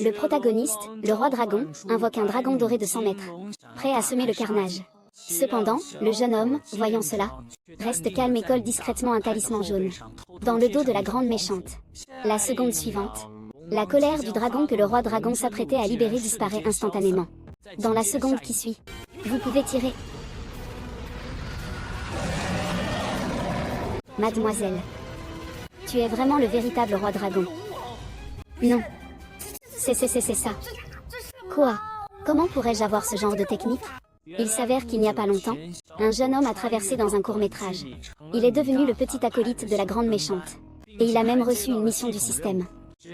Le protagoniste, le roi dragon, invoque un dragon doré de 100 mètres, prêt à semer le carnage. Cependant, le jeune homme, voyant cela, reste calme et colle discrètement un talisman jaune dans le dos de la grande méchante. La seconde suivante, la colère du dragon que le roi dragon s'apprêtait à libérer disparaît instantanément. Dans la seconde qui suit, vous pouvez tirer. Mademoiselle, tu es vraiment le véritable roi dragon. Non. C'est ça. Quoi? Comment pourrais-je avoir ce genre de technique? Il s'avère qu'il n'y a pas longtemps, un jeune homme a traversé dans un court-métrage. Il est devenu le petit acolyte de la grande méchante. Et il a même reçu une mission du système.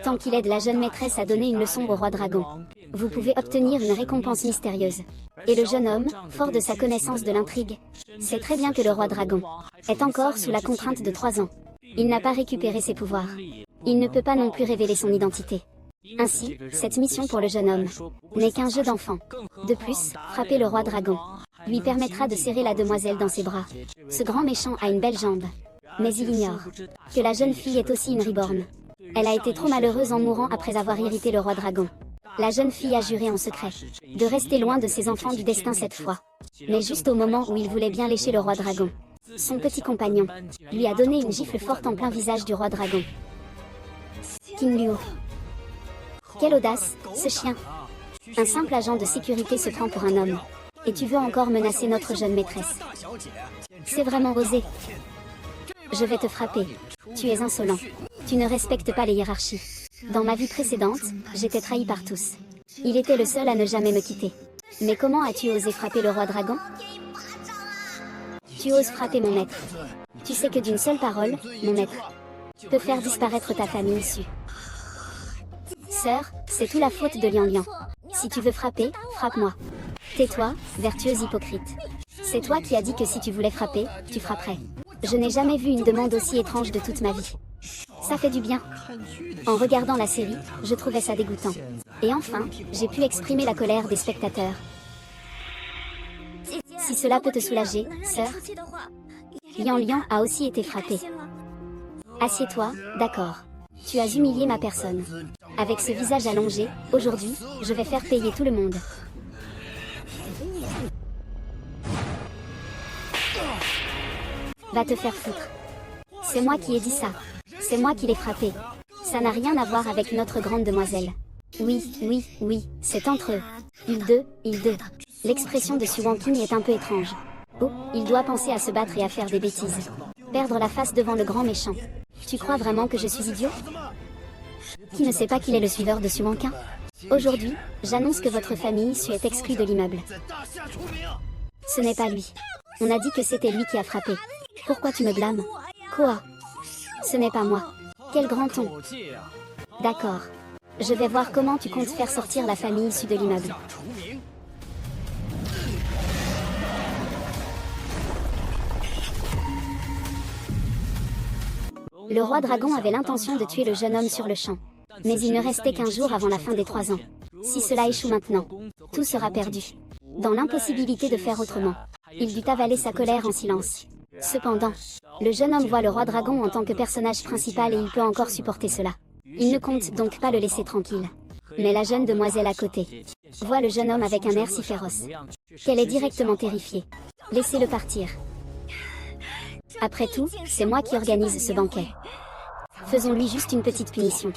Tant qu'il aide la jeune maîtresse à donner une leçon au roi dragon, vous pouvez obtenir une récompense mystérieuse. Et le jeune homme, fort de sa connaissance de l'intrigue, sait très bien que le roi dragon est encore sous la contrainte de 3 ans. Il n'a pas récupéré ses pouvoirs. Il ne peut pas non plus révéler son identité. Ainsi, cette mission pour le jeune homme n'est qu'un jeu d'enfant. De plus, frapper le roi dragon lui permettra de serrer la demoiselle dans ses bras. Ce grand méchant a une belle jambe. Mais il ignore que la jeune fille est aussi une reborn. Elle a été trop malheureuse en mourant après avoir irrité le roi dragon. La jeune fille a juré en secret de rester loin de ses enfants du destin cette fois. Mais juste au moment où il voulait bien lécher le roi dragon, son petit compagnon lui a donné une gifle forte en plein visage du roi dragon. King Luo. Quelle audace, ce chien! Un simple agent de sécurité se prend pour un homme. Et tu veux encore menacer notre jeune maîtresse. C'est vraiment osé. Je vais te frapper. Tu es insolent. Tu ne respectes pas les hiérarchies. Dans ma vie précédente, j'étais trahi par tous. Il était le seul à ne jamais me quitter. Mais comment as-tu osé frapper le roi dragon? Tu oses frapper mon maître. Tu sais que d'une seule parole, mon maître peut faire disparaître ta famille issue. Sœur, c'est tout la faute de Lian Lian. Si tu veux frapper, frappe-moi. Tais-toi, vertueuse hypocrite. C'est toi qui as dit que si tu voulais frapper, tu frapperais. Je n'ai jamais vu une demande aussi étrange de toute ma vie. Ça fait du bien. En regardant la série, je trouvais ça dégoûtant. Et enfin, j'ai pu exprimer la colère des spectateurs. Si cela peut te soulager, sœur. Lian Lian a aussi été frappé. Assieds-toi, d'accord. Tu as humilié ma personne. Avec ce visage allongé, aujourd'hui, je vais faire payer tout le monde. Va te faire foutre. C'est moi qui ai dit ça. C'est moi qui l'ai frappé. Ça n'a rien à voir avec notre grande demoiselle. Oui, c'est entre eux. Ils deux. L'expression de Su Wangqing est un peu étrange. Oh, il doit penser à se battre et à faire des bêtises. Perdre la face devant le grand méchant. Tu crois vraiment que je suis idiot? Qui ne sait pas qu'il est le suiveur de Su Wangqing? Aujourd'hui, j'annonce que votre famille Su est exclue de l'immeuble. Ce n'est pas lui. On a dit que c'était lui qui a frappé. Pourquoi tu me blâmes? Quoi? Ce n'est pas moi. Quel grand ton. D'accord. Je vais voir comment tu comptes faire sortir la famille issue de l'immeuble. Le roi dragon avait l'intention de tuer le jeune homme sur le champ. Mais il ne restait qu'1 jour avant la fin des 3 ans. Si cela échoue maintenant, tout sera perdu. Dans l'impossibilité de faire autrement, il dut avaler sa colère en silence. Cependant, le jeune homme voit le roi dragon en tant que personnage principal et il peut encore supporter cela. Il ne compte donc pas le laisser tranquille. Mais la jeune demoiselle à côté voit le jeune homme avec un air si féroce qu'elle est directement terrifiée. Laissez-le partir. Après tout, c'est moi qui organise ce banquet. Faisons-lui juste une petite punition.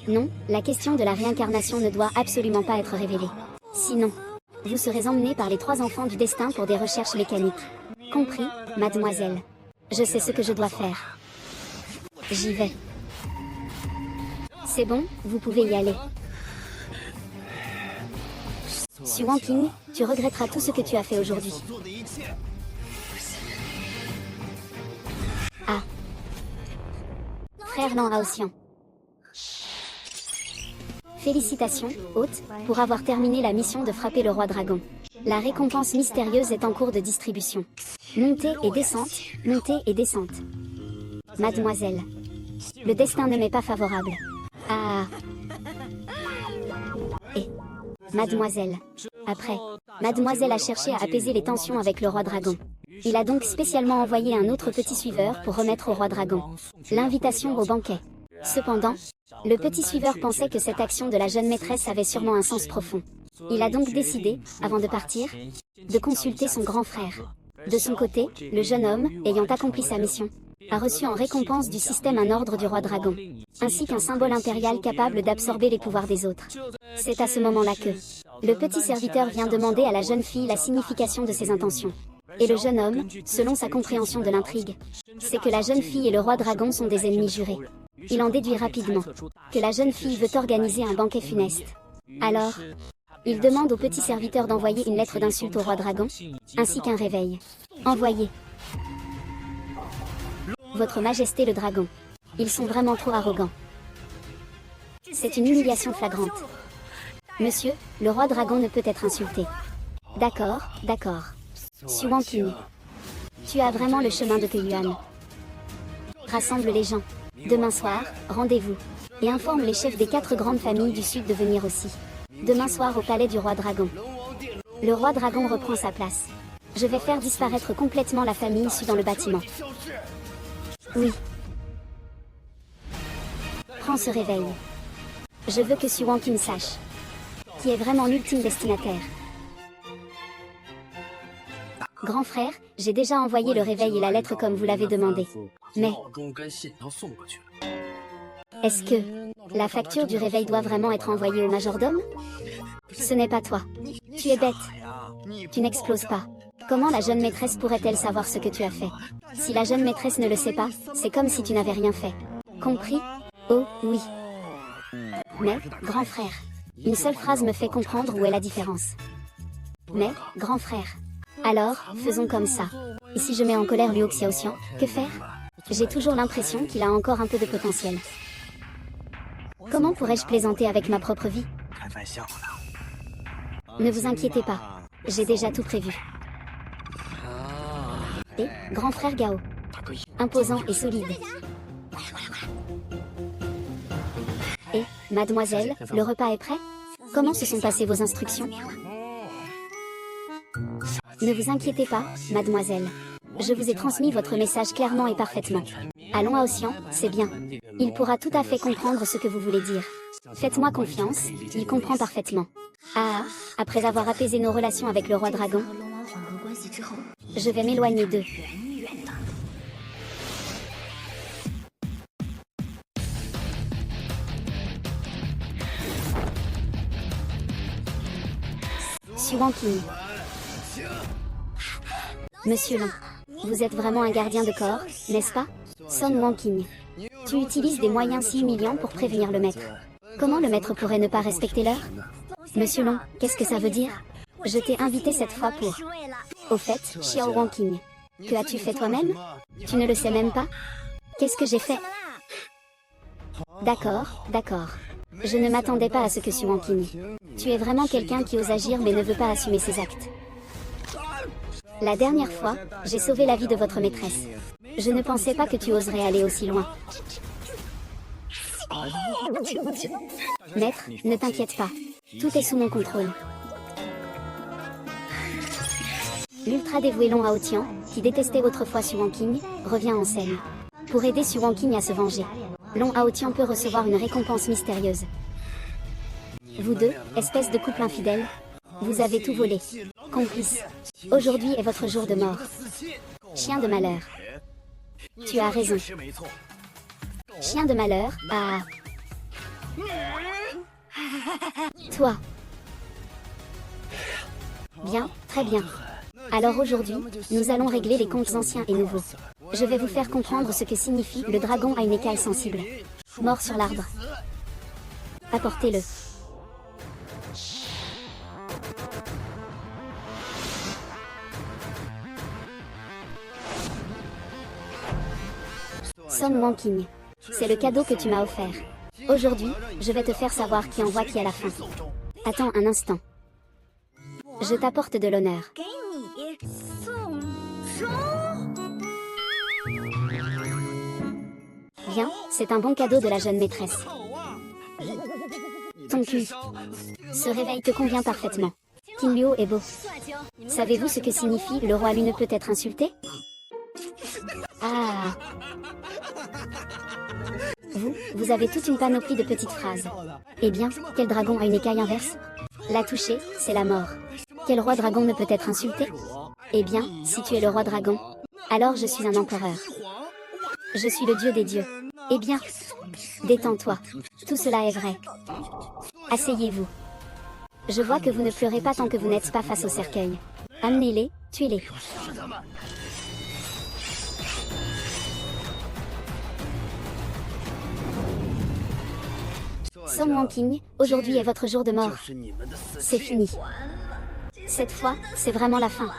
Non, la question de la réincarnation ne doit absolument pas être révélée. Sinon, vous serez emmené par les 3 enfants du destin pour des recherches mécaniques. Compris, mademoiselle. Je sais ce que je dois faire. J'y vais. C'est bon, vous pouvez y aller. Su Wangqing, tu regretteras tout ce que tu as fait aujourd'hui. Ah. Frère Lan Haoxian. Félicitations, hôte, pour avoir terminé la mission de frapper le roi dragon. La récompense mystérieuse est en cours de distribution. Montée et descente. Mademoiselle. Le destin ne m'est pas favorable. Ah. Et mademoiselle. Après, mademoiselle a cherché à apaiser les tensions avec le roi dragon. Il a donc spécialement envoyé un autre petit suiveur pour remettre au roi dragon l'invitation au banquet. Cependant, le petit suiveur pensait que cette action de la jeune maîtresse avait sûrement un sens profond. Il a donc décidé, avant de partir, de consulter son grand frère. De son côté, le jeune homme, ayant accompli sa mission, a reçu en récompense du système un ordre du roi dragon, ainsi qu'un symbole impérial capable d'absorber les pouvoirs des autres. C'est à ce moment-là que le petit serviteur vient demander à la jeune fille la signification de ses intentions. Et le jeune homme, selon sa compréhension de l'intrigue, c'est que la jeune fille et le roi dragon sont des ennemis jurés. Il en déduit rapidement que la jeune fille veut organiser un banquet funeste. Alors, il demande au petit serviteur d'envoyer une lettre d'insulte au roi dragon, ainsi qu'un réveil. Envoyez. Votre Majesté le dragon. Ils sont vraiment trop arrogants. C'est une humiliation flagrante. Monsieur, le roi dragon ne peut être insulté. D'accord, d'accord. Suan Qing. Tu as vraiment le chemin de Keyuan. Rassemble les gens. Demain soir, rendez-vous. Et informe les chefs des 4 grandes familles du sud de venir aussi. Demain soir au palais du roi dragon. Le roi dragon reprend sa place. Je vais faire disparaître complètement la famille issue dans le bâtiment. Oui. Prends ce réveil. Je veux que Suan Qing sache qui est vraiment l'ultime destinataire. Grand frère, j'ai déjà envoyé le réveil et la lettre comme vous l'avez demandé. Mais est-ce que la facture du réveil doit vraiment être envoyée au majordome? Ce n'est pas toi. Tu es bête. Tu n'exploses pas. Comment la jeune maîtresse pourrait-elle savoir ce que tu as fait? Si la jeune maîtresse ne le sait pas, c'est comme si tu n'avais rien fait. Compris? Oh, oui. Mais, grand frère, une seule phrase me fait comprendre où est la différence. Mais, grand frère. Alors, faisons comme ça. Et si je mets en colère Liu Xiaoxian, que faire? J'ai toujours l'impression qu'il a encore un peu de potentiel. Comment pourrais-je plaisanter avec ma propre vie? Ne vous inquiétez pas. J'ai déjà tout prévu. Et, grand frère Gao. Imposant et solide. Et, mademoiselle, le repas est prêt? Comment se sont passées vos instructions? Ne vous inquiétez pas, mademoiselle. Je vous ai transmis votre message clairement et parfaitement. Allons à Ossian, c'est bien. Il pourra tout à fait comprendre ce que vous voulez dire. Faites-moi confiance, il comprend parfaitement. Ah, après avoir apaisé nos relations avec le roi dragon, je vais m'éloigner d'eux. Suan Qing. Monsieur Long, vous êtes vraiment un gardien de corps, n'est-ce pas? Son Wang Qing. Tu utilises des moyens si humiliants pour prévenir le maître. Comment le maître pourrait ne pas respecter l'heure? Monsieur Long, qu'est-ce que ça veut dire? Je t'ai invité cette fois pour... Au fait, Xiao Wang Qing, que as-tu fait toi-même? Tu ne le sais même pas? Qu'est-ce que j'ai fait? D'accord, d'accord. Je ne m'attendais pas à ce que Suan Qing. Tu es vraiment quelqu'un qui ose agir mais ne veut pas assumer ses actes. La dernière fois, j'ai sauvé la vie de votre maîtresse. Je ne pensais pas que tu oserais aller aussi loin. Maître, ne t'inquiète pas. Tout est sous mon contrôle. L'ultra dévoué Long Haotian, qui détestait autrefois Suan Qing, revient en scène. Pour aider Suan Qing à se venger, Long Haotian peut recevoir une récompense mystérieuse. Vous deux, espèce de couple infidèle, vous avez tout volé. Complice. Aujourd'hui est votre jour de mort. Chien de malheur. Tu as raison. Chien de malheur, ah. Toi. Bien, très bien. Alors aujourd'hui, nous allons régler les comptes anciens et nouveaux. Je vais vous faire comprendre ce que signifie le dragon à une écaille sensible. Mort sur l'arbre. Apportez-le. Son Wang Qing. C'est le cadeau que tu m'as offert. Aujourd'hui, je vais te faire savoir qui envoie qui à la fin. Attends un instant. Je t'apporte de l'honneur. Viens, c'est un bon cadeau de la jeune maîtresse. Ton cul. Ce réveil te convient parfaitement. Qin Luo est beau. Savez-vous ce que signifie le roi Lu ne peut être insulté? Ah. Vous Vous avez toute une panoplie de petites phrases. Eh bien, quel dragon a une écaille inverse? La toucher, c'est la mort. Quel roi dragon ne peut être insulté? Eh bien, si tu es le roi dragon, alors je suis un empereur. Je suis le dieu des dieux. Eh bien, détends-toi. Tout cela est vrai. Asseyez-vous. Je vois que vous ne pleurez pas tant que vous n'êtes pas face au cercueil. Amenez-les, tuez-les. Song Wonking, aujourd'hui est votre jour de mort. C'est fini. Cette fois, c'est vraiment la fin.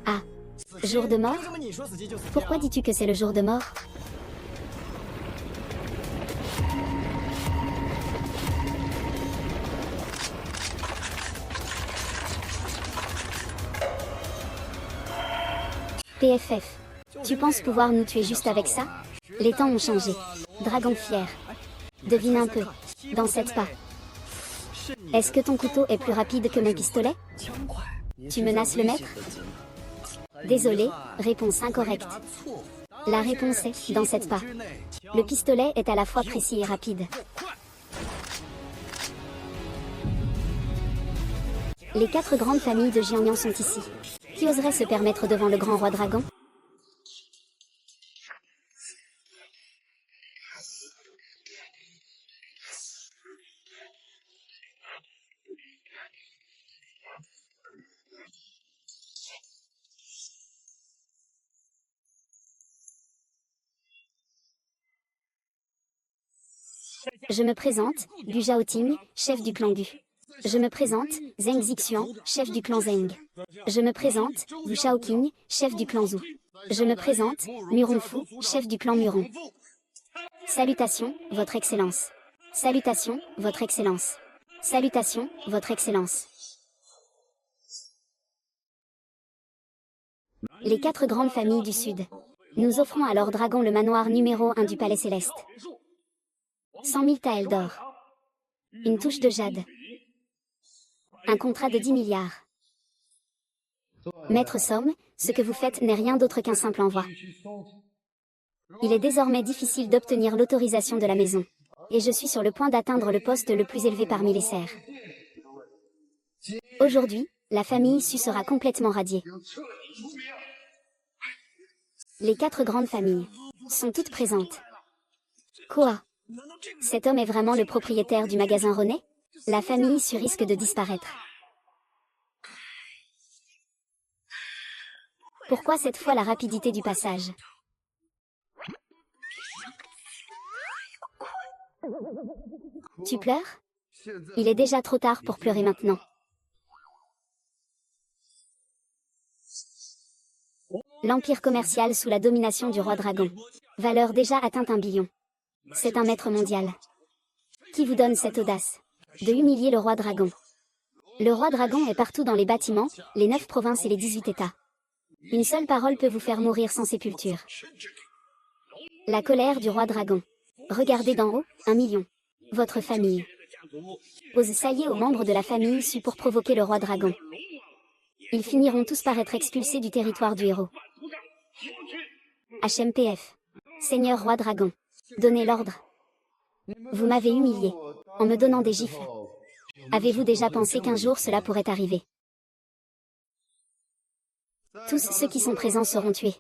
Ah, jour de mort? Pourquoi dis-tu que c'est le jour de mort? PFF. Tu penses pouvoir nous tuer juste avec ça? Les temps ont changé. Dragon fier. Devine un peu. Dans cette pas. Est-ce que ton couteau est plus rapide que mon pistolet? Tu menaces le maître? Désolé, réponse incorrecte. La réponse est dans cette pas. Le pistolet est à la fois précis et rapide. Les 4 grandes familles de Jiangnan sont ici. Qui oserait se permettre devant le grand roi dragon? Je me présente, Gu Zhaoting, chef du clan Gu. Je me présente, Zheng Zixian, chef du clan Zheng. Je me présente, Wu Shaoqing, chef du clan Zhu. Je me présente, Muron Fu, chef du clan Muron. Salutations, Votre Excellence. Salutations, Votre Excellence. Salutations, Votre Excellence. Les 4 grandes familles du Sud. Nous offrons à leur dragon le manoir numéro 1 du Palais Céleste. 100 000 taels d'or. Une touche de jade. Un contrat de 10 milliards. Maître Somme, ce que vous faites n'est rien d'autre qu'un simple envoi. Il est désormais difficile d'obtenir l'autorisation de la maison. Et je suis sur le point d'atteindre le poste le plus élevé parmi les serfs. Aujourd'hui, la famille Su sera complètement radiée. Les 4 grandes familles sont toutes présentes. Quoi? Cet homme est vraiment le propriétaire du magasin René? La famille Su risque de disparaître. Pourquoi cette fois la rapidité du passage? Tu pleures? Il est déjà trop tard pour pleurer maintenant. L'empire commercial sous la domination du roi dragon. Valeur déjà atteinte 1 billion. C'est un maître mondial. Qui vous donne cette audace de humilier le roi dragon? Le roi dragon est partout dans les bâtiments, les 9 provinces et les 18 États. Une seule parole peut vous faire mourir sans sépulture. La colère du roi dragon. Regardez d'en haut, 1 million. Votre famille ose s'allier aux membres de la famille Su pour provoquer le roi dragon. Ils finiront tous par être expulsés du territoire du héros. HMPF. Seigneur roi dragon. Donnez l'ordre. Vous m'avez humilié, en me donnant des gifles. Avez-vous déjà pensé qu'un jour cela pourrait arriver? Tous ceux qui sont présents seront tués.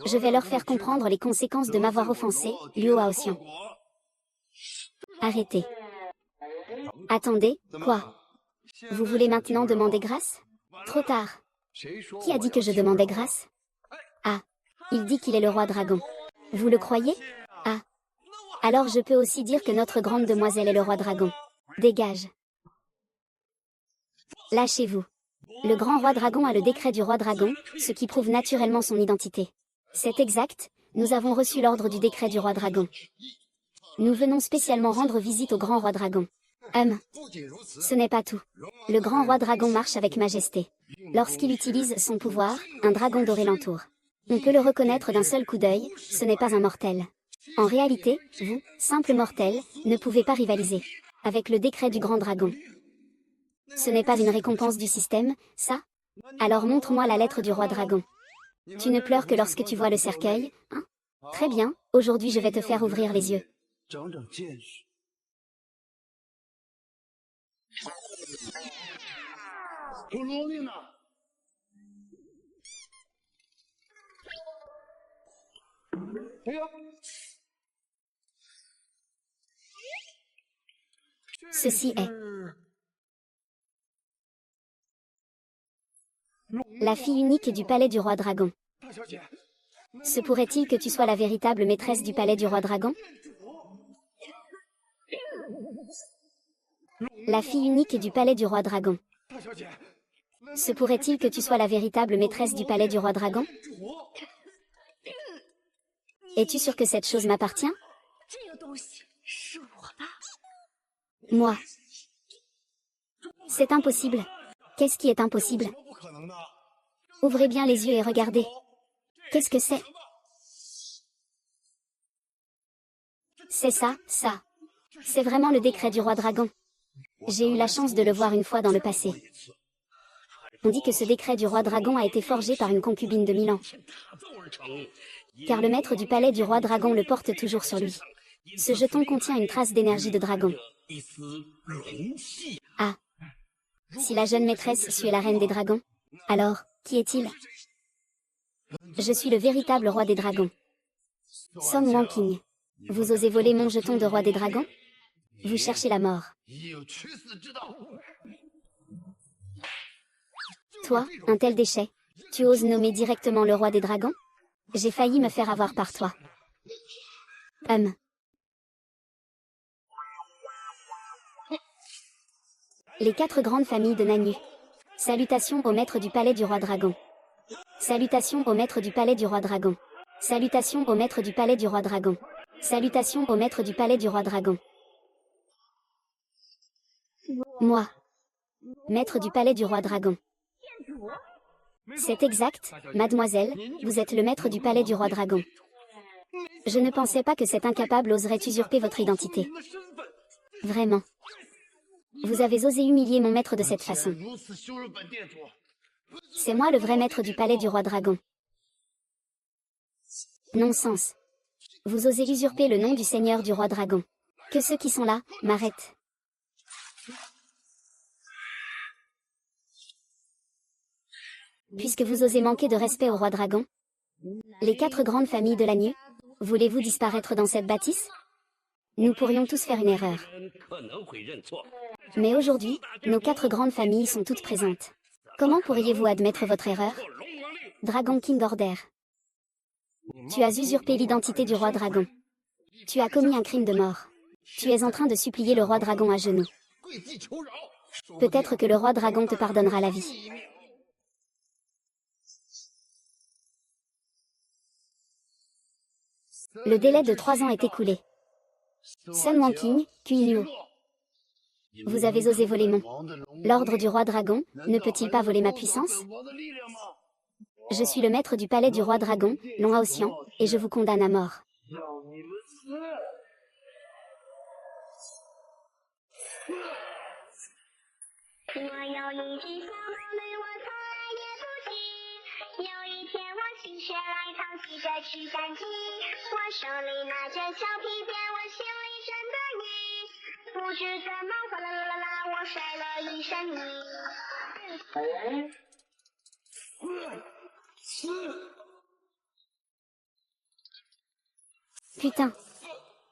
Je vais leur faire comprendre les conséquences de m'avoir offensé, Luo Haoxian. Arrêtez. Attendez, quoi? Vous voulez maintenant demander grâce? Trop tard. Qui a dit que je demandais grâce? Ah, il dit qu'il est le roi dragon. Vous le croyez? Ah. Alors je peux aussi dire que notre grande demoiselle est le roi dragon. Dégage. Lâchez-vous. Le grand roi dragon a le décret du roi dragon, ce qui prouve naturellement son identité. C'est exact, nous avons reçu l'ordre du décret du roi dragon. Nous venons spécialement rendre visite au grand roi dragon. Ce n'est pas tout. Le grand roi dragon marche avec majesté. Lorsqu'il utilise son pouvoir, un dragon doré l'entoure. On peut le reconnaître d'un seul coup d'œil, ce n'est pas un mortel. En réalité, vous, simple mortel, ne pouvez pas rivaliser avec le décret du grand dragon. Ce n'est pas une récompense du système, ça? Alors montre-moi la lettre du roi dragon. Tu ne pleures que lorsque tu vois le cercueil, hein? Très bien, aujourd'hui je vais te faire ouvrir les yeux. Ceci est la fille unique du palais du roi dragon. Se pourrait-il que tu sois la véritable maîtresse du palais du roi dragon? La fille unique du palais du roi dragon. Se pourrait-il que tu sois la véritable maîtresse du palais du roi dragon? Es-tu sûr que cette chose m'appartient? Moi. C'est impossible. Qu'est-ce qui est impossible? Ouvrez bien les yeux et regardez. Qu'est-ce que c'est? C'est ça, ça. C'est vraiment le décret du roi dragon. J'ai eu la chance de le voir une fois dans le passé. On dit que ce décret du roi dragon a été forgé par une concubine de 1000 ans. Car le maître du palais du roi dragon le porte toujours sur lui. Ce jeton contient une trace d'énergie de dragon. Ah. Si la jeune maîtresse suit la reine des dragons, alors, qui est-il? Je suis le véritable roi des dragons. Song Wanking. Vous osez voler mon jeton de roi des dragons? Vous cherchez la mort. Toi, un tel déchet, tu oses nommer directement le roi des dragons? J'ai failli me faire avoir par toi. Les 4 grandes familles de Nanu. Salutations au maître du palais du roi dragon. Salutations au maître du palais du roi dragon. Salutations au maître du palais du roi dragon. Salutations au maître du palais du roi dragon. Moi. Maître du palais du roi dragon. C'est exact, mademoiselle, vous êtes le maître du palais du roi dragon. Je ne pensais pas que cet incapable oserait usurper votre identité. Vraiment. Vous avez osé humilier mon maître de cette façon. C'est moi le vrai maître du palais du roi dragon. Non-sens. Vous osez usurper le nom du seigneur du roi dragon. Que ceux qui sont là, m'arrêtent. Puisque vous osez manquer de respect au roi dragon, les 4 grandes familles de l'agneau, voulez-vous disparaître dans cette bâtisse? Nous pourrions tous faire une erreur. Mais aujourd'hui, nos 4 grandes familles sont toutes présentes. Comment pourriez-vous admettre votre erreur? Dragon King Order. Tu as usurpé l'identité du roi dragon. Tu as commis un crime de mort. Tu es en train de supplier le roi dragon à genoux. Peut-être que le roi dragon te pardonnera la vie. Le délai de 3 ans est écoulé. Sun Wanking, Kuinuo. Vous avez osé voler mon. L'ordre du roi dragon, ne peut-il pas voler ma puissance? Je suis le maître du palais du roi dragon, Long Haoxian, et je vous condamne à mort. Putain.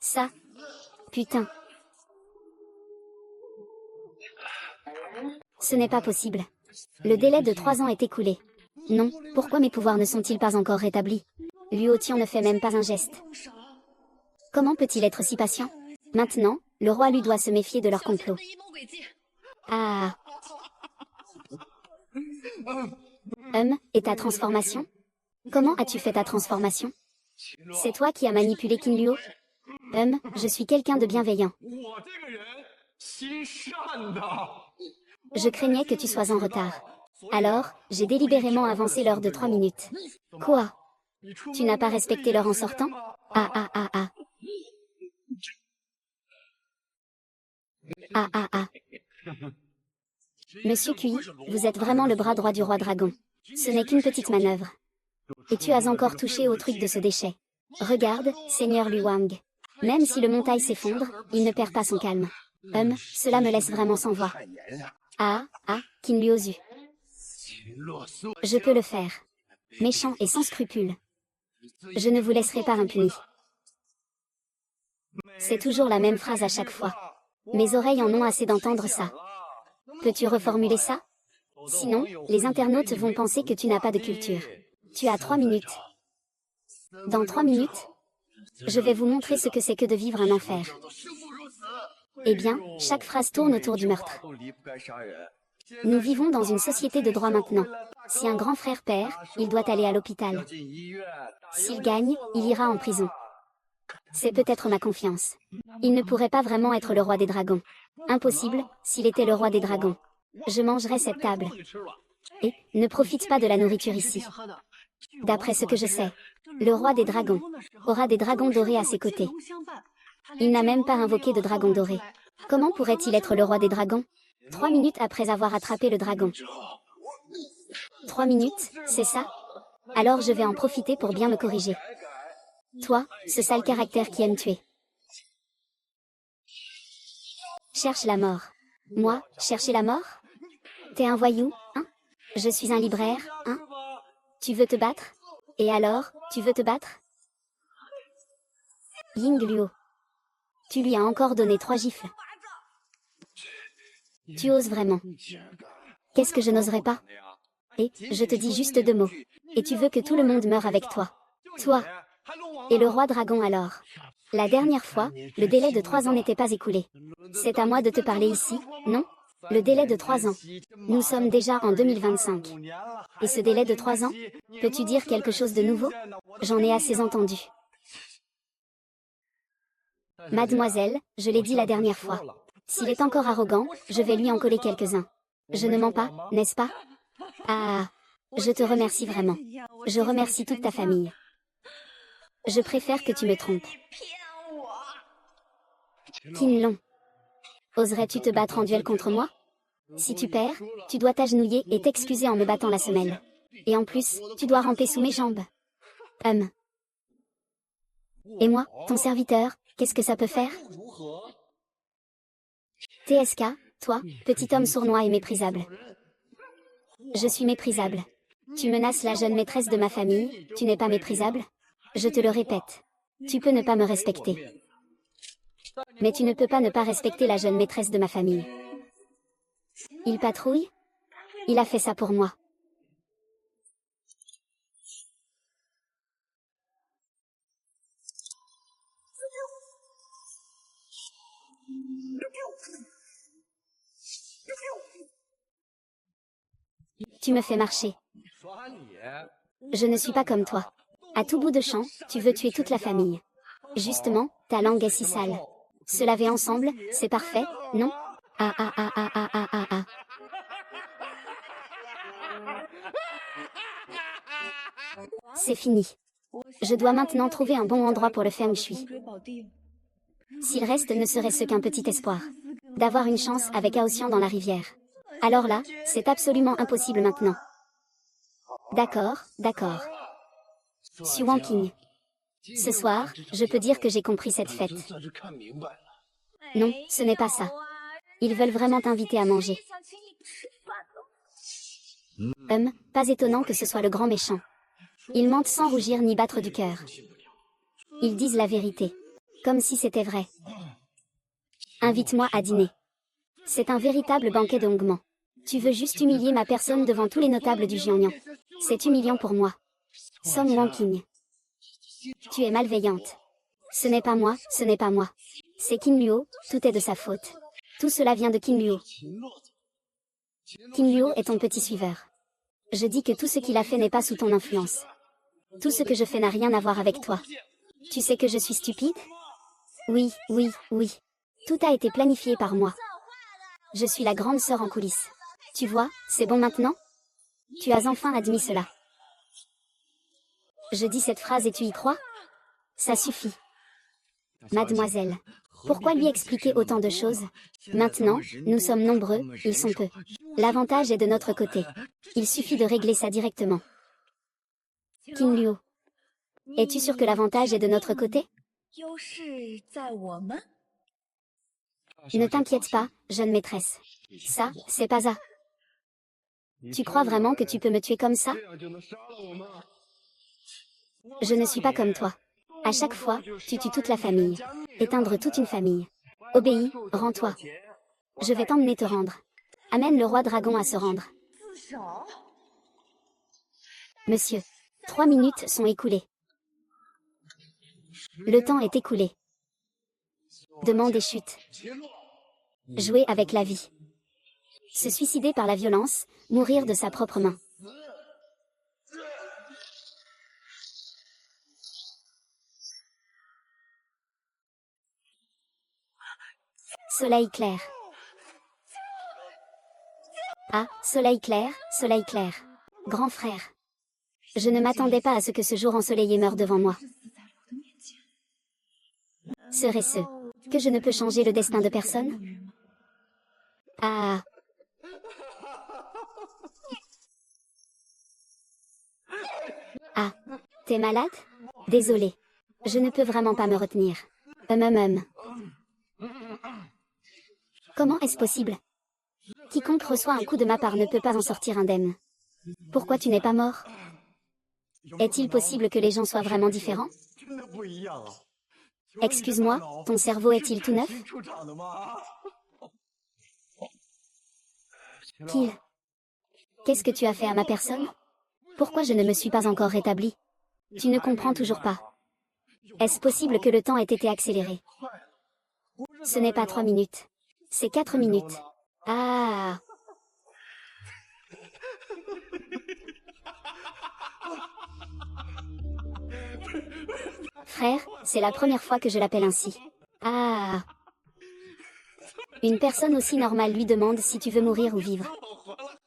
Ça. Putain. Ce n'est pas possible. Le délai de 3 ans est écoulé. Non, pourquoi mes pouvoirs ne sont-ils pas encore rétablis? Luo Tian ne fait même pas un geste. Comment peut-il être si patient? Maintenant, le roi lui doit se méfier de leur complot. Ah. Et ta transformation? Comment as-tu fait ta transformation? C'est toi qui as manipulé Qin Luo? Je suis quelqu'un de bienveillant. Je craignais que tu sois en retard. Alors, j'ai délibérément avancé l'heure de 3 minutes. Quoi? Tu n'as pas respecté l'heure en sortant? Ah. Monsieur Kui, vous êtes vraiment le bras droit du roi dragon. Ce n'est qu'une petite manœuvre. Et tu as encore touché au truc de ce déchet. Regarde, Seigneur Lu Wang. Même si le montagne s'effondre, il ne perd pas son calme. Cela me laisse vraiment sans voix. Qin Luozu. Je peux le faire. Méchant et sans scrupules. Je ne vous laisserai pas impuni. C'est toujours la même phrase à chaque fois. Mes oreilles en ont assez d'entendre ça. Peux-tu reformuler ça? Sinon, les internautes vont penser que tu n'as pas de culture. Tu as 3 minutes. Dans 3 minutes, je vais vous montrer ce que c'est que de vivre un enfer. Eh bien, chaque phrase tourne autour du meurtre. Nous vivons dans une société de droit maintenant. Si un grand frère perd, il doit aller à l'hôpital. S'il gagne, il ira en prison. C'est peut-être ma confiance. Il ne pourrait pas vraiment être le roi des dragons. Impossible, s'il était le roi des dragons. Je mangerais cette table. Et, ne profite pas de la nourriture ici. D'après ce que je sais, le roi des dragons aura des dragons dorés à ses côtés. Il n'a même pas invoqué de dragon doré. Comment pourrait-il être le roi des dragons? 3 minutes après avoir attrapé le dragon. 3 minutes, c'est ça? Alors je vais en profiter pour bien me corriger. Toi, ce sale caractère qui aime tuer. Cherche la mort. Moi, chercher la mort? T'es un voyou, hein? Je suis un libraire, hein? Tu veux te battre? Et alors, tu veux te battre? Ying Luo. Tu lui as encore donné 3 gifles. Tu oses vraiment. Qu'est-ce que je n'oserais pas? Et, je te dis juste 2 mots. Et tu veux que tout le monde meure avec toi. Toi. Et le roi dragon alors. La dernière fois, le délai de 3 ans n'était pas écoulé. C'est à moi de te parler ici, non? Le délai de 3 ans. Nous sommes déjà en 2025. Et ce délai de 3 ans? Peux-tu dire quelque chose de nouveau? J'en ai assez entendu. Mademoiselle, je l'ai dit la dernière fois. S'il est encore arrogant, je vais lui en coller quelques-uns. Je ne mens pas, n'est-ce pas? Je te remercie vraiment. Je remercie toute ta famille. Je préfère que tu me trompes. Qin Long. Oserais-tu te battre en duel contre moi? Si tu perds, tu dois t'agenouiller et t'excuser en me battant la semelle. Et en plus, tu dois ramper sous mes jambes. Et moi, ton serviteur, qu'est-ce que ça peut faire? TSK, toi, petit homme sournois et méprisable. Je suis méprisable. Tu menaces la jeune maîtresse de ma famille, tu n'es pas méprisable? Je te le répète. Tu peux ne pas me respecter. Mais tu ne peux pas ne pas respecter la jeune maîtresse de ma famille. Il patrouille? Il a fait ça pour moi. Tu me fais marcher. Je ne suis pas comme toi. À tout bout de champ, tu veux tuer toute la famille. Justement, ta langue est si sale. Se laver ensemble, c'est parfait, non? C'est fini. Je dois maintenant trouver un bon endroit pour le feng shui. S'il reste ne serait-ce qu'un petit espoir. D'avoir une chance avec Aoxian dans la rivière. Alors là, c'est absolument impossible maintenant. D'accord, d'accord. Xu Wangqing. Ce soir, je peux dire que j'ai compris cette fête. Non, ce n'est pas ça. Ils veulent vraiment t'inviter à manger. Pas étonnant que ce soit le grand méchant. Ils mentent sans rougir ni battre du cœur. Ils disent la vérité. Comme si c'était vrai. Invite-moi à dîner. C'est un véritable banquet de hongement. Tu veux juste humilier ma personne devant tous les notables du Jiangnan. C'est humiliant pour moi. Song Wangqing. Tu es malveillante. Ce n'est pas moi, ce n'est pas moi. C'est Qin Luo, tout est de sa faute. Tout cela vient de Qin Luo. Qin Luo est ton petit suiveur. Je dis que tout ce qu'il a fait n'est pas sous ton influence. Tout ce que je fais n'a rien à voir avec toi. Tu sais que je suis stupide? Oui, oui, oui. Tout a été planifié par moi. Je suis la grande sœur en coulisses. Tu vois, c'est bon maintenant? Tu as enfin admis cela. Je dis cette phrase et tu y crois? Ça suffit. Mademoiselle. Pourquoi lui expliquer autant de choses? Maintenant, nous sommes nombreux, ils sont peu. L'avantage est de notre côté. Il suffit de régler ça directement. Qin Luo. Es-tu sûr que l'avantage est de notre côté? Ne t'inquiète pas, jeune maîtresse. Ça, c'est pas ça. Tu crois vraiment que tu peux me tuer comme ça? Je ne suis pas comme toi. À chaque fois, tu tues toute la famille. Éteindre toute une famille. Obéis, rends-toi. Je vais t'emmener te rendre. Amène le roi dragon à se rendre. Monsieur. 3 minutes sont écoulées. Le temps est écoulé. Demande et chute. Jouer avec la vie. Se suicider par la violence, mourir de sa propre main. Soleil clair. Ah, soleil clair, soleil clair. Grand frère. Je ne m'attendais pas à ce que ce jour ensoleillé meure devant moi. Serait-ce que je ne peux changer le destin de personne? Ah. Ah. T'es malade? Désolé. Je ne peux vraiment pas me retenir. Comment est-ce possible? Quiconque reçoit un coup de ma part ne peut pas en sortir indemne. Pourquoi tu n'es pas mort? Est-il possible que les gens soient vraiment différents? Excuse-moi, ton cerveau est-il tout neuf? Kill. Qu'est-ce que tu as fait à ma personne? Pourquoi je ne me suis pas encore rétabli? Tu ne comprends toujours pas. Est-ce possible que le temps ait été accéléré? Ce n'est pas 3 minutes. C'est 4 minutes. Ah. Frère, c'est la première fois que je l'appelle ainsi. Ah. Une personne aussi normale lui demande si tu veux mourir ou vivre.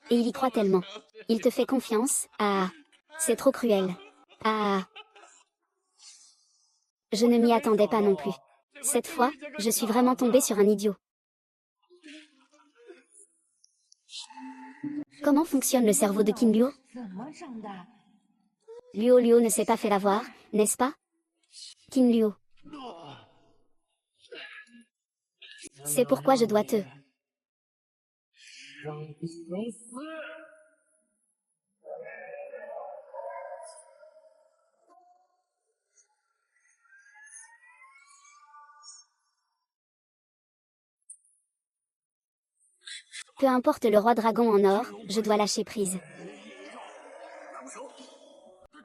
Et il y croit tellement. Il te fait confiance. Ah. C'est trop cruel. Ah. Je ne m'y attendais pas non plus. Cette fois, je suis vraiment tombée sur un idiot. Comment fonctionne le cerveau de Qin Luo? Luo ne s'est pas fait l'avoir, n'est-ce pas? Qin Luo. C'est pourquoi je dois te... Peu importe le roi dragon en or, je dois lâcher prise.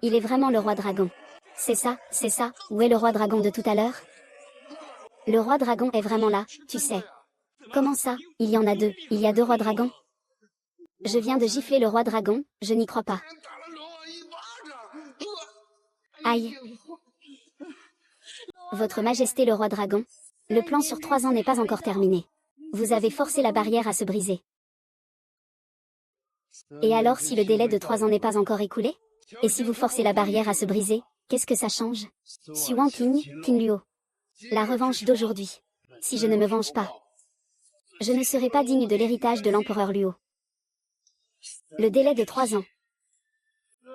Il est vraiment le roi dragon. C'est ça, où est le roi dragon de tout à l'heure? Le roi dragon est vraiment là, tu sais. Comment ça, il y en a deux, il y a 2 rois dragons? Je viens de gifler le roi dragon, je n'y crois pas. Aïe. Votre Majesté le roi dragon, le plan sur 3 ans n'est pas encore terminé. Vous avez forcé la barrière à se briser. Et alors si le délai de 3 ans n'est pas encore écoulé? Et si vous forcez la barrière à se briser, qu'est-ce que ça change? Suan Qin Luo. La revanche d'aujourd'hui. Si je ne me venge pas, je ne serai pas digne de l'héritage de l'empereur Luo. Le délai de 3 ans.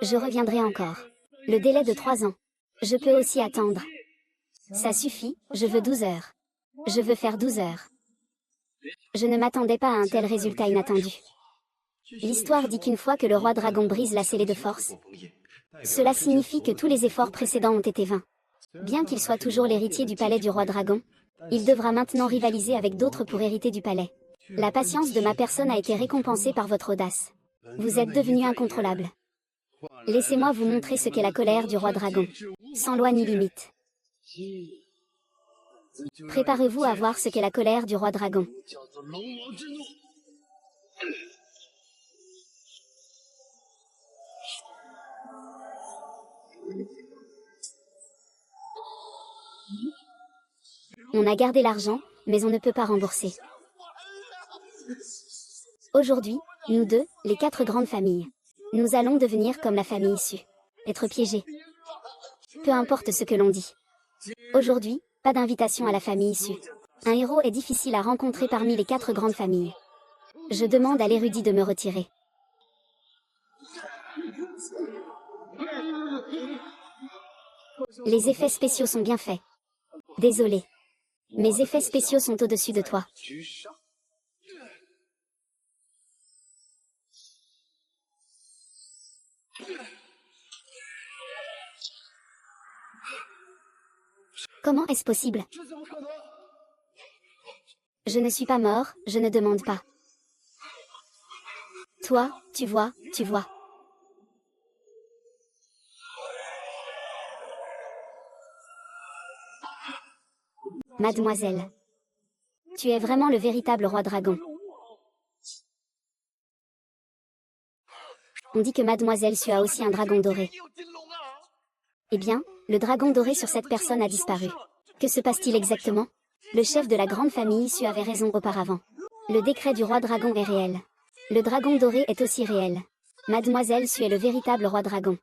Je reviendrai encore. Le délai de 3 ans. Je peux aussi attendre. Ça suffit, je veux 12 heures. Je veux faire 12 heures. Je ne m'attendais pas à un tel résultat inattendu. L'histoire dit qu'une fois que le roi dragon brise la scellée de force, cela signifie que tous les efforts précédents ont été vains. Bien qu'il soit toujours l'héritier du palais du roi dragon, il devra maintenant rivaliser avec d'autres pour hériter du palais. La patience de ma personne a été récompensée par votre audace. Vous êtes devenu incontrôlable. Laissez-moi vous montrer ce qu'est la colère du roi dragon. Sans loi ni limite. Préparez-vous à voir ce qu'est la colère du roi dragon. On a gardé l'argent, mais on ne peut pas rembourser. Aujourd'hui, nous deux, les 4 grandes familles, nous allons devenir comme la famille issue. Être piégés. Peu importe ce que l'on dit. Aujourd'hui, pas d'invitation à la famille issue. Un héros est difficile à rencontrer parmi les 4 grandes familles. Je demande à l'érudit de me retirer. Les effets spéciaux sont bien faits. Désolé. Mes effets spéciaux sont au-dessus de toi. Comment est-ce possible? Je ne suis pas mort, je ne demande pas. Toi, tu vois, tu vois. Mademoiselle. Tu es vraiment le véritable roi dragon. On dit que Mademoiselle Su a aussi un dragon doré. Eh bien, le dragon doré sur cette personne a disparu. Que se passe-t-il exactement? Le chef de la grande famille Su avait raison auparavant. Le décret du roi dragon est réel. Le dragon doré est aussi réel. Mademoiselle Su est le véritable roi dragon.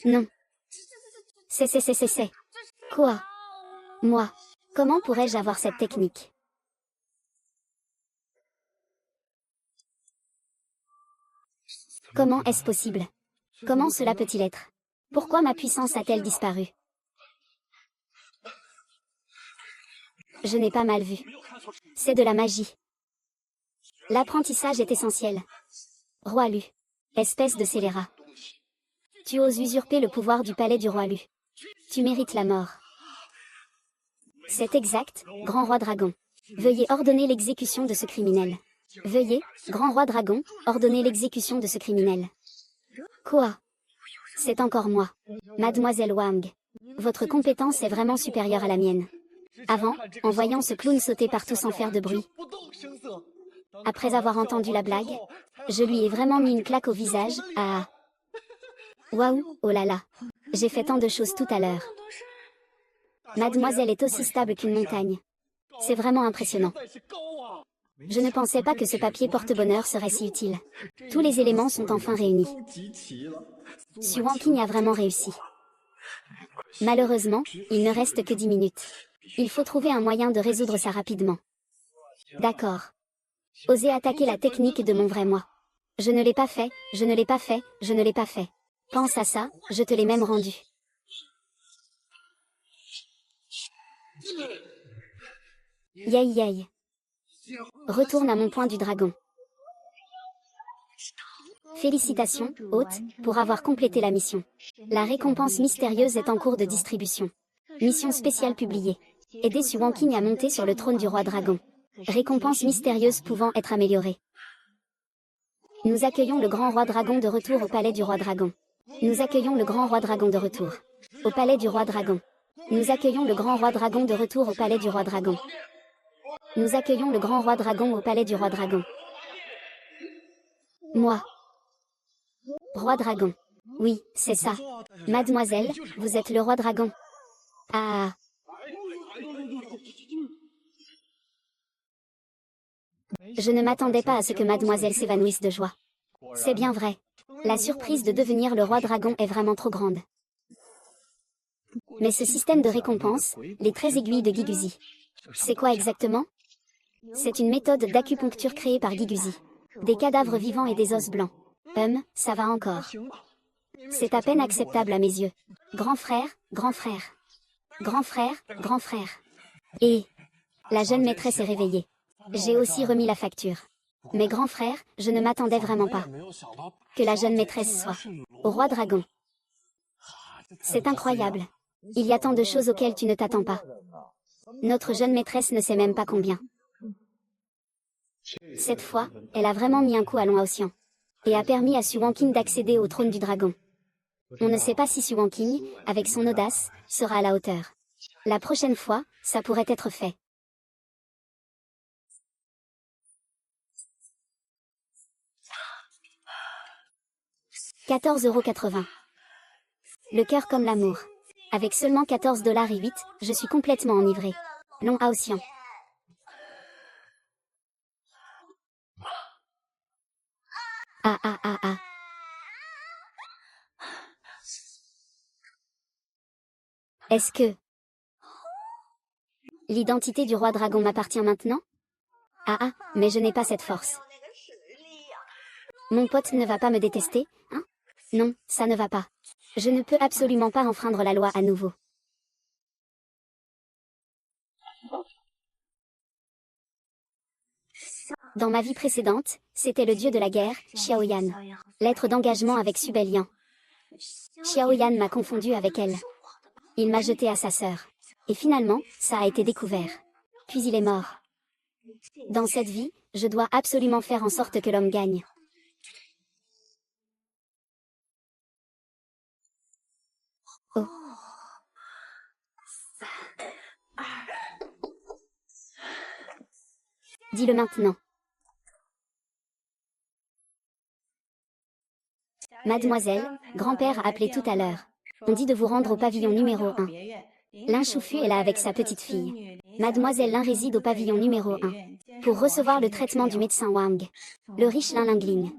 Non. C'est. Quoi? Moi. Comment pourrais-je avoir cette technique? Comment est-ce possible? Comment cela peut-il être? Pourquoi ma puissance a-t-elle disparu? Je n'ai pas mal vu. C'est de la magie. L'apprentissage est essentiel. Roi Lu. Espèce de scélérat. Tu oses usurper le pouvoir du palais du roi Lu. Tu mérites la mort. C'est exact, grand roi dragon. Veuillez ordonner l'exécution de ce criminel. Veuillez, grand roi dragon, ordonner l'exécution de ce criminel. Quoi? C'est encore moi. Mademoiselle Wang. Votre compétence est vraiment supérieure à la mienne. Avant, en voyant ce clown sauter partout sans faire de bruit. Après avoir entendu la blague, je lui ai vraiment mis une claque au visage, ah. Waouh, oh là là. J'ai fait tant de choses tout à l'heure. Mademoiselle est aussi stable qu'une montagne. C'est vraiment impressionnant. Je ne pensais pas que ce papier porte-bonheur serait si utile. Tous les éléments sont enfin réunis. Su Wanqing a vraiment réussi. Malheureusement, il ne reste que 10 minutes. Il faut trouver un moyen de résoudre ça rapidement. D'accord. Osez attaquer la technique de mon vrai moi. Je ne l'ai pas fait, je ne l'ai pas fait, je ne l'ai pas fait. Pense à ça, je te l'ai même rendu. Yay yay. Retourne à mon point du dragon. Félicitations, hôte, pour avoir complété la mission. La récompense mystérieuse est en cours de distribution. Mission spéciale publiée. Aider Su Wanqing à monter sur le trône du roi dragon. Récompense mystérieuse pouvant être améliorée. Nous accueillons le grand roi dragon de retour au palais du roi dragon. Nous accueillons le grand roi dragon de retour. Au palais du roi dragon. Nous accueillons le grand roi dragon de retour au palais du roi dragon. Nous accueillons le grand roi dragon au palais du roi dragon. Moi. Roi dragon. Oui, c'est ça. Mademoiselle, vous êtes le roi dragon. Ah. Je ne m'attendais pas à ce que mademoiselle s'évanouisse de joie. C'est bien vrai. La surprise de devenir le roi dragon est vraiment trop grande. Mais ce système de récompense, les 13 aiguilles de Guiguzi. C'est quoi exactement? C'est une méthode d'acupuncture créée par Guiguzi. Des cadavres vivants et des os blancs. Ça va encore. C'est à peine acceptable à mes yeux. Grand frère, grand frère. Grand frère, grand frère. Et la jeune maîtresse est réveillée. J'ai aussi remis la facture. Mais grand frère, je ne m'attendais vraiment pas. Que la jeune maîtresse soit au roi dragon. C'est incroyable. Il y a tant de choses auxquelles tu ne t'attends pas. Notre jeune maîtresse ne sait même pas combien. Cette fois, elle a vraiment mis un coup à Long Haoxian. Et a permis à Su Wanqing d'accéder au trône du dragon. On ne sait pas si Su Wanqing, avec son audace, sera à la hauteur. La prochaine fois, ça pourrait être fait. $14,80. Le cœur comme l'amour. Avec seulement 14,08 $, je suis complètement enivré. Long Haoxian. Ah. Est-ce que l'identité du roi dragon m'appartient maintenant? Ah, mais je n'ai pas cette force. Mon pote ne va pas me détester, hein? Non, ça ne va pas. Je ne peux absolument pas enfreindre la loi à nouveau. Dans ma vie précédente, c'était le dieu de la guerre, Xiaoyan. Lettre d'engagement avec Subelian. Xiaoyan m'a confondu avec elle. Il m'a jeté à sa sœur. Et finalement, ça a été découvert. Puis il est mort. Dans cette vie, je dois absolument faire en sorte que l'homme gagne. Oh. Dis-le maintenant. Mademoiselle, grand-père a appelé tout à l'heure. On dit de vous rendre au pavillon numéro 1. Lin Shufu est là avec sa petite fille. Mademoiselle Lin réside au pavillon numéro 1. Pour recevoir le traitement du médecin Wang. Le riche Lin Lingling.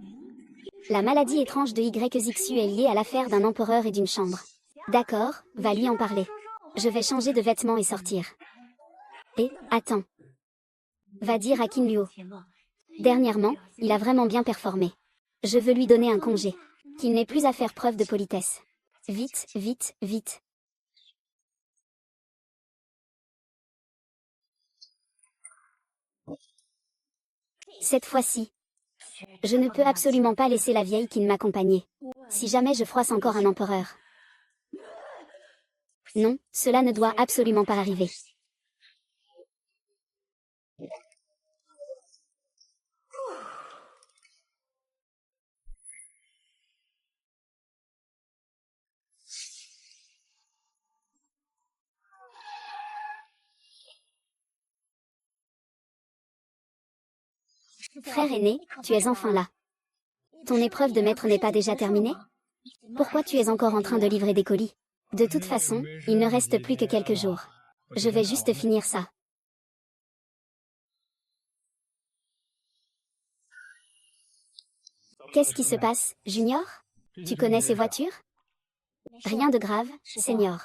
La maladie étrange de YXU est liée à l'affaire d'un empereur et d'une chambre. D'accord, va lui en parler. Je vais changer de vêtements et sortir. Et, attends. Va dire à Qin Luo. Dernièrement, il a vraiment bien performé. Je veux lui donner un congé. Qu'il n'ait plus à faire preuve de politesse. Vite, vite, vite. Cette fois-ci. Je ne peux absolument pas laisser la vieille Qin m'accompagner. Si jamais je froisse encore un empereur. Non, cela ne doit absolument pas arriver. Frère aîné, tu es enfin là. Ton épreuve de maître n'est pas déjà terminée? Pourquoi tu es encore en train de livrer des colis? De toute façon, il ne reste plus que quelques jours. Je vais juste finir ça. Qu'est-ce qui se passe, Junior? Tu connais ces voitures? Rien de grave, Senior.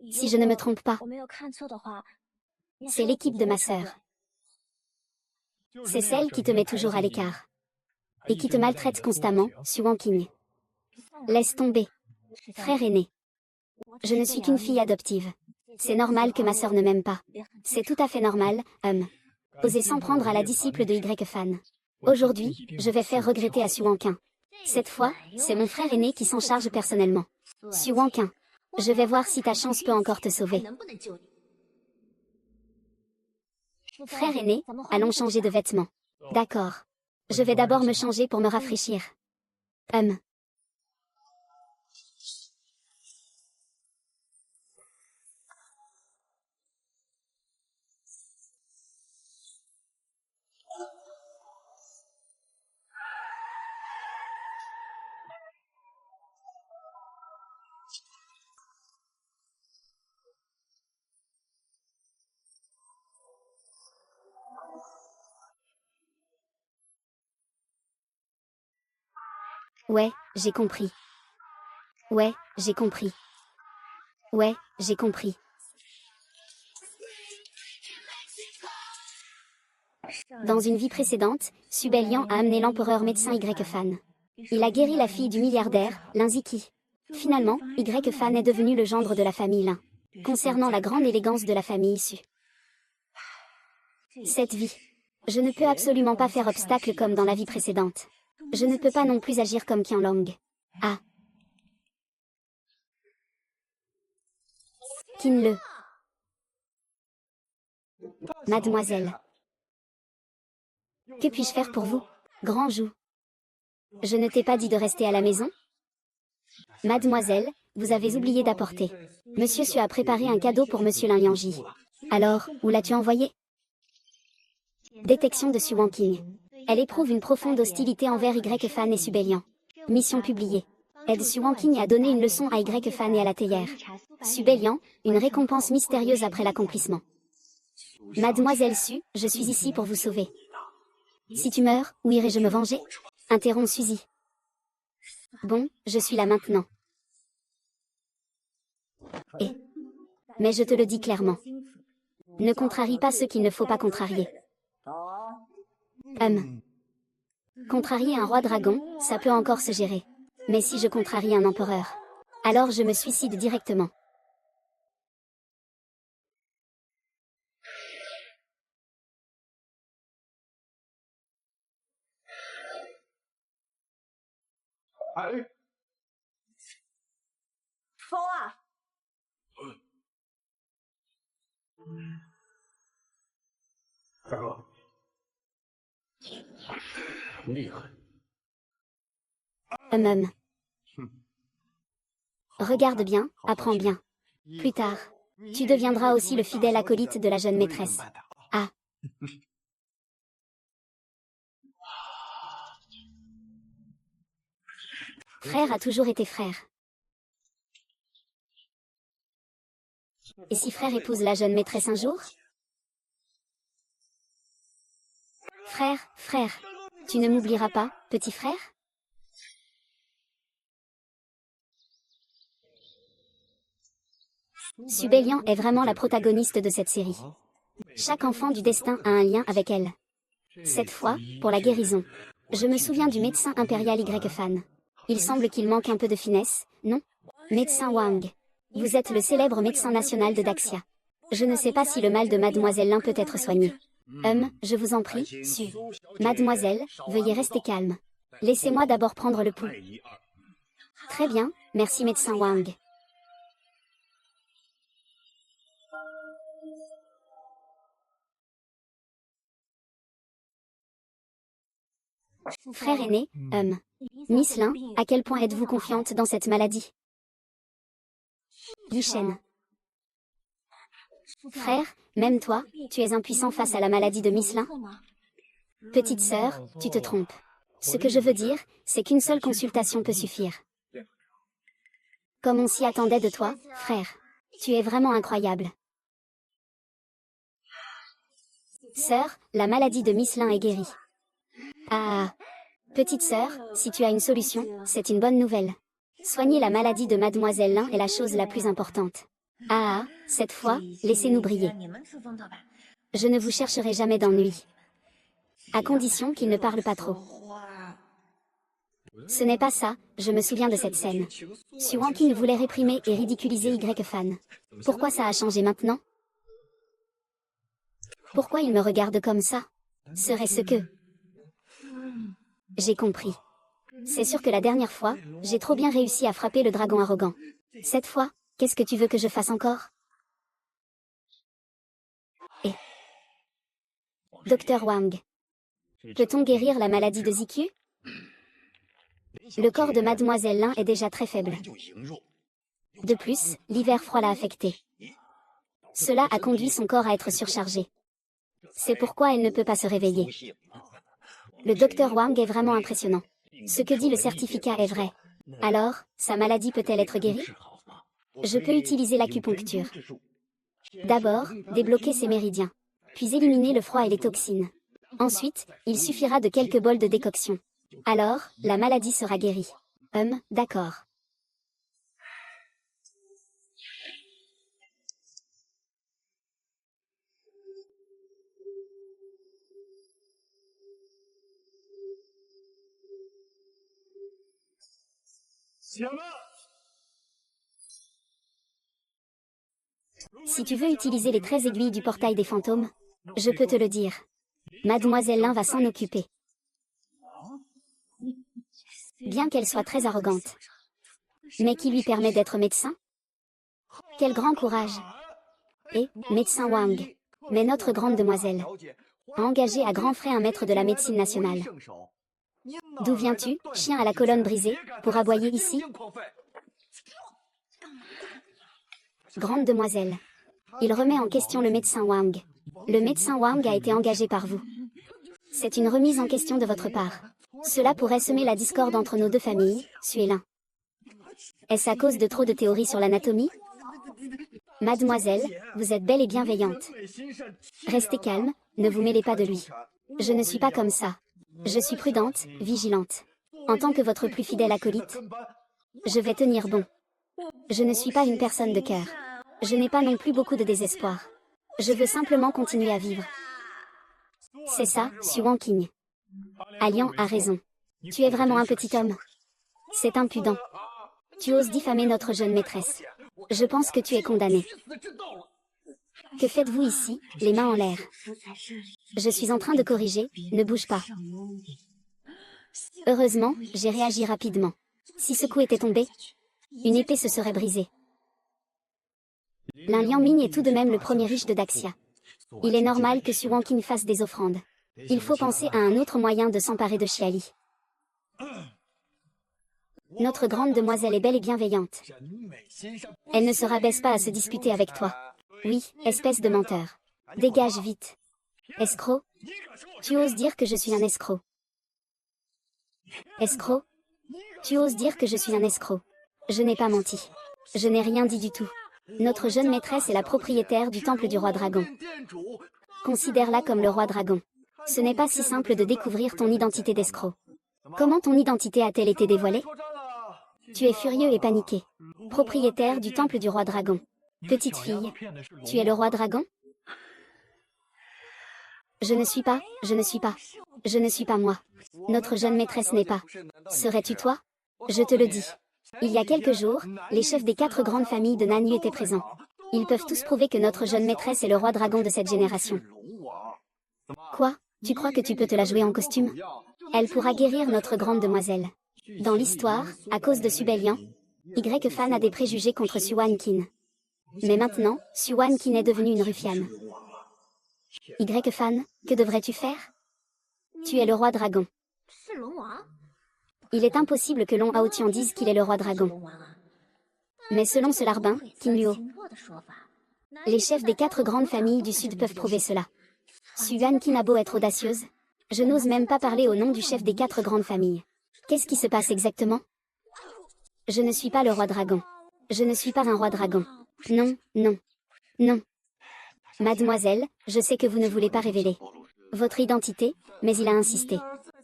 Si je ne me trompe pas. C'est l'équipe de ma sœur. C'est celle qui te met toujours à l'écart. Et qui te maltraite constamment, Suan King. Laisse tomber. Frère aîné. Je ne suis qu'une fille adoptive. C'est normal que ma sœur ne m'aime pas. C'est tout à fait normal, Oser s'en prendre à la disciple de Y-Fan. Aujourd'hui, je vais faire regretter à Suanquin. Cette fois, c'est mon frère aîné qui s'en charge personnellement. Suanquin. Je vais voir si ta chance peut encore te sauver. Frère aîné, allons changer de vêtements. D'accord. Je vais d'abord me changer pour me rafraîchir. Ouais, j'ai compris. Ouais, j'ai compris. Ouais, j'ai compris. Dans une vie précédente, Subelian a amené l'empereur médecin Y-Fan. Il a guéri la fille du milliardaire, Lin Ziki. Finalement, Y-Fan est devenu le gendre de la famille Lin. Concernant la grande élégance de la famille issue. Cette vie. Je ne peux absolument pas faire obstacle comme dans la vie précédente. Je ne peux pas non plus agir comme Qianlong. Ah. Qin-le. Mademoiselle. Que puis-je faire pour vous, Grand Jou? Je ne t'ai pas dit de rester à la maison? Mademoiselle, vous avez oublié d'apporter. Monsieur Su a préparé un cadeau pour Monsieur Lin Yangji. Alors, où l'as-tu envoyé? Détection de Suan King. Elle éprouve une profonde hostilité envers Y-Fan et Subelian. Mission publiée. Aide Suan King à donner une leçon à Y-Fan et à la théière. Subelian, une récompense mystérieuse après l'accomplissement. Mademoiselle Su, je suis ici pour vous sauver. Si tu meurs, où irai-je me venger? Interrompt Suzy. Bon, je suis là maintenant. Mais je te le dis clairement. Ne contrarie pas ceux qu'il ne faut pas contrarier. Contrarier un roi dragon, ça peut encore se gérer. Mais si je contrarie un empereur, alors je me suicide directement. 风啊，大哥，厉害。Regarde bien, apprends bien. Plus tard, tu deviendras aussi le fidèle acolyte de la jeune maîtresse. Ah. Frère a toujours été frère. Et si frère épouse la jeune maîtresse un jour? Frère, tu ne m'oublieras pas, petit frère? Subélian est vraiment la protagoniste de cette série. Chaque enfant du destin a un lien avec elle. Cette fois, pour la guérison. Je me souviens du médecin impérial Y-Fan. Il semble qu'il manque un peu de finesse, non? Médecin Wang. Vous êtes le célèbre médecin national de Daxia. Je ne sais pas si le mal de Mademoiselle Lin peut être soigné. Je vous en prie, Mademoiselle, veuillez rester calme. Laissez-moi d'abord prendre le pouls. Très bien, merci médecin Wang. Frère aîné, Miss Lin, à quel point êtes-vous confiante dans cette maladie? Lichen. Frère, même toi, tu es impuissant face à la maladie de Miss Lin? Petite sœur, tu te trompes. Ce que je veux dire, c'est qu'une seule consultation peut suffire. Comme on s'y attendait de toi, frère. Tu es vraiment incroyable. Sœur, la maladie de Miss Lin est guérie. Ah. Petite sœur, si tu as une solution, c'est une bonne nouvelle. Soigner la maladie de Mademoiselle Lin est la chose la plus importante. Ah, cette fois, laissez-nous briller. Je ne vous chercherai jamais d'ennui. À condition qu'il ne parle pas trop. Ce n'est pas ça, je me souviens de cette scène. Suwankin voulait réprimer et ridiculiser Y-Fan. Pourquoi ça a changé maintenant? Pourquoi il me regarde comme ça? Serait-ce que... J'ai compris. C'est sûr que la dernière fois, j'ai trop bien réussi à frapper le dragon arrogant. Cette fois, qu'est-ce que tu veux que je fasse encore? Et... Docteur Wang. Peut-on guérir la maladie de Ziku? Le corps de Mademoiselle Lin est déjà très faible. De plus, l'hiver froid l'a affecté. Cela a conduit son corps à être surchargé. C'est pourquoi elle ne peut pas se réveiller. Le docteur Wang est vraiment impressionnant. Ce que dit le certificat est vrai. Alors, sa maladie peut-elle être guérie? Je peux utiliser l'acupuncture. D'abord, débloquer ses méridiens. Puis éliminer le froid et les toxines. Ensuite, il suffira de quelques bols de décoction. Alors, la maladie sera guérie. D'accord. Si tu veux utiliser les 13 aiguilles du portail des fantômes, je peux te le dire. Mademoiselle Lin va s'en occuper. Bien qu'elle soit très arrogante. Mais qui lui permet d'être médecin? Quel grand courage! Et, médecin Wang. Mais notre grande demoiselle a engagé à grands frais un maître de la médecine nationale. D'où viens-tu, chien à la colonne brisée, pour aboyer ici? Grande demoiselle. Il remet en question le médecin Wang. Le médecin Wang a été engagé par vous. C'est une remise en question de votre part. Cela pourrait semer la discorde entre nos deux familles, Suélin. Est-ce à cause de trop de théories sur l'anatomie? Mademoiselle, vous êtes belle et bienveillante. Restez calme, ne vous mêlez pas de lui. Je ne suis pas comme ça. Je suis prudente, vigilante. En tant que votre plus fidèle acolyte, je vais tenir bon. Je ne suis pas une personne de cœur. Je n'ai pas non plus beaucoup de désespoir. Je veux simplement continuer à vivre. C'est ça, Suwankin. Alian a raison. Tu es vraiment un petit homme. C'est impudent. Tu oses diffamer notre jeune maîtresse. Je pense que tu es condamné. Que faites-vous ici, les mains en l'air? Je suis en train de corriger, ne bouge pas. Heureusement, j'ai réagi rapidement. Si ce coup était tombé, une épée se serait brisée. Lin Liangming est tout de même le premier riche de Daxia. Il est normal que Xu Wanqin fasse des offrandes. Il faut penser à un autre moyen de s'emparer de Xiali. Notre grande demoiselle est belle et bienveillante. Elle ne se rabaisse pas à se disputer avec toi. Oui, espèce de menteur. Dégage vite. Escroc. Tu oses dire que je suis un escroc. Escroc. Tu oses dire que je suis un escroc. Je n'ai pas menti. Je n'ai rien dit du tout. Notre jeune maîtresse est la propriétaire du temple du roi dragon. Considère-la comme le roi dragon. Ce n'est pas si simple de découvrir ton identité d'escroc. Comment ton identité a-t-elle été dévoilée? Tu es furieux et paniqué. Propriétaire du temple du roi dragon. Petite fille, tu es le roi dragon? Je ne suis pas moi. Notre jeune maîtresse n'est pas. Serais-tu toi? Je te le dis. Il y a quelques jours, les chefs des 4 grandes familles de Nanyu étaient présents. Ils peuvent tous prouver que notre jeune maîtresse est le roi dragon de cette génération. Quoi? Tu crois que tu peux te la jouer en costume? Elle pourra guérir notre grande demoiselle. Dans l'histoire, à cause de Subelian, Y-Fan a des préjugés contre Xu Wanqin. Mais maintenant, Xu Wanqin est devenue une ruffiane. Y-Fan, que devrais-tu faire? Tu es le roi dragon. Il est impossible que Long Haotian dise qu'il est le roi dragon. Mais selon ce larbin, Qin Luo, les chefs des 4 grandes familles du Sud peuvent prouver cela. Xu Wanqin a beau être audacieuse, je n'ose même pas parler au nom du chef des 4 grandes familles. Qu'est-ce qui se passe exactement? Je ne suis pas le roi dragon. Je ne suis pas un roi dragon. Non, non, non. Mademoiselle, je sais que vous ne voulez pas révéler votre identité, mais il a insisté.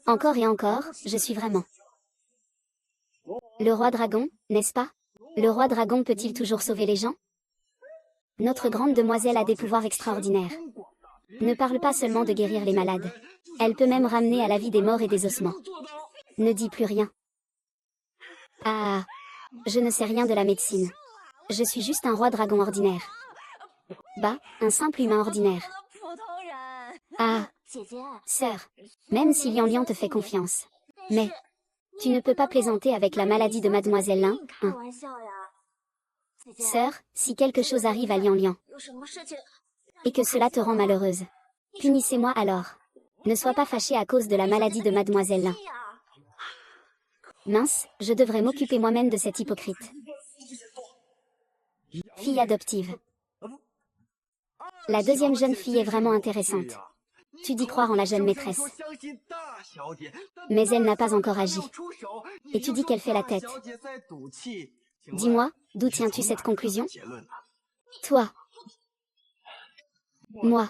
Encore et encore, je suis vraiment le roi dragon, n'est-ce pas? Le roi dragon peut-il toujours sauver les gens? Notre grande demoiselle a des pouvoirs extraordinaires. Ne parle pas seulement de guérir les malades. Elle peut même ramener à la vie des morts et des ossements. Ne dis plus rien. Ah, je ne sais rien de la médecine. Je suis juste un roi dragon ordinaire. Bah, un simple humain ordinaire. Ah, sœur, même si Liang Liang te fait confiance. Mais, tu ne peux pas plaisanter avec la maladie de Mademoiselle Lin, hein. Sœur, si quelque chose arrive à Liang Liang, et que cela te rend malheureuse, punissez-moi alors. Ne sois pas fâchée à cause de la maladie de Mademoiselle Lin. Mince, je devrais m'occuper moi-même de cette hypocrite. Fille adoptive. La deuxième jeune fille est vraiment intéressante. Tu dis croire en la jeune maîtresse. Mais elle n'a pas encore agi. Et tu dis qu'elle fait la tête. Dis-moi, d'où tiens-tu cette conclusion? Toi. Moi.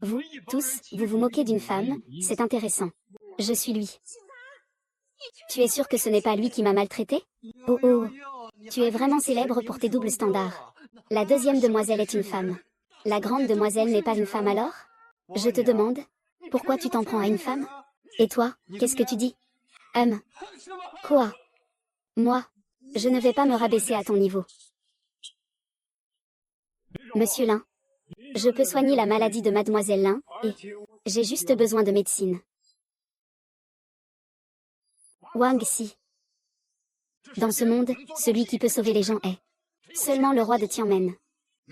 Vous, tous, vous vous moquez d'une femme, c'est intéressant. Je suis lui. Tu es sûr que ce n'est pas lui qui m'a maltraité? Oh oh. Tu es vraiment célèbre pour tes doubles standards. La deuxième demoiselle est une femme. La grande demoiselle n'est pas une femme alors? Je te demande, pourquoi tu t'en prends à une femme? Et toi, qu'est-ce que tu dis? Quoi? Moi, je ne vais pas me rabaisser à ton niveau. Monsieur Lin, je peux soigner la maladie de Mademoiselle Lin, et j'ai juste besoin de médecine. Wang Si. Dans ce monde, celui qui peut sauver les gens est seulement le roi de Tianmen.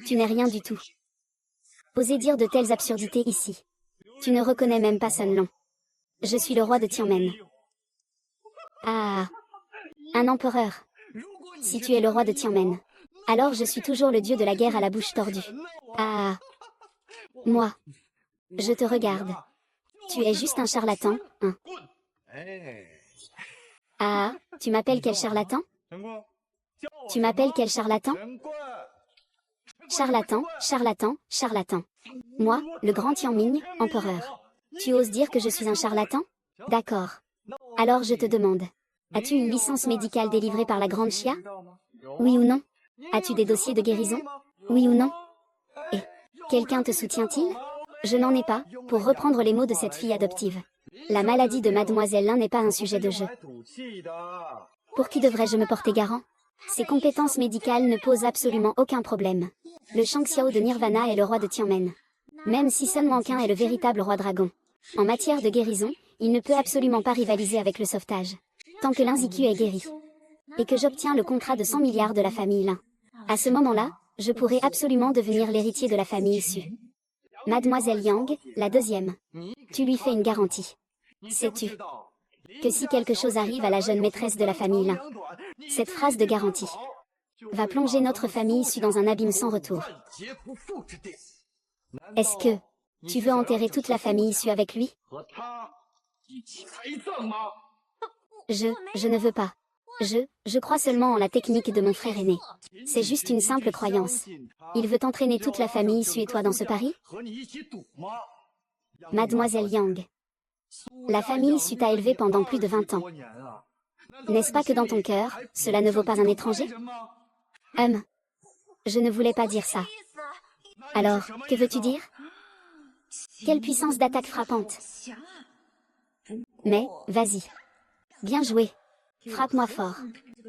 Tu n'es rien du tout. Osez dire de telles absurdités ici. Tu ne reconnais même pas Sun Long. Je suis le roi de Tianmen. Ah, un empereur. Si tu es le roi de Tianmen, alors je suis toujours le dieu de la guerre à la bouche tordue. Ah, moi, je te regarde. Tu es juste un charlatan, hein. Ah, tu m'appelles quel charlatan? Tu m'appelles quel charlatan? Charlatan, charlatan, charlatan. Moi, le grand Tianming, empereur. Tu oses dire que je suis un charlatan? D'accord. Alors je te demande. As-tu une licence médicale délivrée par la grande Xia? Oui ou non? As-tu des dossiers de guérison? Oui ou non? Et, quelqu'un te soutient-il? Je n'en ai pas, pour reprendre les mots de cette fille adoptive. La maladie de Mademoiselle Lin n'est pas un sujet de jeu. Pour qui devrais-je me porter garant? Ses compétences médicales ne posent absolument aucun problème. Le Shangxiao de Nirvana est le roi de Tianmen. Même si Sun Wanqin est le véritable roi dragon. En matière de guérison, il ne peut absolument pas rivaliser avec le sauvetage. Tant que l'Inziku est guéri. et que j'obtiens le contrat de 100 milliards de la famille Lin. À ce moment-là, je pourrais absolument devenir l'héritier de la famille Su. Mademoiselle Yang, la deuxième. Tu lui fais une garantie. Sais-tu que si quelque chose arrive à la jeune maîtresse de la famille Lin, cette phrase de garantie va plonger notre famille Su dans un abîme sans retour. Est-ce que tu veux enterrer toute la famille Su avec lui? Je ne veux pas. Je crois seulement en la technique de mon frère aîné. C'est juste une simple croyance. Il veut entraîner toute la famille Su et toi dans ce pari? Mademoiselle Yang. La famille Su t'a élevé pendant plus de 20 ans. N'est-ce pas que dans ton cœur, cela ne vaut pas un étranger? Je ne voulais pas dire ça. Alors, que veux-tu dire? Quelle puissance d'attaque frappante. Mais, vas-y. Bien joué. Frappe-moi fort.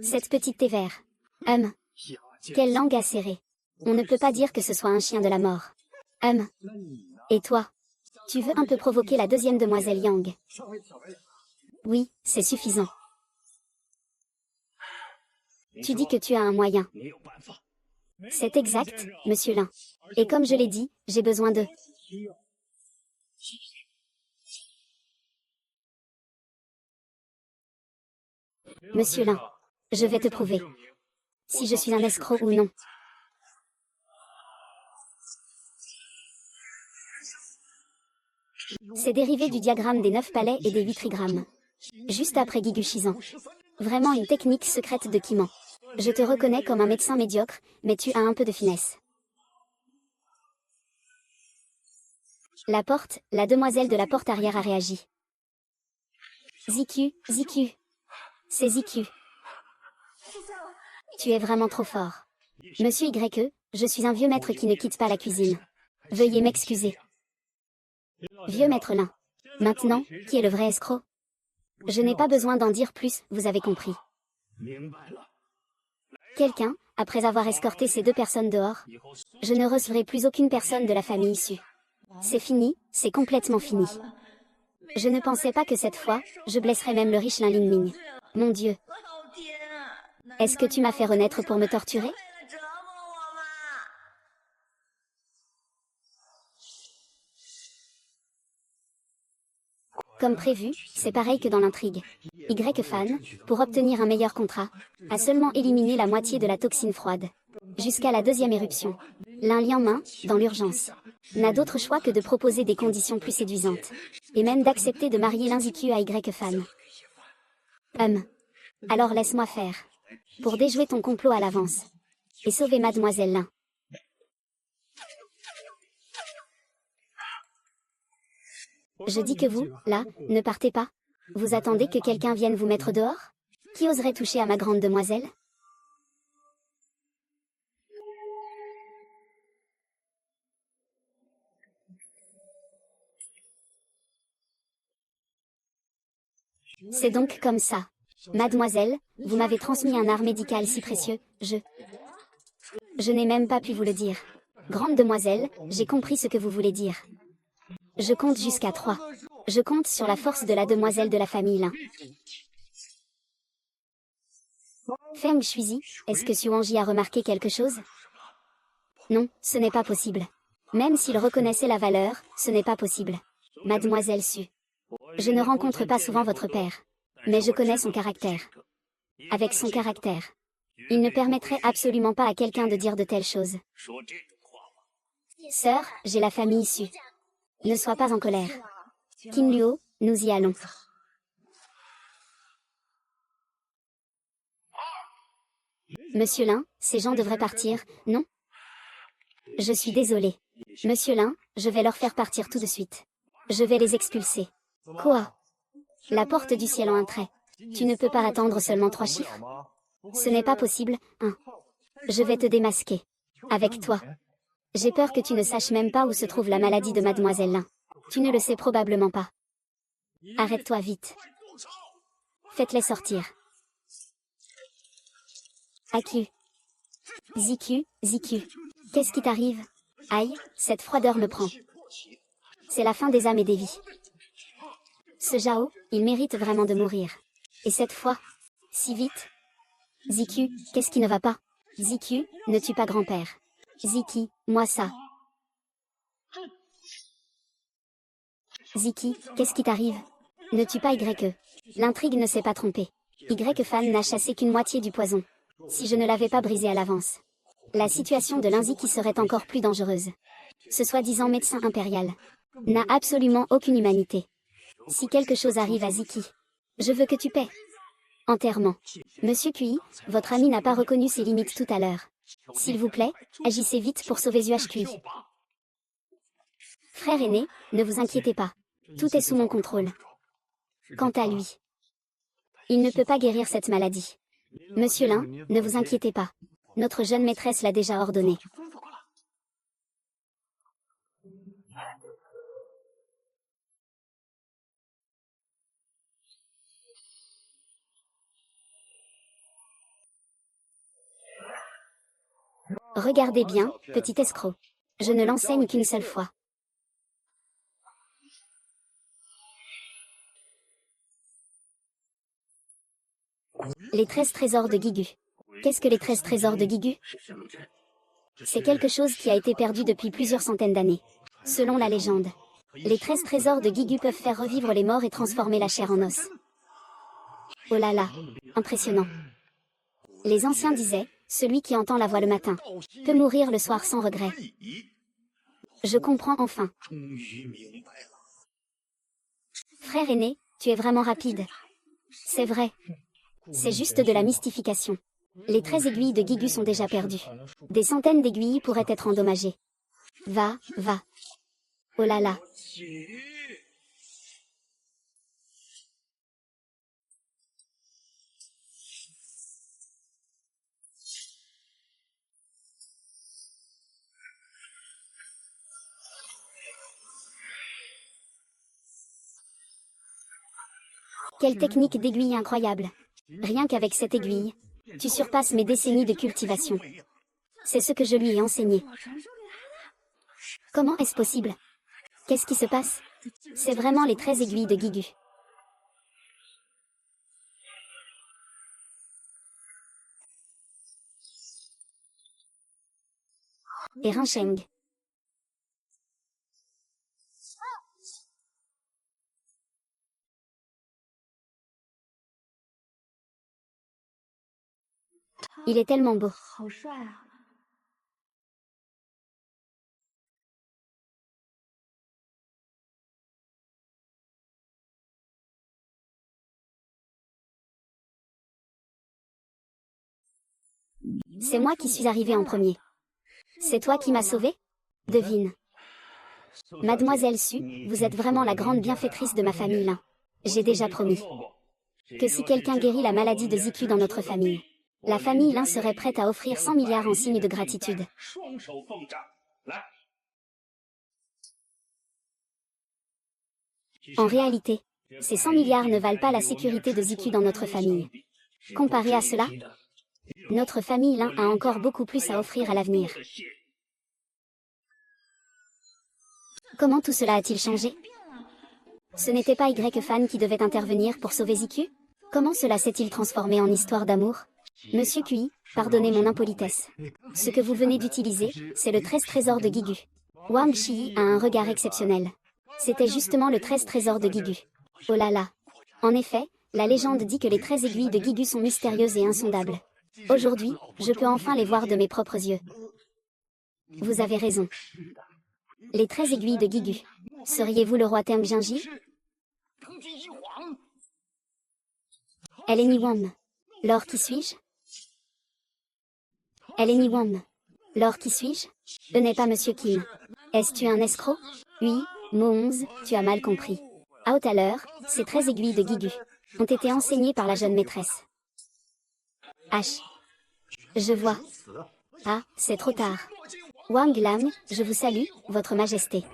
Cette petite thé vert. Quelle langue acérée. On ne peut pas dire que ce soit un chien de la mort. Et toi? Tu veux un peu provoquer la deuxième demoiselle Yang? Oui, c'est suffisant. Tu dis que tu as un moyen. C'est exact, monsieur Lin. Et comme je l'ai dit, j'ai besoin de... Monsieur Lin, je vais te prouver si je suis un escroc ou non. C'est dérivé du diagramme des 9 palais et des 8 trigrammes. Juste après Guigushisan. Vraiment une technique secrète de Kiman. Je te reconnais comme un médecin médiocre, mais tu as un peu de finesse. La porte, la demoiselle de la porte arrière a réagi. Ziku, Ziku. C'est Ziku. Tu es vraiment trop fort. Monsieur YE, je suis un vieux maître qui ne quitte pas la cuisine. Veuillez m'excuser. Vieux maître Lin. Maintenant, qui est le vrai escroc? Je n'ai pas besoin d'en dire plus, vous avez compris. Quelqu'un, après avoir escorté ces 2 personnes dehors, je ne recevrai plus aucune personne de la famille issue. C'est fini, c'est complètement fini. Je ne pensais pas que cette fois, je blesserais même le riche Lin Lingming. Mon Dieu. Est-ce que tu m'as fait renaître pour me torturer? Comme prévu, c'est pareil que dans l'intrigue. Y-Fan, pour obtenir un meilleur contrat, a seulement éliminé la moitié de la toxine froide. Jusqu'à la deuxième éruption. Lin Liangmin, dans l'urgence, n'a d'autre choix que de proposer des conditions plus séduisantes. Et même d'accepter de marier Lin Ziku à Y-Fan. Alors laisse-moi faire. Pour déjouer ton complot à l'avance. Et sauver Mademoiselle Lin. Je dis que vous, là, ne partez pas. Vous attendez que quelqu'un vienne vous mettre dehors? Qui oserait toucher à ma grande demoiselle? C'est donc comme ça. Mademoiselle, vous m'avez transmis un art médical si précieux, Je n'ai même pas pu vous le dire. Grande demoiselle, j'ai compris ce que vous voulez dire. Je compte jusqu'à 3. Je compte sur la force de la demoiselle de la famille Lin. Feng Shuizi, est-ce que Xuanji a remarqué quelque chose? Non, ce n'est pas possible. Même s'il reconnaissait la valeur, ce n'est pas possible. Mademoiselle Su. Je ne rencontre pas souvent votre père. Mais je connais son caractère. Avec son caractère, il ne permettrait absolument pas à quelqu'un de dire de telles choses. Sœur, j'ai la famille Su. Ne sois pas en colère. Qin Luo, nous y allons. Monsieur Lin, ces gens devraient partir, non? Je suis désolé. Monsieur Lin, je vais leur faire partir tout de suite. Je vais les expulser. Quoi? La porte du ciel en un trait. Tu ne peux pas attendre seulement 3 chiffres? Ce n'est pas possible, hein. Je vais te démasquer. Avec toi. J'ai peur que tu ne saches même pas où se trouve la maladie de Mademoiselle Lin. Tu ne le sais probablement pas. Arrête-toi vite. Faites-les sortir. Aku. Ziku, Ziku. Qu'est-ce qui t'arrive? Aïe, cette froideur me prend. C'est la fin des âmes et des vies. Ce Zhao, il mérite vraiment de mourir. Et cette fois, si vite. Ziku, qu'est-ce qui ne va pas? Ziku, ne tue pas grand-père. Ziki, moi ça. Ziki, qu'est-ce qui t'arrive? Ne tue pas YE. L'intrigue ne s'est pas trompée. Y-Fan n'a chassé qu'une moitié du poison. Si je ne l'avais pas brisé à l'avance, la situation de l'Inziki serait encore plus dangereuse. Ce soi-disant médecin impérial n'a absolument aucune humanité. Si quelque chose arrive à Ziki, je veux que tu paies. Enterrement. Monsieur QI, votre ami n'a pas reconnu ses limites tout à l'heure. S'il vous plaît, agissez vite pour sauver UHQI. Frère aîné, ne vous inquiétez pas. Tout est sous mon contrôle. Quant à lui, il ne peut pas guérir cette maladie. Monsieur Lin, ne vous inquiétez pas. Notre jeune maîtresse l'a déjà ordonné. Regardez bien, petit escroc. Je ne l'enseigne qu'une seule fois. Les 13 trésors de Gigu. Qu'est-ce que les 13 trésors de Gigu? C'est quelque chose qui a été perdu depuis plusieurs centaines d'années. Selon la légende, les 13 trésors de Gigu peuvent faire revivre les morts et transformer la chair en os. Oh là là, impressionnant. Les anciens disaient, celui qui entend la voix le matin peut mourir le soir sans regret. Je comprends enfin. Frère aîné, tu es vraiment rapide. C'est vrai. C'est juste de la mystification. Les 13 aiguilles de Gigu sont déjà perdues. Des centaines d'aiguilles pourraient être endommagées. Va, va. Oh là là. Quelle technique d'aiguille incroyable. Rien qu'avec cette aiguille, tu surpasses mes décennies de cultivation. C'est ce que je lui ai enseigné. Comment est-ce possible? Qu'est-ce qui se passe? C'est vraiment les 13 aiguilles de Gigu. Et Rincheng. Il est tellement beau. C'est moi qui suis arrivé en premier. C'est toi qui m'as sauvé? Devine. Mademoiselle Su, vous êtes vraiment la grande bienfaitrice de ma famille Lin. J'ai déjà promis que si quelqu'un guérit la maladie de Ziku dans notre famille, la famille Lin serait prête à offrir 100 milliards en signe de gratitude. En réalité, ces 100 milliards ne valent pas la sécurité de Ziku dans notre famille. Comparé à cela, notre famille Lin a encore beaucoup plus à offrir à l'avenir. Comment tout cela a-t-il changé? Ce n'était pas Y-Fan qui devait intervenir pour sauver Ziku? Comment cela s'est-il transformé en histoire d'amour? Monsieur QI, pardonnez mon impolitesse. Ce que vous venez d'utiliser, c'est le 13 trésor de Gigu. Wang Shi a un regard exceptionnel. C'était justement le 13 trésor de Gigu. Oh là là. En effet, la légende dit que les 13 aiguilles de Gigu sont mystérieuses et insondables. Aujourd'hui, je peux enfin les voir de mes propres yeux. Vous avez raison. Les 13 aiguilles de Gigu. Seriez-vous le roi Teng Jianji? Elle est Niwam. Lors qui suis-je? Elle est Niwam. Lors qui suis-je? Ce n'est pas Monsieur Kim. Est-ce tu un escroc? Oui, mot 11, tu as mal compris. À tout à l'heure, ces 13 aiguilles de Gigu ont été enseignées par la jeune maîtresse. H. Je vois. Ah, c'est trop tard. Wang Lang, je vous salue, votre majesté.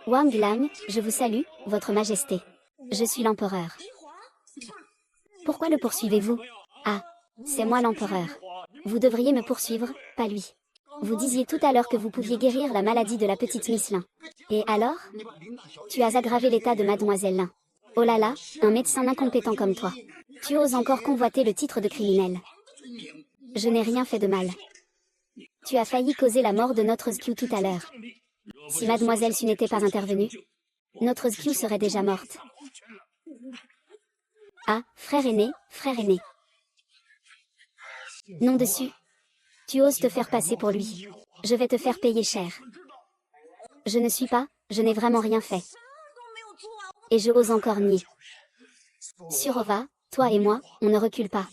Wang Lang, je vous salue, votre majesté. Je suis l'empereur. Pourquoi le poursuivez-vous? Ah, c'est moi l'empereur. Vous devriez me poursuivre, pas lui. Vous disiez tout à l'heure que vous pouviez guérir la maladie de la petite Miss Lin. Et alors? Tu as aggravé l'état de Mademoiselle Lin. Oh là là, un médecin incompétent comme toi. Tu oses encore convoiter le titre de criminel. Je n'ai rien fait de mal. Tu as failli causer la mort de notre Skiu tout à l'heure. Si Mademoiselle Su n'était pas intervenue, notre Skiu serait déjà morte. Ah, frère aîné, frère aîné. Nom dessus. Tu oses te faire passer pour lui. Je vais te faire payer cher. Je ne suis pas, je n'ai vraiment rien fait. Et je ose encore nier. Surova, toi et moi, on ne recule pas.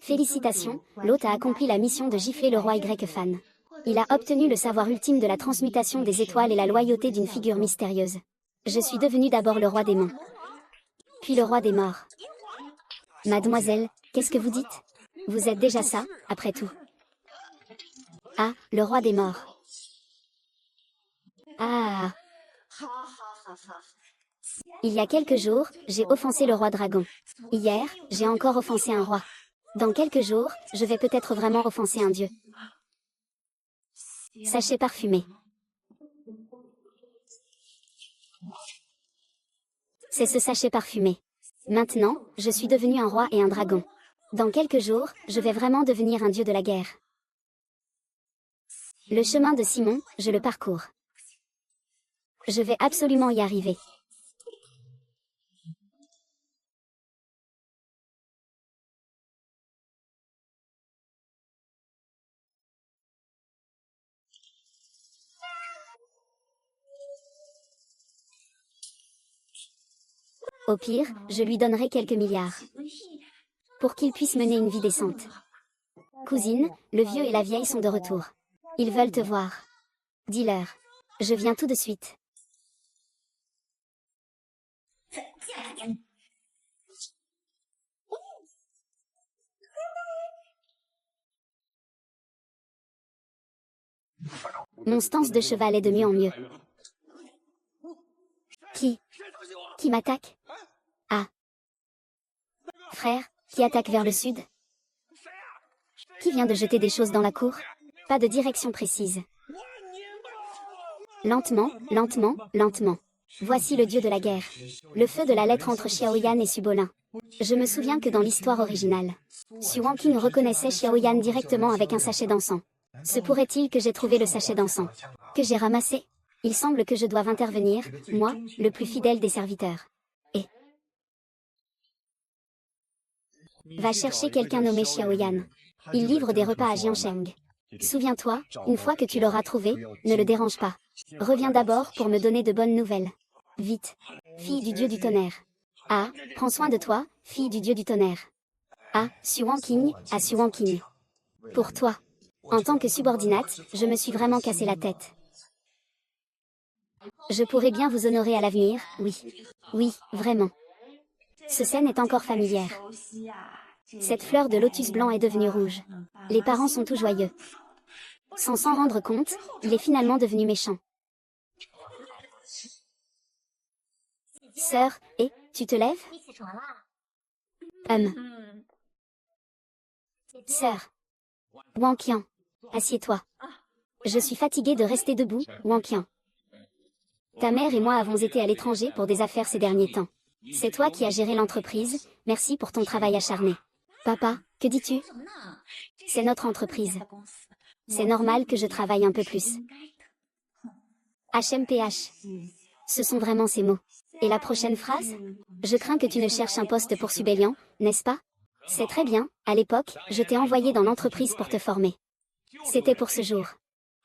Félicitations, l'hôte a accompli la mission de gifler le roi Y-Fan. Il a obtenu le savoir ultime de la transmutation des étoiles et la loyauté d'une figure mystérieuse. Je suis devenu d'abord le roi des monts. Puis le roi des morts. Mademoiselle, qu'est-ce que vous dites? Vous êtes déjà ça, après tout. Ah, le roi des morts. Ah. Il y a quelques jours, j'ai offensé le roi dragon. Hier, j'ai encore offensé un roi. Dans quelques jours, je vais peut-être vraiment offenser un dieu. Sachet parfumé. C'est ce sachet parfumé. Maintenant, je suis devenu un roi et un dragon. Dans quelques jours, je vais vraiment devenir un dieu de la guerre. Le chemin de Simon, je le parcours. Je vais absolument y arriver. Au pire, je lui donnerai quelques milliards. Pour qu'il puisse mener une vie décente. Cousine, le vieux et la vieille sont de retour. Ils veulent te voir. Dis-leur. Je viens tout de suite. Mon stance de cheval est de mieux en mieux. Qui m'attaque? Ah. Frère, qui attaque vers le sud? Qui vient de jeter des choses dans la cour? Pas de direction précise. Lentement, lentement, lentement. Voici le dieu de la guerre. Le feu de la lettre entre Xiaoyan et Subolin. Je me souviens que dans l'histoire originale, Su Wanqing reconnaissait Xiaoyan directement avec un sachet d'encens. Se pourrait-il que j'ai trouvé le sachet d'encens? Que j'ai ramassé? Il semble que je doive intervenir, moi, le plus fidèle des serviteurs. Et va chercher quelqu'un nommé Xiaoyan. Il livre des repas à Jiansheng. Souviens-toi, une fois que tu l'auras trouvé, ne le dérange pas. Reviens d'abord pour me donner de bonnes nouvelles. Vite. Fille du dieu du tonnerre. Ah, prends soin de toi, fille du dieu du tonnerre. Ah, Su Wanqing, ah Su Wanqing. Pour toi. En tant que subordinate, je me suis vraiment cassé la tête. Je pourrais bien vous honorer à l'avenir, oui. Oui, vraiment. Ce scène est encore familière. Cette fleur de lotus blanc est devenue rouge. Les parents sont tout joyeux. Sans s'en rendre compte, il est finalement devenu méchant. Sœur, tu te lèves? Sœur. Wanqian. Assieds-toi. Je suis fatiguée de rester debout, Wanqian. Ta mère et moi avons été à l'étranger pour des affaires ces derniers temps. C'est toi qui as géré l'entreprise, merci pour ton travail acharné. Papa, que dis-tu? C'est notre entreprise. C'est normal que je travaille un peu plus. HMPH. Ce sont vraiment ces mots. Et la prochaine phrase? Je crains que tu ne cherches un poste pour Subélian, n'est-ce pas? C'est très bien, à l'époque, je t'ai envoyé dans l'entreprise pour te former. C'était pour ce jour.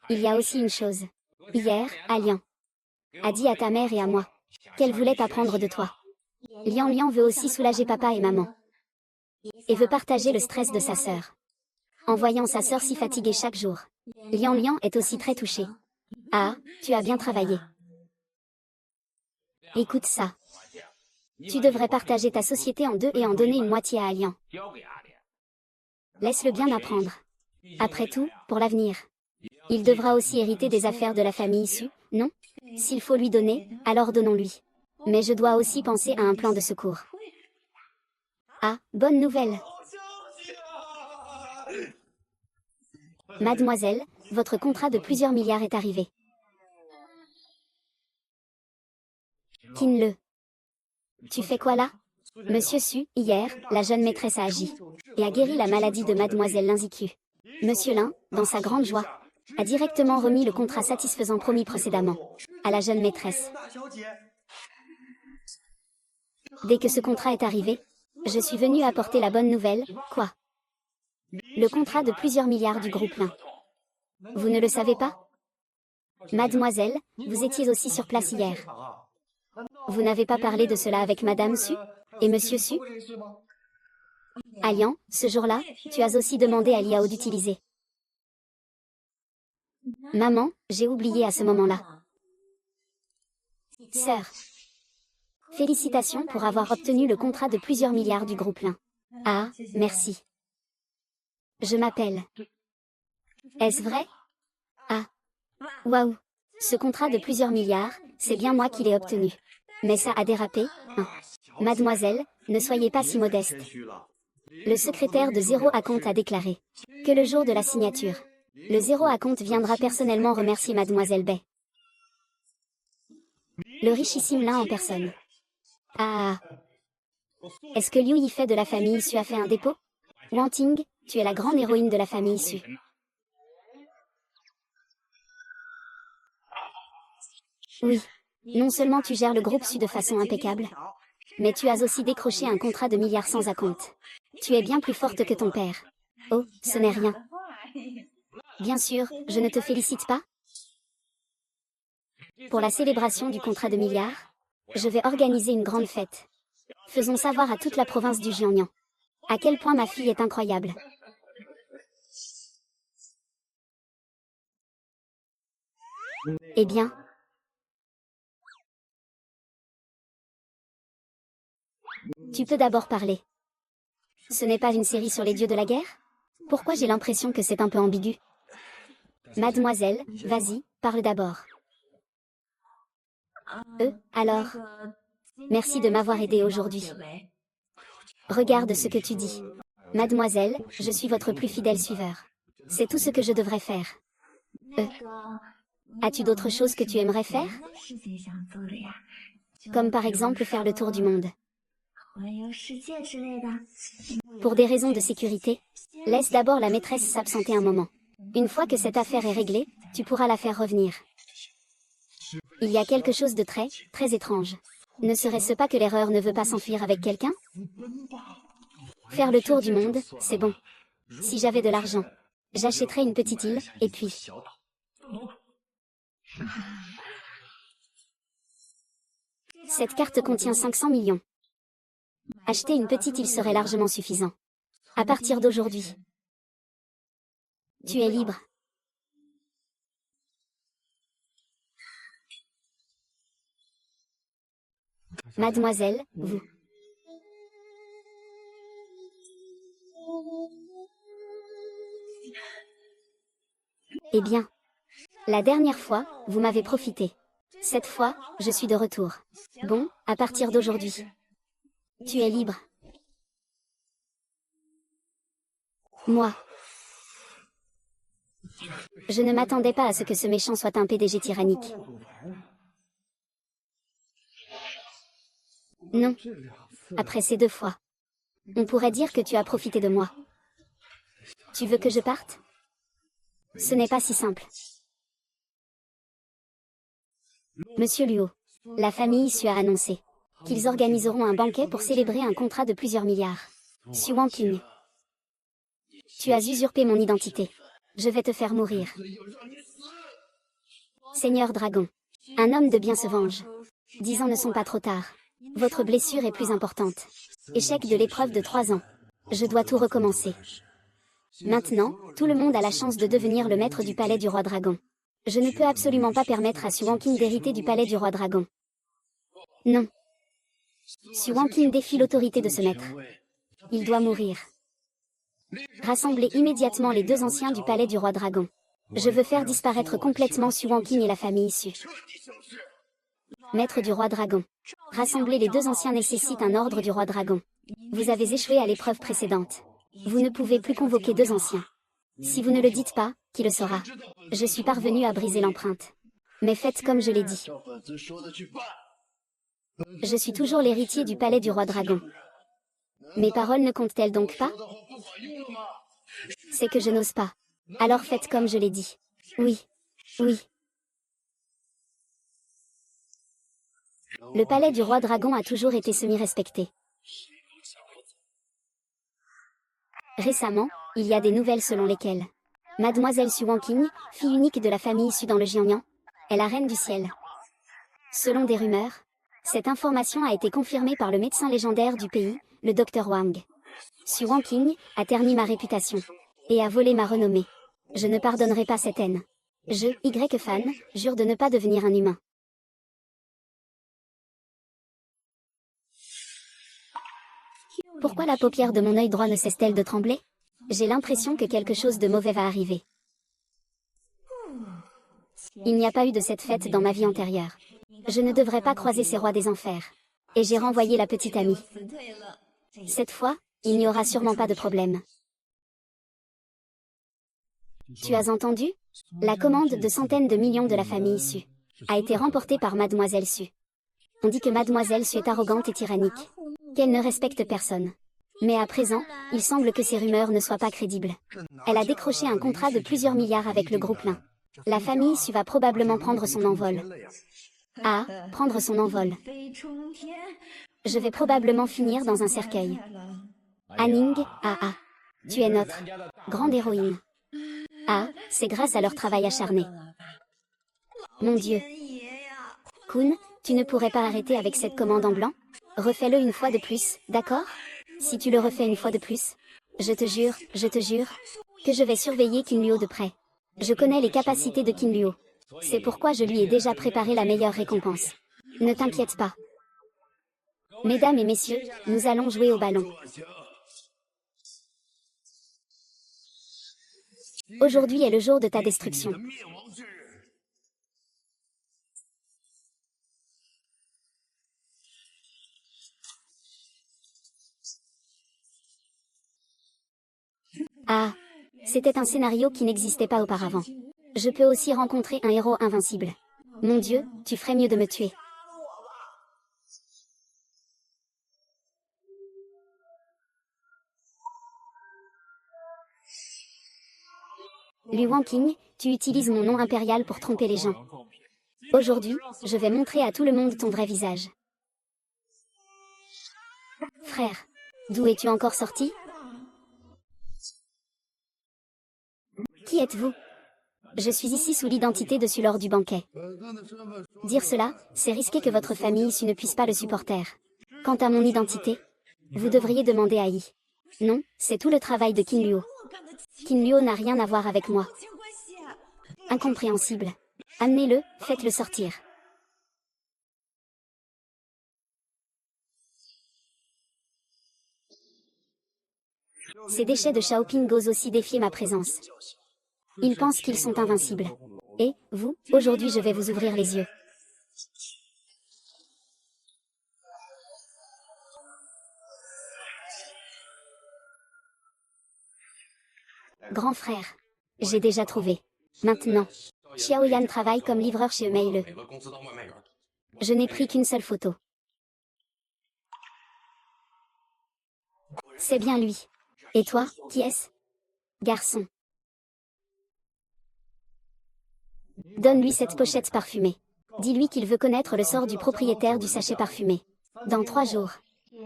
Il y a aussi une chose. Hier, Alian a dit à ta mère et à moi qu'elle voulait apprendre de toi. Lian Lian veut aussi soulager papa et maman. Et veut partager le stress de sa sœur. En voyant sa sœur si fatiguée chaque jour. Lian Lian est aussi très touché. Ah, tu as bien travaillé. Écoute ça. Tu devrais partager ta société en deux et en donner une moitié à Alian. Laisse-le bien apprendre. Après tout, pour l'avenir. Il devra aussi hériter des affaires de la famille Su, non? S'il faut lui donner, alors donnons-lui. Mais je dois aussi penser à un plan de secours. Ah, bonne nouvelle. Mademoiselle, votre contrat de plusieurs milliards est arrivé. Kinle. Tu fais quoi là? Monsieur Su, hier, la jeune maîtresse a agi et a guéri la maladie de mademoiselle Linziku. Monsieur Lin, dans sa grande joie, a directement remis le contrat satisfaisant promis précédemment à la jeune maîtresse. Dès que ce contrat est arrivé, je suis venu apporter la bonne nouvelle. Quoi? Le contrat de plusieurs milliards du groupe Lin. Vous ne le savez pas? Mademoiselle, vous étiez aussi sur place hier. Vous n'avez pas parlé de cela avec Madame Su et Monsieur Su? Alian, ce jour-là, tu as aussi demandé à Liao d'utiliser. Maman, j'ai oublié à ce moment-là. Sœur, félicitations pour avoir obtenu le contrat de plusieurs milliards du groupe Lin. Ah, merci. Je m'appelle. Est-ce vrai? Ah. Waouh. Ce contrat de plusieurs milliards, c'est bien moi qui l'ai obtenu. Mais ça a dérapé, hein. Mademoiselle, ne soyez pas si modeste. Le secrétaire de Zéro Acompte a déclaré que le jour de la signature, le Zéro Acompte viendra personnellement remercier Mademoiselle Bai. Le richissime Lin en personne. Ah. Est-ce que Liu Yifei de la famille Su a fait un dépôt? Wang Ting, tu es la grande héroïne de la famille Su. Oui. Non seulement tu gères le groupe Su de façon impeccable, mais tu as aussi décroché un contrat de milliards sans acompte. Tu es bien plus forte que ton père. Oh, ce n'est rien. Bien sûr, je ne te félicite pas. Pour la célébration du contrat de milliards, je vais organiser une grande fête. Faisons savoir à toute la province du Jiangnan à quel point ma fille est incroyable. Eh bien, tu peux d'abord parler. Ce n'est pas une série sur les dieux de la guerre? Pourquoi j'ai l'impression que c'est un peu ambigu? Mademoiselle, vas-y, parle d'abord. Alors. Merci de m'avoir aidé aujourd'hui. Regarde ce que tu dis. Mademoiselle, je suis votre plus fidèle suiveur. C'est tout ce que je devrais faire. As-tu d'autres choses que tu aimerais faire? Comme par exemple faire le tour du monde. Pour des raisons de sécurité, laisse d'abord la maîtresse s'absenter un moment. Une fois que cette affaire est réglée, tu pourras la faire revenir. Il y a quelque chose de très, très étrange. Ne serait-ce pas que l'erreur ne veut pas s'enfuir avec quelqu'un? Faire le tour du monde, c'est bon. Si j'avais de l'argent, j'achèterais une petite île, et puis... Cette carte contient 500 millions. Acheter une petite île serait largement suffisant. À partir d'aujourd'hui, tu es libre. Mademoiselle, vous. Eh bien, la dernière fois, vous m'avez profité. Cette fois, je suis de retour. Bon, à partir d'aujourd'hui, tu es libre. Moi. Je ne m'attendais pas à ce que ce méchant soit un PDG tyrannique. Non. Après ces 2 fois, on pourrait dire que tu as profité de moi. Tu veux que je parte? Ce n'est pas si simple. Monsieur Luo, la famille Su a annoncé qu'ils organiseront un banquet pour célébrer un contrat de plusieurs milliards. Su Wangqing, tu as usurpé mon identité. Je vais te faire mourir. Seigneur Dragon, un homme de bien se venge. 10 ans ne sont pas trop tard. Votre blessure est plus importante. Échec de l'épreuve de 3 ans. Je dois tout recommencer. Maintenant, tout le monde a la chance de devenir le maître du palais du roi dragon. Je ne peux absolument pas permettre à Su Wangqing d'hériter du palais du roi dragon. Non. Su Wangqing défie l'autorité de ce maître. Il doit mourir. Rassemblez immédiatement les 2 anciens du palais du roi dragon. Je veux faire disparaître complètement Su Wangqing et la famille Su. Maître du roi dragon. Rassembler les 2 anciens nécessite un ordre du roi dragon. Vous avez échoué à l'épreuve précédente. Vous ne pouvez plus convoquer 2 anciens. Si vous ne le dites pas, qui le saura? Je suis parvenu à briser l'empreinte. Mais faites comme je l'ai dit. Je suis toujours l'héritier du palais du roi dragon. Mes paroles ne comptent-elles donc pas? C'est que je n'ose pas. Alors faites comme je l'ai dit. Oui. Oui. Le palais du roi dragon a toujours été semi-respecté. Récemment, il y a des nouvelles selon lesquelles Mademoiselle Su Wangqing, fille unique de la famille Su dans le Jiangnan, est la reine du ciel. Selon des rumeurs, cette information a été confirmée par le médecin légendaire du pays, le docteur Wang. Su Wangqing a terni ma réputation et a volé ma renommée. Je ne pardonnerai pas cette haine. Je, Y-Fan, jure de ne pas devenir un humain. Pourquoi la paupière de mon œil droit ne cesse-t-elle de trembler? J'ai l'impression que quelque chose de mauvais va arriver. Il n'y a pas eu de cette fête dans ma vie antérieure. Je ne devrais pas croiser ces rois des enfers. Et j'ai renvoyé la petite amie. Cette fois, il n'y aura sûrement pas de problème. Tu as entendu? La commande de centaines de millions de la famille Su a été remportée par Mademoiselle Su. On dit que Mademoiselle Su est arrogante et tyrannique, qu'elle ne respecte personne. Mais à présent, il semble que ces rumeurs ne soient pas crédibles. Elle a décroché un contrat de plusieurs milliards avec le groupe Lin. La famille Su va probablement prendre son envol. Ah, prendre son envol. Je vais probablement finir dans un cercueil. Anning, tu es notre grande héroïne. Ah, c'est grâce à leur travail acharné. Mon Dieu. Kun, tu ne pourrais pas arrêter avec cette commande en blanc? Refais-le une fois de plus, d'accord? Si tu le refais une fois de plus, je te jure, que je vais surveiller Qinluo de près. Je connais les capacités de Qinluo. C'est pourquoi je lui ai déjà préparé la meilleure récompense. Ne t'inquiète pas. Mesdames et messieurs, nous allons jouer au ballon. Aujourd'hui est le jour de ta destruction. Ah, c'était un scénario qui n'existait pas auparavant. Je peux aussi rencontrer un héros invincible. Mon Dieu, tu ferais mieux de me tuer. Lu Wangqing, tu utilises mon nom impérial pour tromper les gens. Aujourd'hui, je vais montrer à tout le monde ton vrai visage. Frère, d'où es-tu encore sorti? Qui êtes-vous? Je suis ici sous l'identité de Su lors du banquet. Dire cela, c'est risquer que votre famille Su ne puisse pas le supporter. Quant à mon identité, vous devriez demander à Yi. Non, c'est tout le travail de Qinluo. Qinluo n'a rien à voir avec moi. Incompréhensible. Amenez-le, faites-le sortir. Ces déchets de Xiaoping osent aussi défier ma présence. Ils pensent qu'ils sont invincibles. Et, vous, aujourd'hui je vais vous ouvrir les yeux. Grand frère, j'ai déjà trouvé. Maintenant, Xiaoyan travaille comme livreur chez Meile. Je n'ai pris qu'une seule photo. C'est bien lui. Et toi, qui est-ce? Garçon. Donne-lui cette pochette parfumée. Dis-lui qu'il veut connaître le sort du propriétaire du sachet parfumé. Dans 3 jours.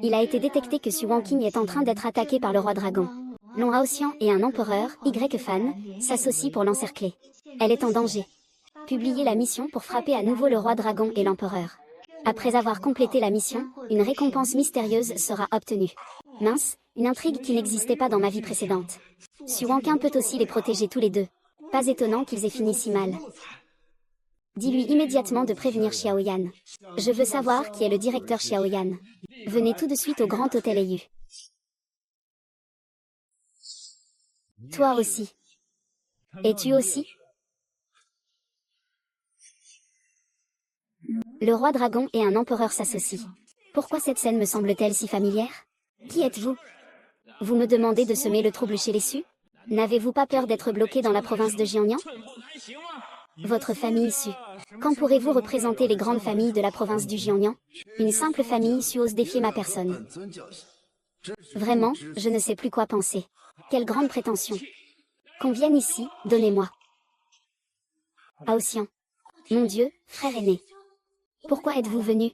Il a été détecté que Su Wangqing est en train d'être attaqué par le roi dragon. Long Haoxian et un empereur, Y-Fan, s'associent pour l'encercler. Elle est en danger. Publiez la mission pour frapper à nouveau le roi dragon et l'empereur. Après avoir complété la mission, une récompense mystérieuse sera obtenue. Mince, une intrigue qui n'existait pas dans ma vie précédente. Su Wangqing peut aussi les protéger tous les deux. Pas étonnant qu'ils aient fini si mal. Dis-lui immédiatement de prévenir Xiaoyan. Je veux savoir qui est le directeur Xiaoyan. Venez tout de suite au Grand Hôtel Eiyu. Toi aussi. Et tu aussi? Le roi dragon et un empereur s'associent. Pourquoi cette scène me semble-t-elle si familière? Qui êtes-vous? Vous me demandez de semer le trouble chez les Su? N'avez-vous pas peur d'être bloqué dans la province de Jiangnan? Votre famille Su. Quand pourrez-vous représenter les grandes familles de la province du Jiangnan? Une simple famille Su ose défier ma personne. Vraiment, je ne sais plus quoi penser. Quelle grande prétention. Qu'on vienne ici, donnez-moi. Aotian. Mon Dieu, frère aîné. Pourquoi êtes-vous venu?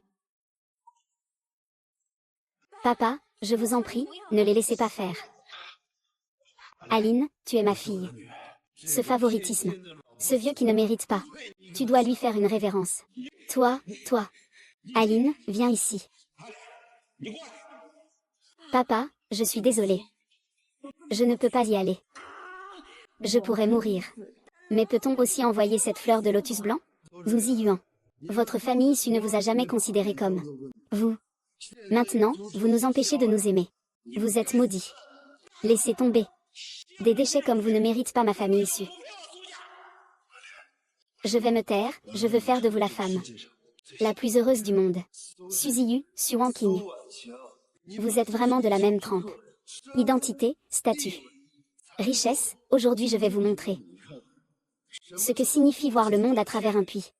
Papa, je vous en prie, ne les laissez pas faire. Aline, tu es ma fille. Ce favoritisme. Ce vieux qui ne mérite pas. Tu dois lui faire une révérence. Toi. Aline, viens ici. Papa, je suis désolée. Je ne peux pas y aller. Je pourrais mourir. Mais peut-on aussi envoyer cette fleur de lotus blanc? Nous y huons. Votre famille issue ne vous a jamais considéré comme vous. Maintenant, vous nous empêchez de nous aimer. Vous êtes maudits. Laissez tomber. Des déchets comme vous ne méritent pas ma famille issue. Je vais me taire, je veux faire de vous la femme la plus heureuse du monde. Suzy Yu, Suan King. Vous êtes vraiment de la même trempe. Identité, statut. Richesse, aujourd'hui je vais vous montrer ce que signifie voir le monde à travers un puits.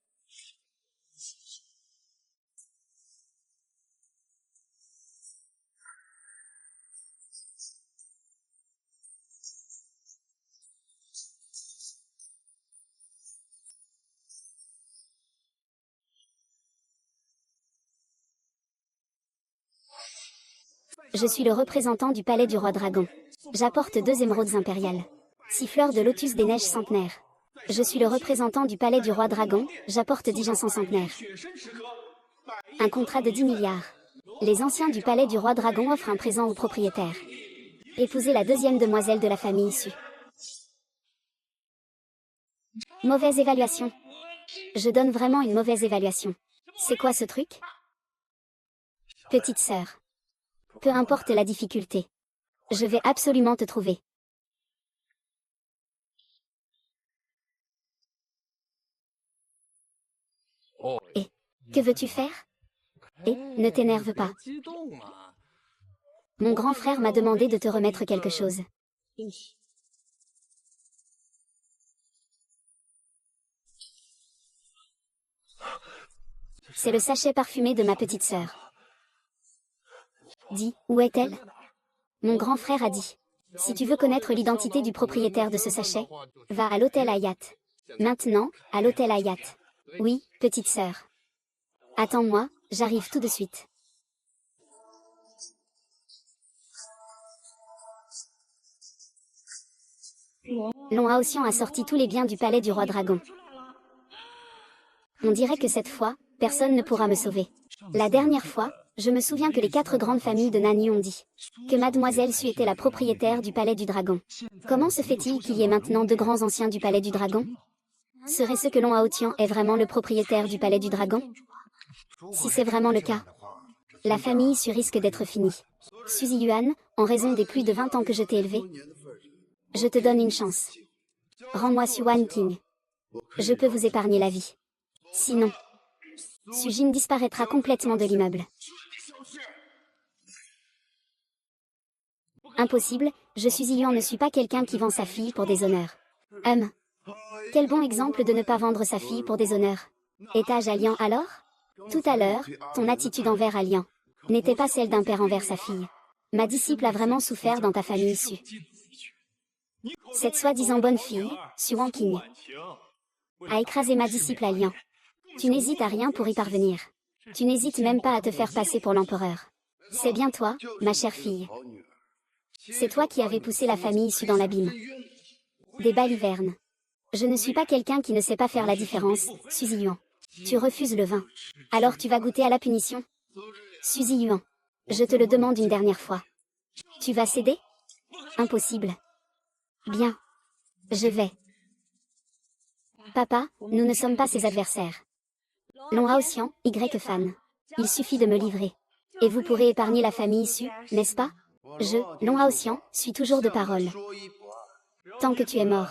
Je suis le représentant du palais du roi dragon. J'apporte 2 émeraudes impériales. 6 fleurs de lotus des neiges centenaires. Je suis le représentant du palais du roi dragon, j'apporte 10 ginseng centenaires. Un contrat de 10 milliards. Les anciens du palais du roi dragon offrent un présent au propriétaire. Épousez la 2e demoiselle de la famille issue. Mauvaise évaluation. Je donne vraiment une mauvaise évaluation. C'est quoi ce truc? Petite sœur. Peu importe la difficulté. Je vais absolument te trouver. Et, que veux-tu faire? Et, ne t'énerve pas. Mon grand frère m'a demandé de te remettre quelque chose. C'est le sachet parfumé de ma petite sœur. Dis, où est-elle? Mon grand frère a dit. Si tu veux connaître l'identité du propriétaire de ce sachet, va à l'hôtel Hayat. Maintenant, à l'hôtel Hayat. Oui, petite sœur. Attends-moi, j'arrive tout de suite. Long Aotian a sorti tous les biens du palais du roi dragon. On dirait que cette fois, personne ne pourra me sauver. La dernière fois, je me souviens que les 4 grandes familles de Nani ont dit que Mademoiselle Su était la propriétaire du palais du dragon. Comment se fait-il qu'il y ait maintenant 2 grands anciens du palais du dragon? Serait-ce que Long Aotian est vraiment le propriétaire du palais du dragon? Si c'est vraiment le cas, la famille Su risque d'être finie. Suzy Yuan, en raison des plus de 20 ans que je t'ai élevé, je te donne une chance. Rends-moi Suan King. Je peux vous épargner la vie. Sinon, Sujin disparaîtra complètement de l'immeuble. Impossible, je suis Yuan ne suis pas quelqu'un qui vend sa fille pour des honneurs. Quel bon exemple de ne pas vendre sa fille pour des honneurs. Étage Alian alors? Tout à l'heure, ton attitude envers Alian n'était pas celle d'un père envers sa fille. Ma disciple a vraiment souffert dans ta famille issue. Cette soi-disant bonne fille, Suan King, a écrasé ma disciple Alian. Tu n'hésites à rien pour y parvenir. Tu n'hésites même pas à te faire passer pour l'empereur. C'est bien toi, ma chère fille. C'est toi qui avais poussé la famille issue dans l'abîme. Des balivernes. Je ne suis pas quelqu'un qui ne sait pas faire la différence, Suzy Yuan. Tu refuses le vin. Alors tu vas goûter à la punition? Suzy Yuan. Je te le demande une dernière fois. Tu vas céder? Impossible. Bien. Je vais. Papa, nous ne sommes pas ses adversaires. Long Aotian, Y fan. Il suffit de me livrer. Et vous pourrez épargner la famille issue, n'est-ce pas? Je, Long Aotian, suis toujours de parole. Tant que tu es mort,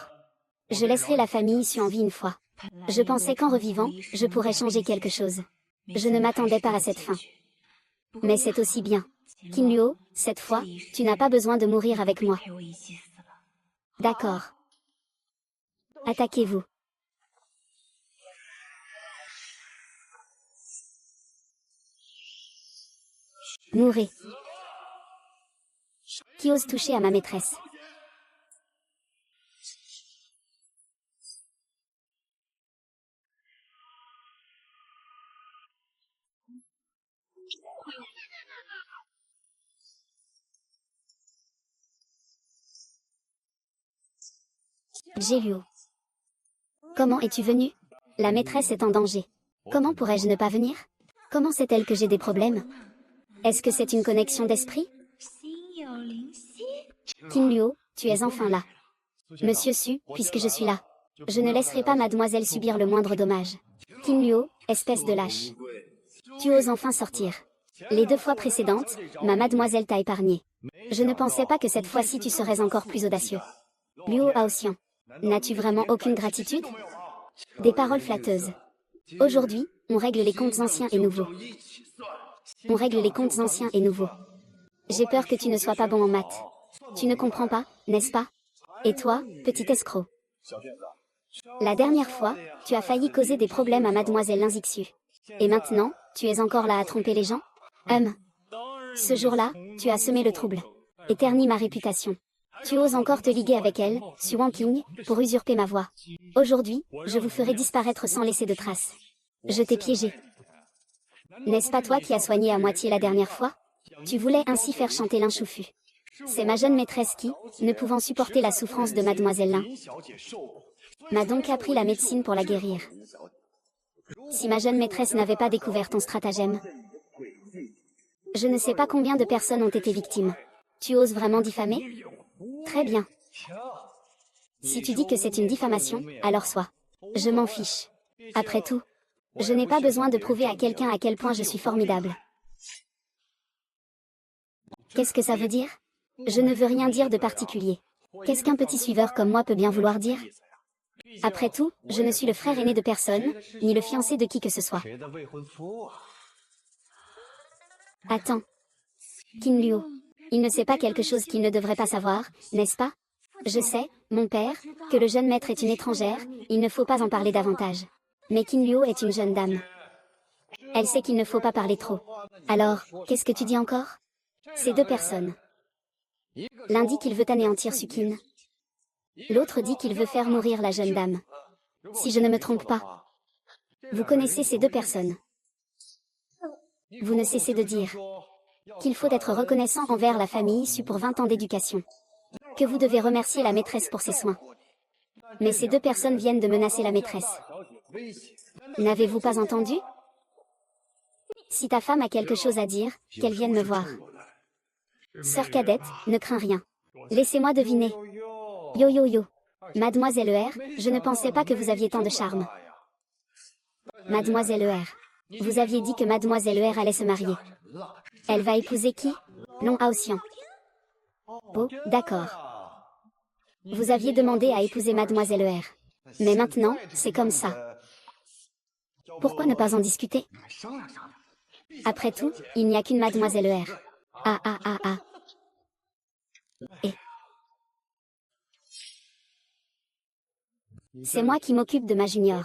je laisserai la famille issue en vie une fois. Je pensais qu'en revivant, je pourrais changer quelque chose. Je ne m'attendais pas à cette fin. Mais c'est aussi bien. Qin Luo, cette fois, tu n'as pas besoin de mourir avec moi. D'accord. Attaquez-vous. Mourez. Qui ose toucher à ma maîtresse? Jéluo. Comment es-tu venu? La maîtresse est en danger. Comment pourrais-je ne pas venir? Comment sait-elle que j'ai des problèmes? Est-ce que c'est une connexion d'esprit? Qinluo, tu es enfin là. Monsieur Su, puisque je suis là, je ne laisserai pas mademoiselle subir le moindre dommage. Qinluo, espèce de lâche. Tu oses enfin sortir. Les 2 fois précédentes, ma mademoiselle t'a épargné. Je ne pensais pas que cette fois-ci tu serais encore plus audacieux. Luo Aoxian. N'as-tu vraiment aucune gratitude? Des paroles flatteuses. Aujourd'hui, on règle les comptes anciens et nouveaux. On règle les comptes anciens et nouveaux. J'ai peur que tu ne sois pas bon en maths. Tu ne comprends pas, n'est-ce pas? Et toi, petit escroc? La dernière fois, tu as failli causer des problèmes à mademoiselle Linzixu. Et maintenant, tu es encore là à tromper les gens? Ce jour-là, tu as semé le trouble. Et terni ma réputation. Tu oses encore te liguer avec elle, Su Wanqing, pour usurper ma voix. Aujourd'hui, je vous ferai disparaître sans laisser de traces. Je t'ai piégé. N'est-ce pas toi qui as soigné à moitié la dernière fois? Tu voulais ainsi faire chanter Lin Shufu. C'est ma jeune maîtresse qui, ne pouvant supporter la souffrance de mademoiselle Lin, m'a donc appris la médecine pour la guérir. Si ma jeune maîtresse n'avait pas découvert ton stratagème, je ne sais pas combien de personnes ont été victimes. Tu oses vraiment diffamer? Très bien. Si tu dis que c'est une diffamation, alors sois. Je m'en fiche. Après tout, je n'ai pas besoin de prouver à quelqu'un à quel point je suis formidable. Qu'est-ce que ça veut dire? Je ne veux rien dire de particulier. Qu'est-ce qu'un petit suiveur comme moi peut bien vouloir dire? Après tout, je ne suis le frère aîné de personne, ni le fiancé de qui que ce soit. Attends. Qinluo. Il ne sait pas quelque chose qu'il ne devrait pas savoir, n'est-ce pas? Je sais, mon père, que le jeune maître est une étrangère, il ne faut pas en parler davantage. Mais Qinluo est une jeune dame. Elle sait qu'il ne faut pas parler trop. Alors, qu'est-ce que tu dis encore? Ces 2 personnes. L'un dit qu'il veut anéantir Sukin. L'autre dit qu'il veut faire mourir la jeune dame. Si je ne me trompe pas. Vous connaissez ces 2 personnes. Vous ne cessez de dire qu'il faut être reconnaissant envers la famille Su pour 20 ans d'éducation. Que vous devez remercier la maîtresse pour ses soins. Mais ces 2 personnes viennent de menacer la maîtresse. N'avez-vous pas entendu? Si ta femme a quelque chose à dire, qu'elle vienne me voir. Sœur cadette, ne crains rien. Laissez-moi deviner. Yo yo yo. Mademoiselle R, je ne pensais pas que vous aviez tant de charme. Mademoiselle R. Vous aviez dit que Mademoiselle R allait se marier. Elle va épouser qui? Long Aoxian. Oh, d'accord. Vous aviez demandé à épouser Mademoiselle R. Mais maintenant, c'est comme ça. Pourquoi ne pas en discuter? Après tout, il n'y a qu'une Mademoiselle R. Ah. Et c'est moi qui m'occupe de ma junior.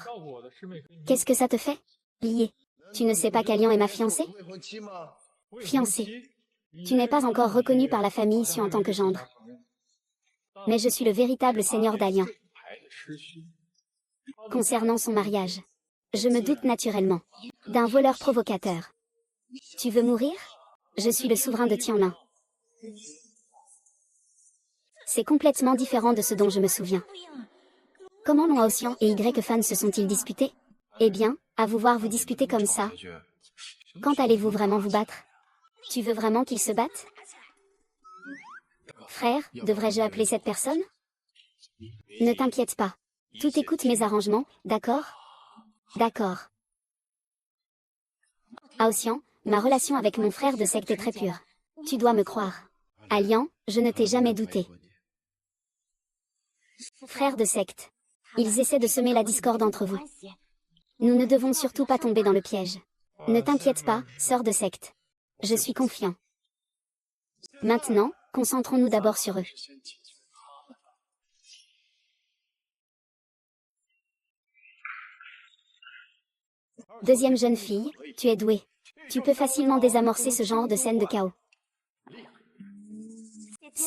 Qu'est-ce que ça te fait? Lié. Tu ne sais pas qu'Alian est ma fiancée? Fiancée. Tu n'es pas encore reconnu par la famille Su en tant que gendre. Mais je suis le véritable seigneur d'Alian. Concernant son mariage, je me doute naturellement d'un voleur provocateur. Tu veux mourir? Je suis le souverain de Tianlin. C'est complètement différent de ce dont je me souviens. Comment Long Aoxian et Y Fan se sont-ils disputés? Eh bien, à vous voir vous discuter comme ça. Quand allez-vous vraiment vous battre? Tu veux vraiment qu'ils se battent? Frère, devrais-je appeler cette personne? Ne t'inquiète pas. Tout écoute mes arrangements, d'accord? D'accord. Aoxian, ma relation avec mon frère de secte est très pure. Tu dois me croire. Alian, je ne t'ai jamais douté. Frère de secte. Ils essaient de semer la discorde entre vous. Nous ne devons surtout pas tomber dans le piège. Ne t'inquiète pas, sœur de secte. Je suis confiant. Maintenant, concentrons-nous d'abord sur eux. Deuxième jeune fille, tu es douée. Tu peux facilement désamorcer ce genre de scène de chaos.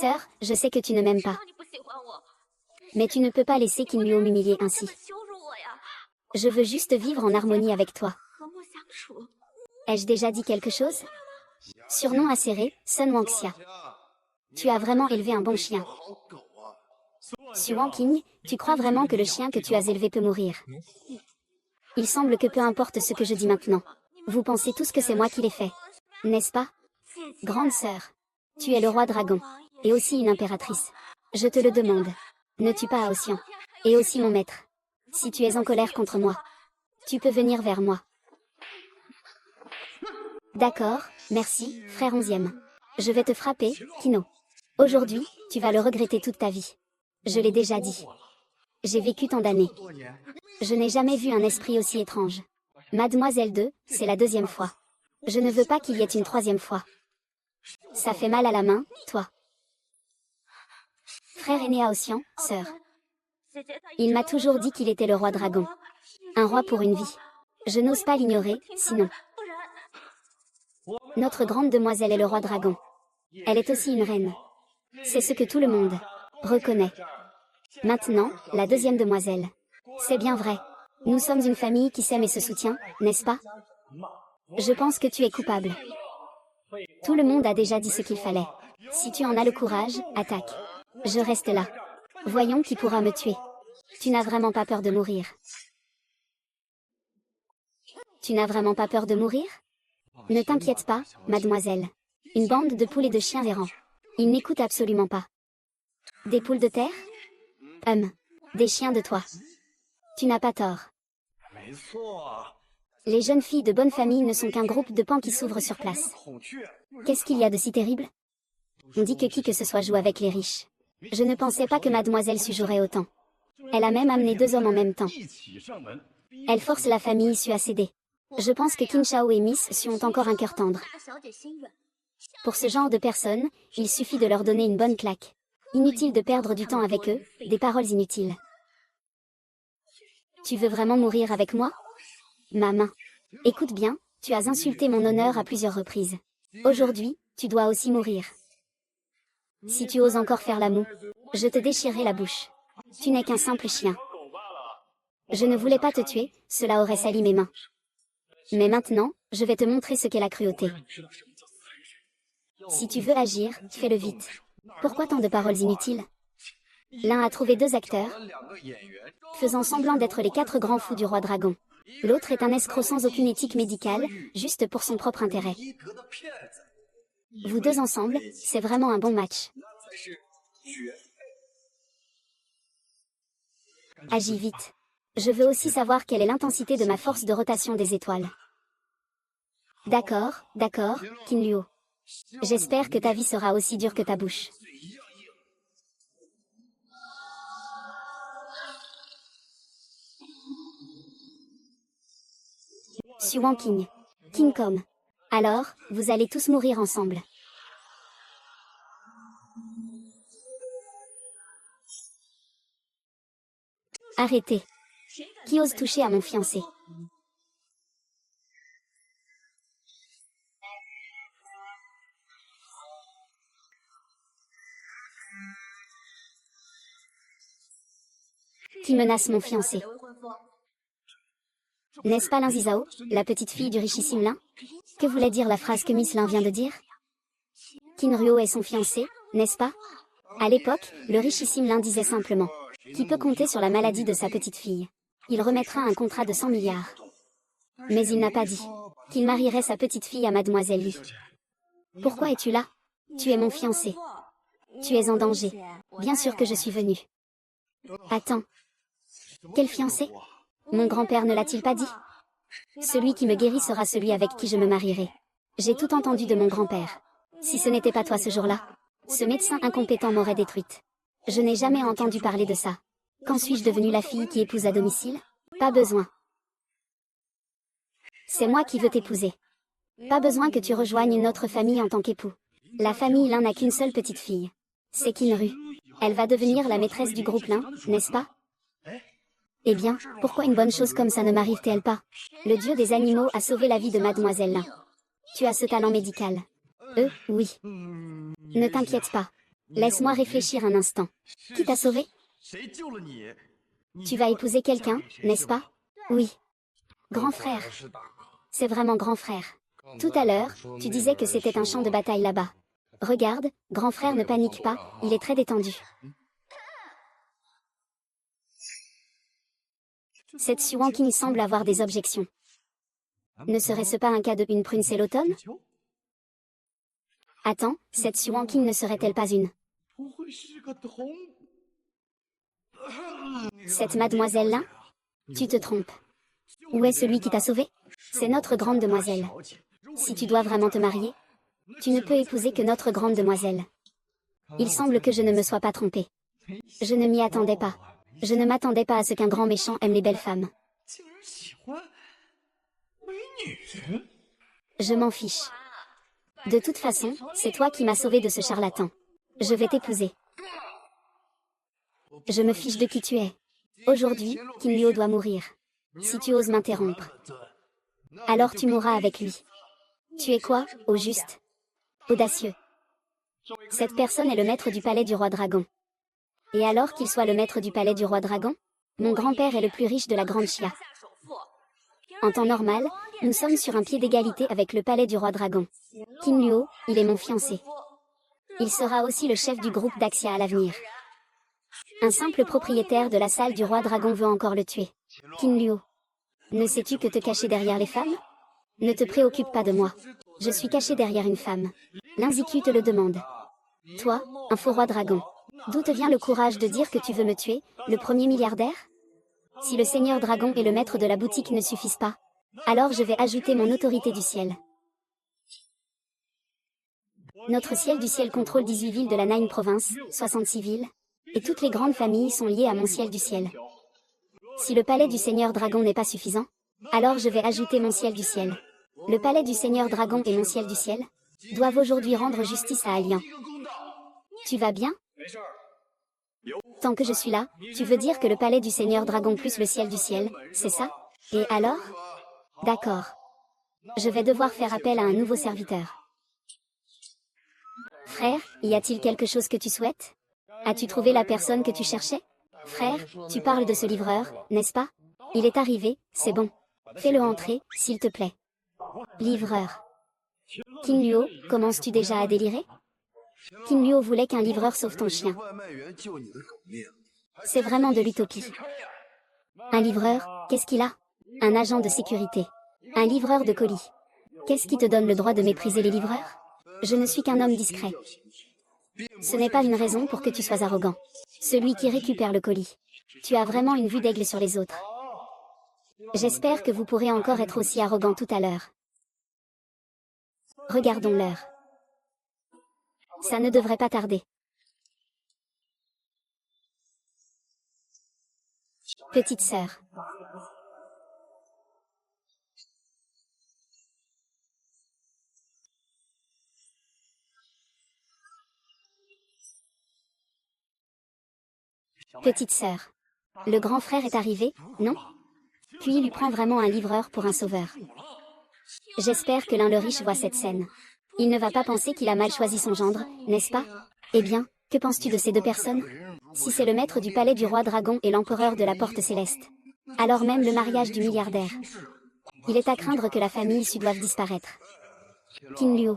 Sœur, je sais que tu ne m'aimes pas. Mais tu ne peux pas laisser Kinluo m'humilier ainsi. Je veux juste vivre en harmonie avec toi. Ai-je déjà dit quelque chose? Surnom acéré, Sun Wangxia. Tu as vraiment élevé un bon chien. Su Wangqing, tu crois vraiment que le chien que tu as élevé peut mourir? Il semble que peu importe ce que je dis maintenant. Vous pensez tous que c'est moi qui l'ai fait. N'est-ce pas? Grande sœur. Tu es le roi dragon. Et aussi une impératrice. Je te le demande. Ne tue pas Aoxian. Et aussi mon maître. Si tu es en colère contre moi, tu peux venir vers moi. D'accord, merci, frère 11e. Je vais te frapper, Kino. Aujourd'hui, tu vas le regretter toute ta vie. Je l'ai déjà dit. J'ai vécu tant d'années. Je n'ai jamais vu un esprit aussi étrange. Mademoiselle 2, c'est la deuxième fois. Je ne veux pas qu'il y ait une troisième fois. Ça fait mal à la main, toi. Frère aîné Aoxian, sœur. Il m'a toujours dit qu'il était le roi dragon. Un roi pour une vie. Je n'ose pas l'ignorer, sinon. Notre grande demoiselle est le roi dragon. Elle est aussi une reine. C'est ce que tout le monde reconnaît. Maintenant, la deuxième demoiselle. C'est bien vrai. Nous sommes une famille qui s'aime et se soutient, n'est-ce pas? Je pense que tu es coupable. Tout le monde a déjà dit ce qu'il fallait. Si tu en as le courage, attaque. Je reste là. Voyons qui pourra me tuer. Tu n'as vraiment pas peur de mourir? Tu n'as vraiment pas peur de mourir? Ne t'inquiète pas, mademoiselle. Une bande de poules et de chiens errants. Ils n'écoutent absolument pas. Des poules de terre? Des chiens de toit. Tu n'as pas tort. Les jeunes filles de bonne famille ne sont qu'un groupe de pans qui s'ouvrent sur place. Qu'est-ce qu'il y a de si terrible? On dit que qui que ce soit joue avec les riches. Je ne pensais pas que mademoiselle Su jouerait autant. Elle a même amené 2 hommes en même temps. Elle force la famille Su à céder. Je pense que Qin Shao et Miss Su ont encore un cœur tendre. Pour ce genre de personnes, il suffit de leur donner une bonne claque. Inutile de perdre du temps avec eux, des paroles inutiles. Tu veux vraiment mourir avec moi? Ma main. Écoute bien, tu as insulté mon honneur à plusieurs reprises. Aujourd'hui, tu dois aussi mourir. Si tu oses encore faire la moue, je te déchirerai la bouche. Tu n'es qu'un simple chien. Je ne voulais pas te tuer, cela aurait sali mes mains. Mais maintenant, je vais te montrer ce qu'est la cruauté. Si tu veux agir, fais-le vite. Pourquoi tant de paroles inutiles? L'un a trouvé 2 acteurs, faisant semblant d'être les 4 grands fous du roi dragon. L'autre est un escroc sans aucune éthique médicale, juste pour son propre intérêt. Vous deux ensemble, c'est vraiment un bon match. Agis vite. Je veux aussi savoir quelle est l'intensité de ma force de rotation des étoiles. D'accord, Kinluo. J'espère que ta vie sera aussi dure que ta bouche. Su Wangqing. King Kong. Alors, vous allez tous mourir ensemble. Arrêtez. Qui ose toucher à mon fiancé? Qui menace mon fiancé? N'est-ce pas Lin Zizao, la petite fille du richissime Lin? Que voulait dire la phrase que Miss Lin vient de dire? Qin Ruo est son fiancé, n'est-ce pas? À l'époque, le richissime Lin disait simplement: qui peut compter sur la maladie de sa petite fille? Il remettra un contrat de 100 milliards. Mais il n'a pas dit qu'il marierait sa petite fille à mademoiselle Li. Pourquoi es-tu là? Tu es mon fiancé. Tu es en danger. Bien sûr que je suis venue. Attends. Quel fiancé? Mon grand-père ne l'a-t-il pas dit? Celui qui me guérit sera celui avec qui je me marierai. J'ai tout entendu de mon grand-père. Si ce n'était pas toi ce jour-là, ce médecin incompétent m'aurait détruite. Je n'ai jamais entendu parler de ça. Quand suis-je devenue la fille qui épouse à domicile? Pas besoin. C'est moi qui veux t'épouser. Pas besoin que tu rejoignes une autre famille en tant qu'époux. La famille Lin n'a qu'une seule petite fille. C'est Qin-Ru. Elle va devenir la maîtresse du groupe Lin, n'est-ce pas? Eh bien, pourquoi une bonne chose comme ça ne m'arrive-t-elle pas? Le dieu des animaux a sauvé la vie de mademoiselle Lin. Tu as ce talent médical. Oui. Ne t'inquiète pas. Laisse-moi réfléchir un instant. Qui t'a sauvé? Tu vas épouser quelqu'un, n'est-ce pas? Oui. Grand frère. C'est vraiment grand frère. Tout à l'heure, tu disais que c'était un champ de bataille là-bas. Regarde, grand frère ne panique pas, il est très détendu. Cette Suanking semble avoir des objections. Ne serait-ce pas un cas de une prune c'est l'automne? Attends, cette Suanking ne serait-elle pas une? Cette mademoiselle-là? Tu te trompes. Où est celui qui t'a sauvé? C'est notre grande demoiselle. Si tu dois vraiment te marier, tu ne peux épouser que notre grande demoiselle. Il semble que je ne me sois pas trompée. Je ne m'y attendais pas. Je ne m'attendais pas à ce qu'un grand méchant aime les belles femmes. Je m'en fiche. De toute façon, c'est toi qui m'as sauvé de ce charlatan. Je vais t'épouser. Je me fiche de qui tu es. Aujourd'hui, King Liu doit mourir. Si tu oses m'interrompre, alors tu mourras avec lui. Tu es quoi, au juste? Audacieux. Cette personne est le maître du palais du roi dragon. Et alors qu'il soit le maître du palais du roi dragon, mon grand-père est le plus riche de la grande Chia. En temps normal, nous sommes sur un pied d'égalité avec le palais du roi dragon. King Liu, il est mon fiancé. Il sera aussi le chef du groupe d'Axia à l'avenir. Un simple propriétaire de la salle du roi dragon veut encore le tuer. King Liu, ne sais-tu que te cacher derrière les femmes? Ne te préoccupe pas de moi. Je suis caché derrière une femme. L'Inziku te le demande. Toi, un faux roi dragon. D'où te vient le courage de dire que tu veux me tuer, le premier milliardaire? Si le seigneur dragon et le maître de la boutique ne suffisent pas, alors je vais ajouter mon autorité du ciel. Notre ciel du ciel contrôle 18 villes de la Nine Province, 66 villes, et toutes les grandes familles sont liées à mon ciel du ciel. Si le palais du seigneur dragon n'est pas suffisant, alors je vais ajouter mon ciel du ciel. Le palais du seigneur dragon et mon ciel du ciel doivent aujourd'hui rendre justice à Alian. Tu vas bien? Tant que je suis là, tu veux dire que le palais du seigneur dragon plus le ciel du ciel, c'est ça? Et alors? D'accord. Je vais devoir faire appel à un nouveau serviteur. Frère, y a-t-il quelque chose que tu souhaites? As-tu trouvé la personne que tu cherchais? Frère, tu parles de ce livreur, n'est-ce pas? Il est arrivé, c'est bon. Fais-le entrer, s'il te plaît. Livreur. King Liu, commences-tu déjà à délirer? King Liu voulait qu'un livreur sauve ton chien. C'est vraiment de l'utopie. Un livreur, qu'est-ce qu'il a? Un agent de sécurité. Un livreur de colis. Qu'est-ce qui te donne le droit de mépriser les livreurs? Je ne suis qu'un homme discret. Ce n'est pas une raison pour que tu sois arrogant. Celui qui récupère le colis. Tu as vraiment une vue d'aigle sur les autres. J'espère que vous pourrez encore être aussi arrogant tout à l'heure. Regardons l'heure. Ça ne devrait pas tarder. Petite sœur. Petite sœur. Le grand frère est arrivé, non? Puis il lui prend vraiment un livreur pour un sauveur. J'espère que l'un le riche voit cette scène. Il ne va pas penser qu'il a mal choisi son gendre, n'est-ce pas? Eh bien, que penses-tu de ces deux personnes? Si c'est le maître du palais du roi dragon et l'empereur de la porte céleste, alors même le mariage du milliardaire. Il est à craindre que la famille sudoive disparaître. King Liu,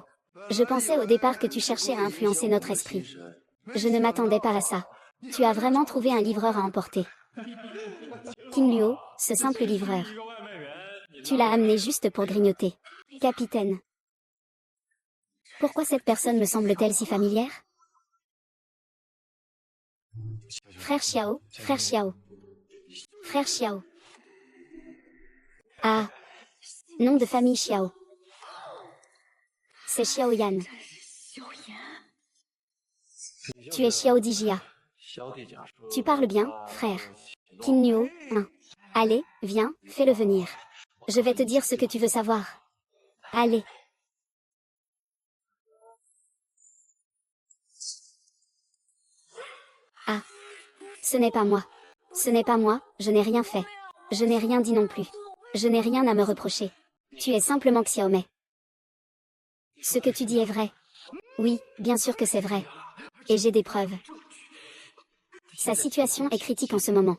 je pensais au départ que tu cherchais à influencer notre esprit. Je ne m'attendais pas à ça. Tu as vraiment trouvé un livreur à emporter. King Liu, ce simple livreur. Tu l'as amené juste pour grignoter. Capitaine. Pourquoi cette personne me semble-t-elle si familière? Frère Xiao, frère Xiao. Frère Xiao. Ah. Nom de famille Xiao. C'est Xiao Yan. Tu es Xiao Dijia. Tu parles bien, frère. King Liu, hein. Allez, viens, fais-le venir. Je vais te dire ce que tu veux savoir. Allez. Ah. Ce n'est pas moi. Ce n'est pas moi, je n'ai rien fait. Je n'ai rien dit non plus. Je n'ai rien à me reprocher. Tu es simplement Xiaomei. Ce que tu dis est vrai. Oui, bien sûr que c'est vrai. Et j'ai des preuves. Sa situation est critique en ce moment.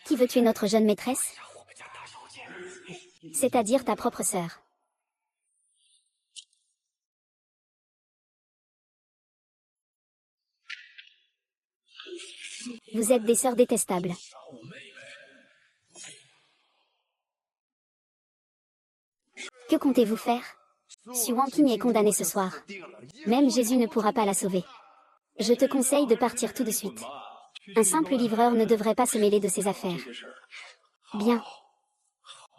Qui veut tuer notre jeune maîtresse? C'est-à-dire ta propre sœur. Vous êtes des sœurs détestables. Que comptez-vous faire? Si Wang Qing est condamné ce soir, même Jésus ne pourra pas la sauver. Je te conseille de partir tout de suite. Un simple livreur ne devrait pas se mêler de ses affaires. Bien.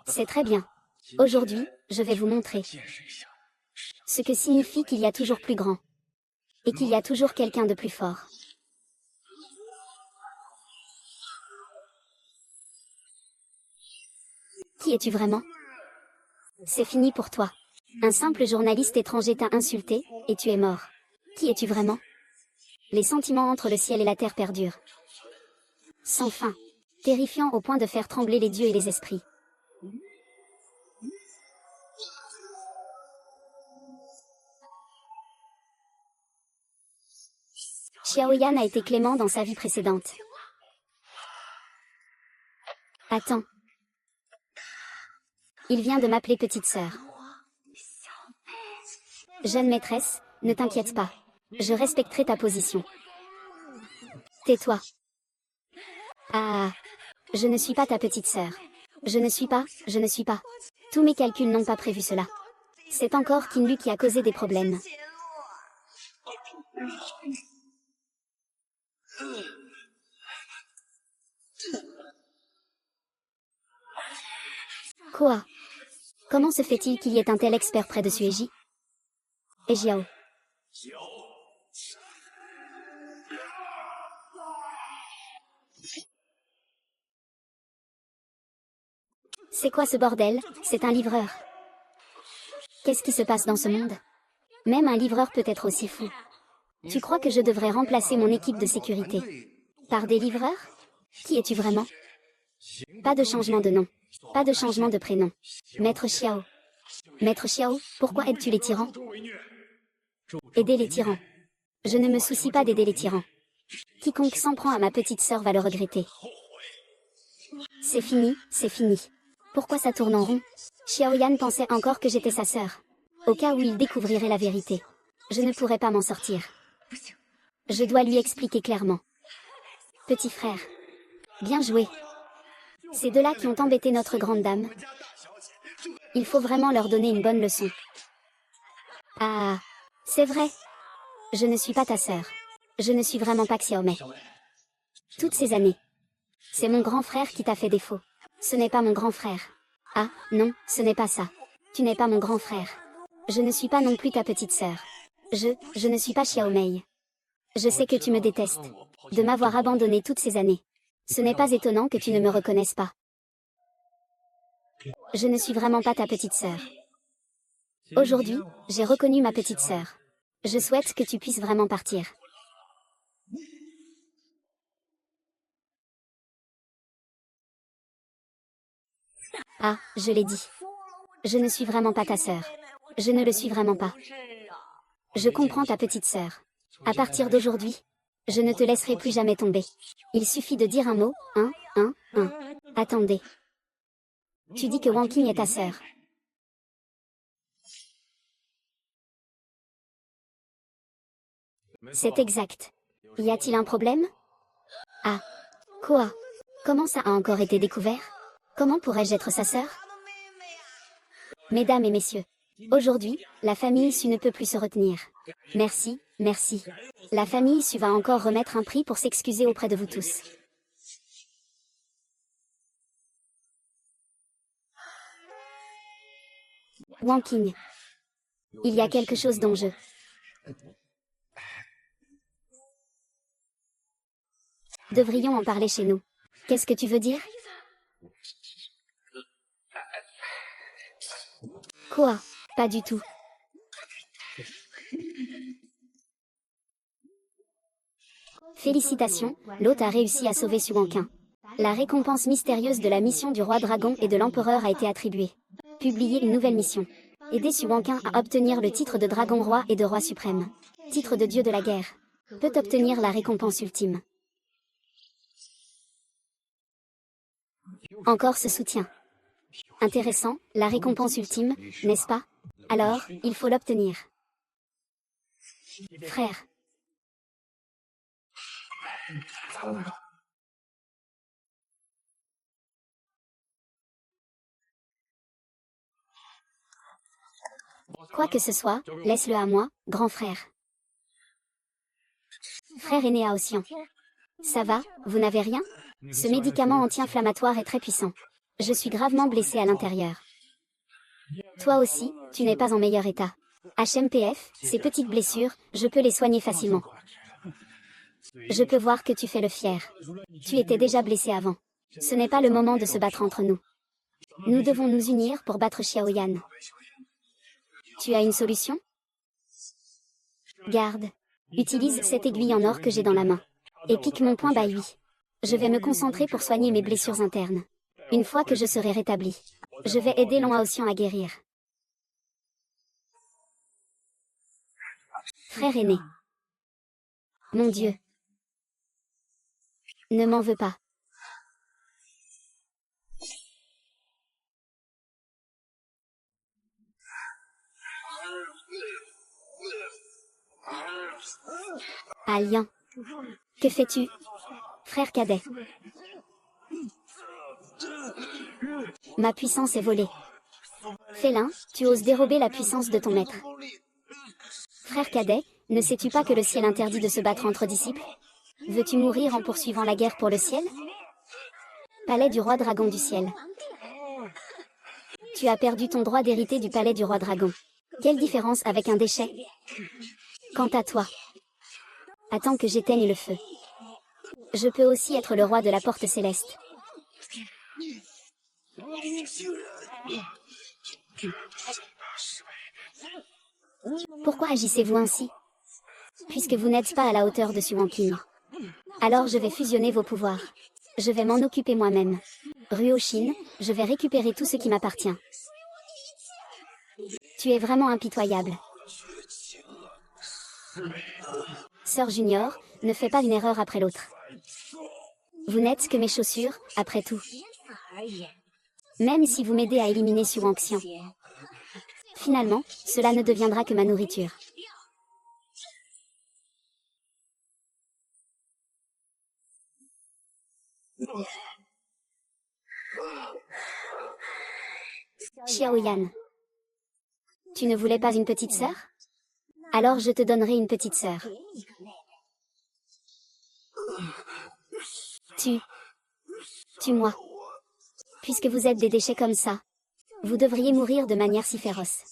C'est très bien. Aujourd'hui, je vais vous montrer ce que signifie qu'il y a toujours plus grand. Et qu'il y a toujours quelqu'un de plus fort. Qui es-tu vraiment? C'est fini pour toi. Un simple journaliste étranger t'a insulté, et tu es mort. Qui es-tu vraiment? Les sentiments entre le ciel et la terre perdurent. Sans fin. Terrifiant au point de faire trembler les dieux et les esprits. Xiaoyan a été clément dans sa vie précédente. Attends. Il vient de m'appeler petite sœur. Jeune maîtresse, ne t'inquiète pas. Je respecterai ta position. Tais-toi. Ah. Je ne suis pas ta petite sœur. Je ne suis pas. Tous mes calculs n'ont pas prévu cela. C'est encore Qin Lu qui a causé des problèmes. Quoi? Comment se fait-il qu'il y ait un tel expert près de Sueji? Et Jiao. C'est quoi ce bordel? C'est un livreur. Qu'est-ce qui se passe dans ce monde? Même un livreur peut être aussi fou. Tu crois que je devrais remplacer mon équipe de sécurité par des livreurs? Qui es-tu vraiment? Pas de changement de nom. Pas de changement de prénom. Maître Xiao. Maître Xiao, pourquoi aides-tu les tyrans? Aider les tyrans. Je ne me soucie pas d'aider les tyrans. Quiconque s'en prend à ma petite sœur va le regretter. C'est fini, c'est fini. Pourquoi ça tourne en rond? Xiaoyan pensait encore que j'étais sa sœur. Au cas où il découvrirait la vérité. Je ne pourrais pas m'en sortir. Je dois lui expliquer clairement. Petit frère. Bien joué. Ces deux-là qui ont embêté notre grande dame. Il faut vraiment leur donner une bonne leçon. Ah, c'est vrai. Je ne suis pas ta sœur. Je ne suis vraiment pas Xiaomei. Toutes ces années. C'est mon grand frère qui t'a fait défaut. Ce n'est pas mon grand frère. Ah, non, ce n'est pas ça. Tu n'es pas mon grand frère. Je ne suis pas non plus ta petite sœur. Je ne suis pas Xiaomei. Je sais que tu me détestes. De m'avoir abandonné toutes ces années. Ce n'est pas étonnant que tu ne me reconnaisses pas. Je ne suis vraiment pas ta petite sœur. Aujourd'hui, j'ai reconnu ma petite sœur. Je souhaite que tu puisses vraiment partir. Ah, je l'ai dit. Je ne suis vraiment pas ta sœur. Je ne le suis vraiment pas. Je comprends ta petite sœur. À partir d'aujourd'hui, je ne te laisserai plus jamais tomber. Il suffit de dire un mot, un. Attendez. Tu dis que Wang Qing est ta sœur. C'est exact. Y a-t-il un problème? Ah. Quoi? Comment ça a encore été découvert? Comment pourrais-je être sa sœur? Mesdames et messieurs, aujourd'hui, la famille Su ne peut plus se retenir. Merci, merci. La famille Su va encore remettre un prix pour s'excuser auprès de vous tous. Wang Qing. Il y a quelque chose dont je... Devrions en parler chez nous. Qu'est-ce que tu veux dire? Quoi? Pas du tout. Félicitations, l'hôte a réussi à sauver Su Wangqing. La récompense mystérieuse de la mission du roi dragon et de l'empereur a été attribuée. Publier une nouvelle mission. Aider Su Wangqing à obtenir le titre de dragon roi et de roi suprême. Titre de dieu de la guerre. peut obtenir la récompense ultime. Encore ce soutien. Intéressant, la récompense ultime, n'est-ce pas? Alors, il faut l'obtenir. Frère. Quoi que ce soit, laisse-le à moi, grand frère. Frère aîné Aotian. Ça va, vous n'avez rien? Ce médicament anti-inflammatoire est très puissant. Je suis gravement blessé à l'intérieur. Toi aussi, tu n'es pas en meilleur état. HMPF, ces petites blessures, je peux les soigner facilement. Je peux voir que tu fais le fier. Tu étais déjà blessé avant. Ce n'est pas le moment de se battre entre nous. Nous devons nous unir pour battre Xiaoyan. Tu as une solution? Garde. Utilise cette aiguille en or que j'ai dans la main. Et pique mon poing bas lui. Je vais me concentrer pour soigner mes blessures internes. Une fois que je serai rétabli, je vais aider Long Aotian à guérir. Frère aîné. Mon Dieu. Ne m'en veux pas. Allian. Que fais-tu? Frère cadet. Ma puissance est volée. Félin, tu oses dérober la puissance de ton maître. Frère cadet, ne sais-tu pas que le ciel interdit de se battre entre disciples? Veux-tu mourir en poursuivant la guerre pour le ciel? Palais du roi dragon du ciel. Tu as perdu ton droit d'hériter du palais du roi dragon. Quelle différence avec un déchet? Quant à toi, attends que j'éteigne le feu. Je peux aussi être le roi de la porte céleste. Pourquoi agissez-vous ainsi? Puisque vous n'êtes pas à la hauteur de Xuan Qing. Alors je vais fusionner vos pouvoirs. Je vais m'en occuper moi-même. Ruo-Shin, je vais récupérer tout ce qui m'appartient. Tu es vraiment impitoyable. Sœur Junior, ne fais pas une erreur après l'autre. Vous n'êtes que mes chaussures, après tout. Même si vous m'aidez à éliminer Xuan Xian. Finalement, cela ne deviendra que ma nourriture. Xiaoyan. Tu ne voulais pas une petite sœur? Alors je te donnerai une petite sœur. Tue-moi. Puisque vous êtes des déchets comme ça, vous devriez mourir de manière si féroce.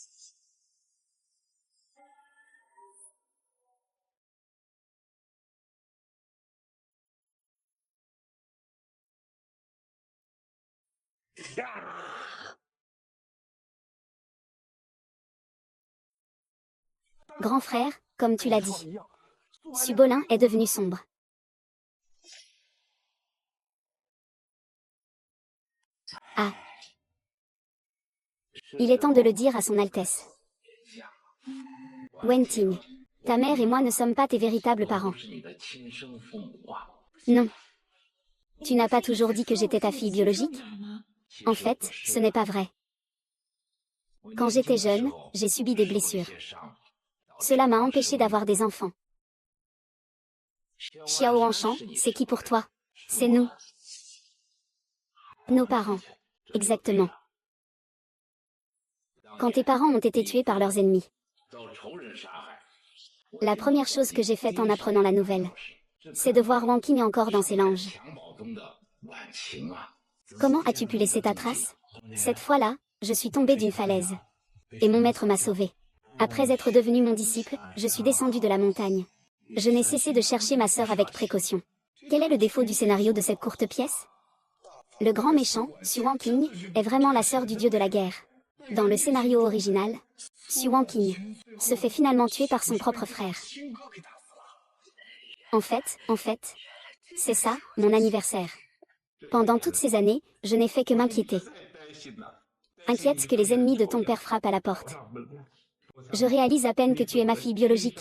Grand frère, comme tu l'as dit. Subolin est devenu sombre. Ah. Il est temps de le dire à son Altesse. Wenting, ta mère et moi ne sommes pas tes véritables parents. Non. Tu n'as pas toujours dit que j'étais ta fille biologique? En fait, ce n'est pas vrai. Quand j'étais jeune, j'ai subi des blessures. Cela m'a empêché d'avoir des enfants. Xiao Anshan, c'est qui pour toi? C'est nous. Nos parents. Exactement. Quand tes parents ont été tués par leurs ennemis. La première chose que j'ai faite en apprenant la nouvelle, c'est de voir Wang Qing encore dans ses langes. Comment as-tu pu laisser ta trace? Cette fois-là, je suis tombée d'une falaise. Et mon maître m'a sauvée. Après être devenu mon disciple, je suis descendu de la montagne. Je n'ai cessé de chercher ma sœur avec précaution. Quel est le défaut du scénario de cette courte pièce? Le grand méchant, Xuan Qing, est vraiment la sœur du dieu de la guerre. Dans le scénario original, Xuan Qing se fait finalement tuer par son propre frère. En fait, c'est ça, mon anniversaire. Pendant toutes ces années, je n'ai fait que m'inquiéter. Inquiète que les ennemis de ton père frappent à la porte. Je réalise à peine que tu es ma fille biologique.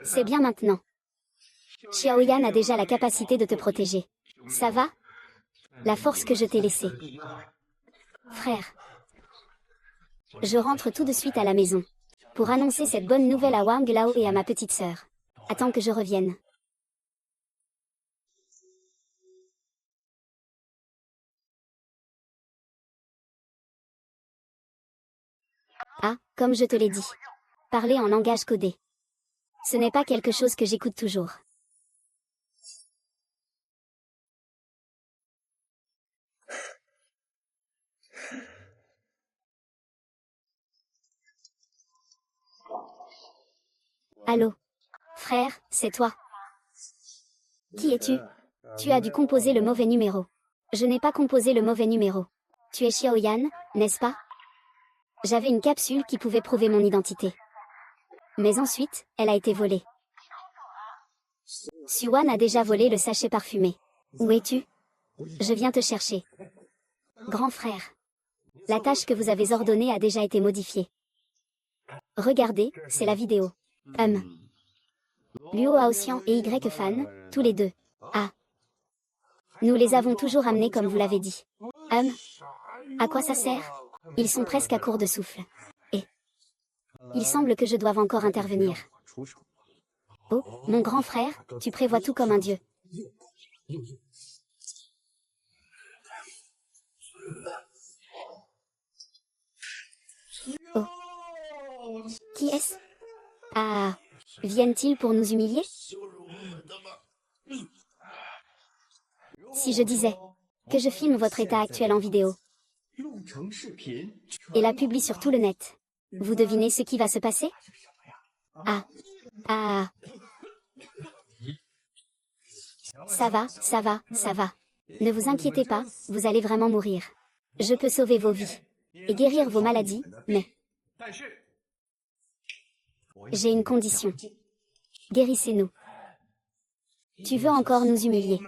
C'est bien maintenant. Xiaoyan a déjà la capacité de te protéger. Ça va? La force que je t'ai laissée. Frère. Je rentre tout de suite à la maison. Pour annoncer cette bonne nouvelle à Wang Lao et à ma petite sœur. Attends que je revienne. Ah, comme je te l'ai dit. Parler en langage codé. Ce n'est pas quelque chose que j'écoute toujours. Allô? Frère, c'est toi. Qui es-tu? Tu as dû composer le mauvais numéro. Je n'ai pas composé le mauvais numéro. Tu es Xiaoyan, n'est-ce pas? J'avais une capsule qui pouvait prouver mon identité. Mais ensuite, elle a été volée. Suwan a déjà volé le sachet parfumé. Où es-tu? Je viens te chercher. Grand frère. La tâche que vous avez ordonnée a déjà été modifiée. Regardez, c'est la vidéo. Luo Haoxian et Y Fan, tous les deux. Ah. Nous les avons toujours amenés comme vous l'avez dit. À quoi ça sert? Ils sont presque à court de souffle. Et il semble que je doive encore intervenir. Oh, mon grand frère, tu prévois tout comme un dieu. Oh. Qui est-ce? Ah. Viennent-ils pour nous humilier? Si je disais que je filme votre état actuel en vidéo et la publie sur tout le net, vous devinez ce qui va se passer? Ah. Ah. Ça va, ça va, ça va. Ne vous inquiétez pas, vous allez vraiment mourir. Je peux sauver vos vies et guérir vos maladies, mais j'ai une condition. Guérissez-nous. Tu veux encore nous humilier?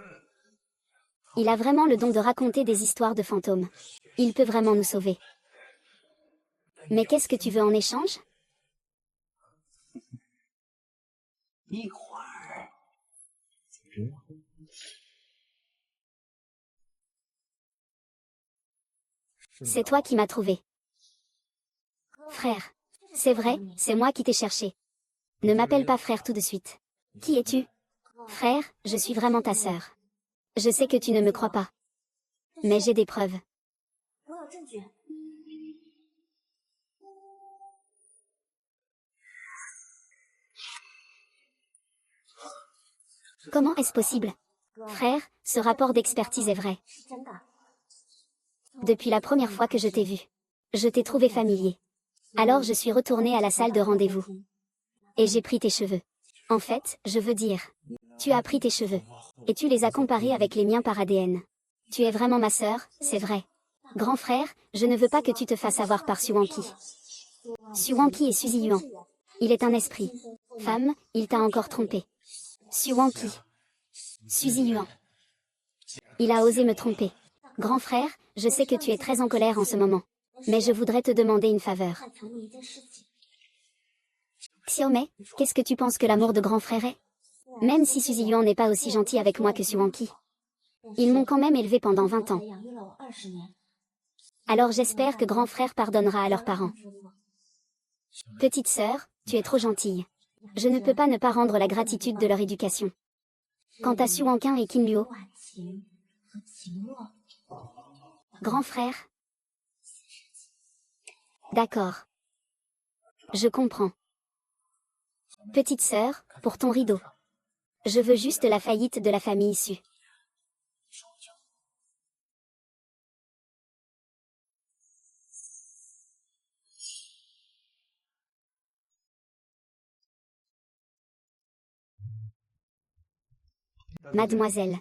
Il a vraiment le don de raconter des histoires de fantômes. Il peut vraiment nous sauver. Mais qu'est-ce que tu veux en échange? C'est toi qui m'as trouvé. Frère. C'est vrai, c'est moi qui t'ai cherché. Ne m'appelle pas frère tout de suite. Qui es-tu? Frère, je suis vraiment ta sœur. Je sais que tu ne me crois pas. Mais j'ai des preuves. Comment est-ce possible? Frère, ce rapport d'expertise est vrai. Depuis la première fois que je t'ai vu, je t'ai trouvé familier. Alors je suis retournée à la salle de rendez-vous. Et j'ai pris tes cheveux. En fait, je veux dire, tu as pris tes cheveux. Et tu les as comparés avec les miens par ADN. Tu es vraiment ma sœur, c'est vrai. Grand frère, je ne veux pas que tu te fasses avoir par Suwanki. Suwanki est Suzy Yuan. Il est un esprit. Femme, il t'a encore trompé. Suwanki. Suzy Yuan. Il a osé me tromper. Grand frère, je sais que tu es très en colère en ce moment. Mais je voudrais te demander une faveur. Xiaomei, qu'est-ce que tu penses que l'amour de grand frère est? Même si Suzy Yuan n'est pas aussi gentil avec moi que Suwanki. Ils m'ont quand même élevé pendant 20 ans. Alors j'espère que grand frère pardonnera à leurs parents. Petite sœur, tu es trop gentille. Je ne peux pas ne pas rendre la gratitude de leur éducation. Quant à Suwankin et Qin Luo, grand frère. D'accord. Je comprends. Petite sœur, pour ton rideau. Je veux juste la faillite de la famille issue. Mademoiselle.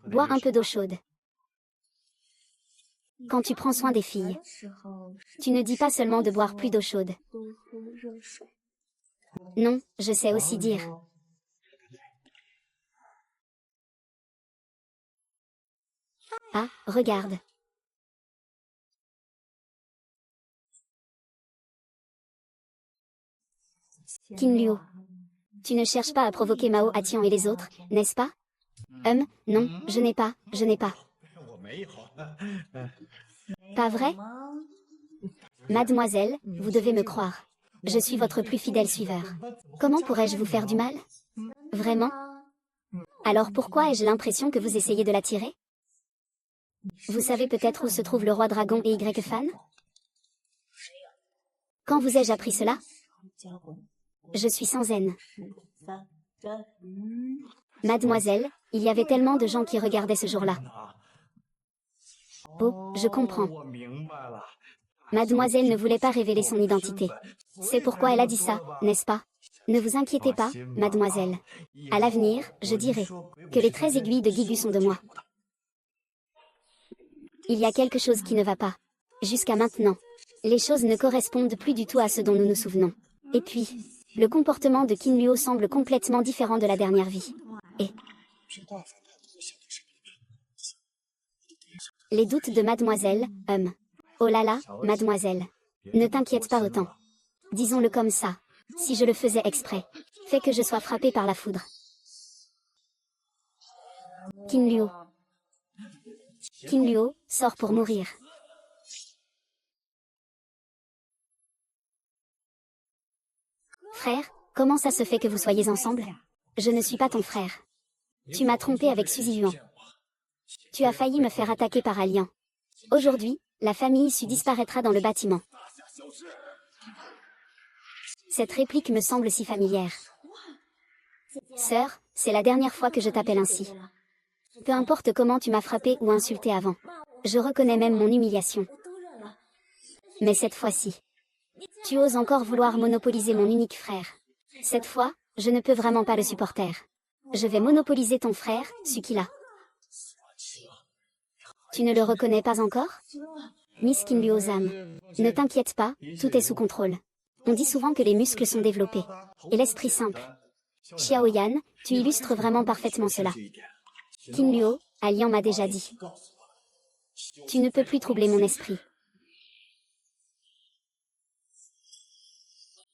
Bois un peu d'eau chaude. Quand tu prends soin des filles, tu ne dis pas seulement de boire plus d'eau chaude. Non, je sais aussi dire. Ah, regarde. Qin Luo. Tu ne cherches pas à provoquer Mao Atian et les autres, n'est-ce pas? Non, je n'ai pas. Pas vrai? Mademoiselle, vous devez me croire. Je suis votre plus fidèle suiveur. Comment pourrais-je vous faire du mal? Vraiment? Alors pourquoi ai-je l'impression que vous essayez de l'attirer? Vous savez peut-être où se trouve le roi dragon et Y-Fan? Quand vous ai-je appris cela? Je suis sans haine. Mademoiselle, il y avait tellement de gens qui regardaient ce jour-là. Oh, je comprends. Mademoiselle ne voulait pas révéler son identité. C'est pourquoi elle a dit ça, n'est-ce pas? Ne vous inquiétez pas, mademoiselle. À l'avenir, je dirai que les 13 aiguilles de Guigu sont de moi. Il y a quelque chose qui ne va pas. Jusqu'à maintenant, les choses ne correspondent plus du tout à ce dont nous nous souvenons. Et puis, le comportement de Qin Luo semble complètement différent de la dernière vie. Et les doutes de mademoiselle, Oh là là, mademoiselle. Ne t'inquiète pas autant. Disons-le comme ça. Si je le faisais exprès. Fait que je sois frappé par la foudre. Qin Luo. Qin Luo sort pour mourir. Frère, comment ça se fait que vous soyez ensemble? Je ne suis pas ton frère. Tu m'as trompé avec Suzy Yuan. Tu as failli me faire attaquer par Alian. Aujourd'hui, la famille Su disparaîtra dans le bâtiment. Cette réplique me semble si familière. Sœur, c'est la dernière fois que je t'appelle ainsi. Peu importe comment tu m'as frappé ou insulté avant. Je reconnais même mon humiliation. Mais cette fois-ci, tu oses encore vouloir monopoliser mon unique frère. Cette fois, je ne peux vraiment pas le supporter. Je vais monopoliser ton frère, Sukila. Tu ne le reconnais pas encore? Miss Qin Luo-zam. Ne t'inquiète pas, tout est sous contrôle. On dit souvent que les muscles sont développés. Et l'esprit simple. Xiaoyan, tu illustres vraiment parfaitement cela. Qin Luo, Alian m'a déjà dit. Tu ne peux plus troubler mon esprit.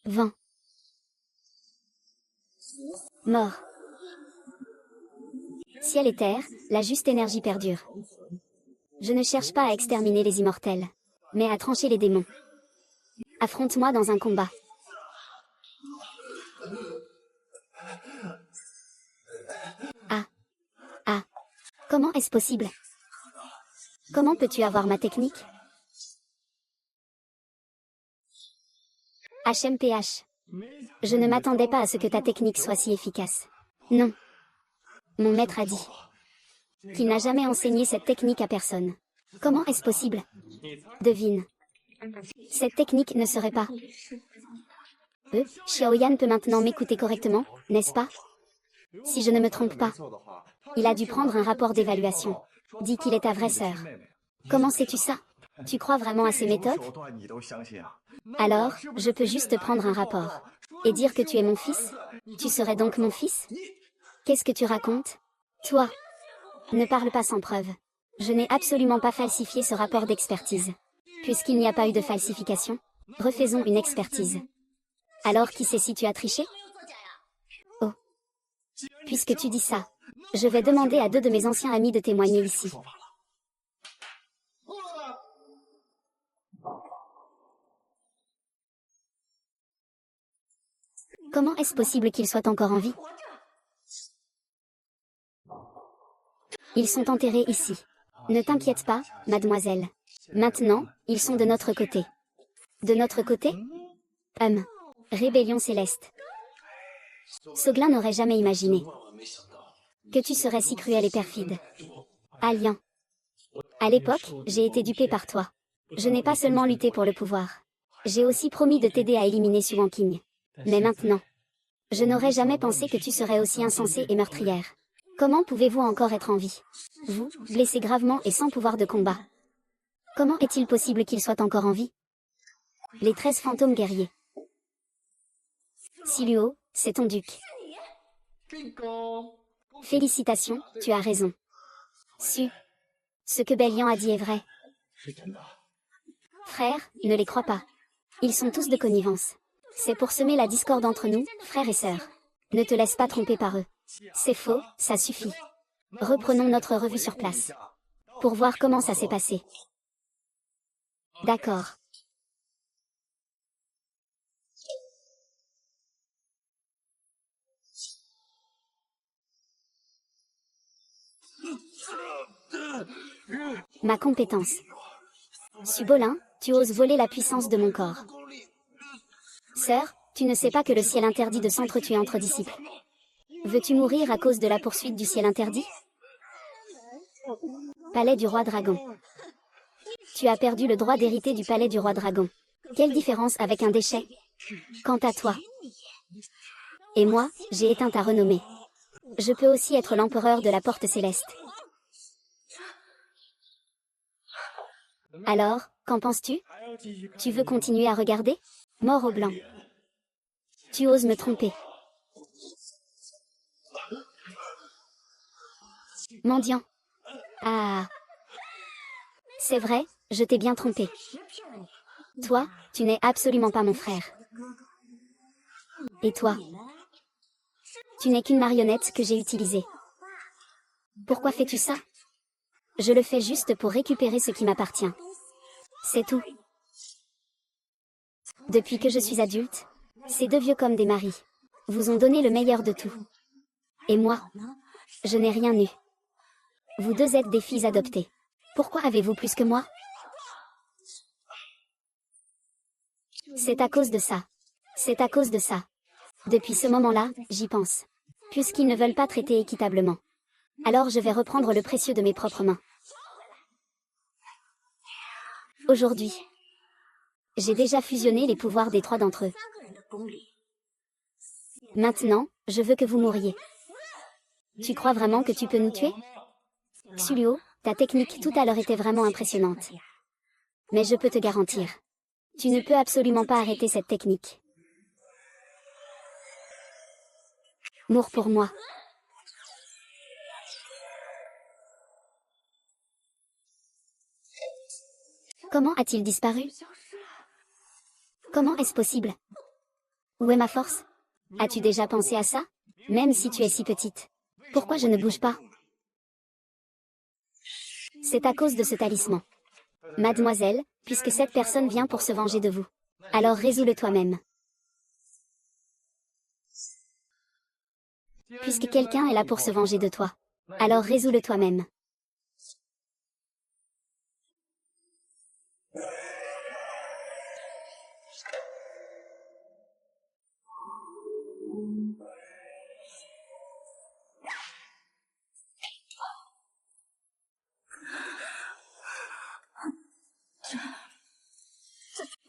20. Mort. Ciel et terre, la juste énergie perdure. Je ne cherche pas à exterminer les immortels, mais à trancher les démons. Affronte-moi dans un combat. Comment est-ce possible? Comment peux-tu avoir ma technique? HMPH. Je ne m'attendais pas à ce que ta technique soit si efficace. Non. Mon maître a dit qu'il n'a jamais enseigné cette technique à personne. Comment est-ce possible? Devine. Cette technique ne serait pas... Xiaoyan peut maintenant m'écouter correctement, n'est-ce pas? Si je ne me trompe pas. Il a dû prendre un rapport d'évaluation. Dit qu'il est ta vraie sœur. Comment sais-tu ça? Tu crois vraiment à ces méthodes? Alors, je peux juste prendre un rapport. Et dire que tu es mon fils? Tu serais donc mon fils? Qu'est-ce que tu racontes? Toi. Ne parle pas sans preuve. Je n'ai absolument pas falsifié ce rapport d'expertise. Puisqu'il n'y a pas eu de falsification, refaisons une expertise. Alors qui sait si tu as triché? Oh. Puisque tu dis ça, je vais demander à 2 de mes anciens amis de témoigner ici. Comment est-ce possible qu'ils soient encore en vie? Ils sont enterrés ici. Ne t'inquiète pas, mademoiselle. Maintenant, ils sont de notre côté. De notre côté? Rébellion céleste. Soglin n'aurait jamais imaginé que tu serais si cruel et perfide. Alian. À l'époque, j'ai été dupé par toi. Je n'ai pas seulement lutté pour le pouvoir. J'ai aussi promis de t'aider à éliminer Su Wanqing. Mais maintenant, je n'aurais jamais pensé que tu serais aussi insensée et meurtrière. Comment pouvez-vous encore être en vie? Vous, blessé gravement et sans pouvoir de combat. Comment est-il possible qu'il soit encore en vie? Les 13 fantômes guerriers. Siluo, c'est ton duc. Félicitations, tu as raison. Su. Ce que Bélian a dit est vrai. Frère, ne les crois pas. Ils sont tous de connivence. C'est pour semer la discorde entre nous, frères et sœurs. Ne te laisse pas tromper par eux. C'est faux, ça suffit. Reprenons notre revue sur place. Pour voir comment ça s'est passé. D'accord. Ma compétence. Subolin, tu oses voler la puissance de mon corps. Sœur, tu ne sais pas que le ciel interdit de s'entretuer entre disciples. Veux-tu mourir à cause de la poursuite du ciel interdit? Palais du roi dragon. Tu as perdu le droit d'hériter du palais du roi dragon. Quelle différence avec un déchet? Quant à toi. Et moi, j'ai éteint ta renommée. Je peux aussi être l'empereur de la porte céleste. Alors, qu'en penses-tu? Tu veux continuer à regarder? Mort au blanc. Tu oses me tromper. Mendiant. Ah. C'est vrai, je t'ai bien trompé. Toi, tu n'es absolument pas mon frère. Et toi? Tu n'es qu'une marionnette que j'ai utilisée. Pourquoi fais-tu ça? Je le fais juste pour récupérer ce qui m'appartient. C'est tout. Depuis que je suis adulte, ces deux vieux comme des maris vous ont donné le meilleur de tout. Et moi, je n'ai rien eu. Vous deux êtes des filles adoptées. Pourquoi avez-vous plus que moi? C'est à cause de ça. C'est à cause de ça. Depuis ce moment-là, j'y pense. Puisqu'ils ne veulent pas traiter équitablement. Alors je vais reprendre le précieux de mes propres mains. Aujourd'hui, j'ai déjà fusionné les pouvoirs des trois d'entre eux. Maintenant, je veux que vous mouriez. Tu crois vraiment que tu peux nous tuer? Xuluo, ta technique tout à l'heure était vraiment impressionnante. Mais je peux te garantir. Tu ne peux absolument pas arrêter cette technique. Mours pour moi. Comment a-t-il disparu? Comment est-ce possible? Où est ma force? As-tu déjà pensé à ça? Même si tu es si petite. Pourquoi je ne bouge pas? C'est à cause de ce talisman. Mademoiselle, puisque cette personne vient pour se venger de vous. Alors résous-le toi-même. Puisque quelqu'un est là pour se venger de toi. Alors résous-le toi-même.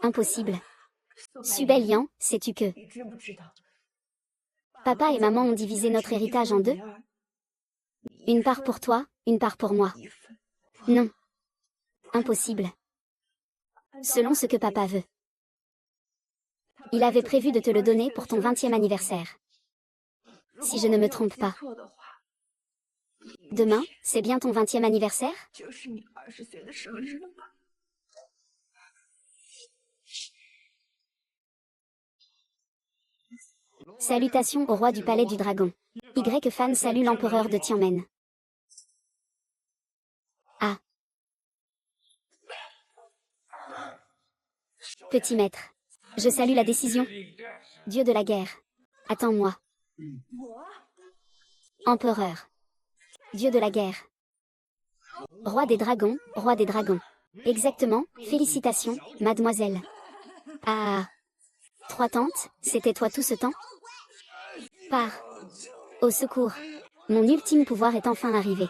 Impossible. Subelian, sais-tu que papa et maman ont divisé notre héritage en deux? Une part pour toi, une part pour moi. Non. Impossible. Selon ce que papa veut. Il avait prévu de te le donner pour ton 20e anniversaire. Si je ne me trompe pas. Demain, c'est bien ton 20e anniversaire? Salutations au roi du palais du dragon. Y-Fan salue l'empereur de Tianmen. Ah. Petit maître. Je salue la décision. Dieu de la guerre. Attends-moi. Empereur. Dieu de la guerre. Roi des dragons, roi des dragons. Exactement, félicitations, mademoiselle. Ah. Trois tantes, c'était toi tout ce temps? Pars. Au secours. Mon ultime pouvoir est enfin arrivé.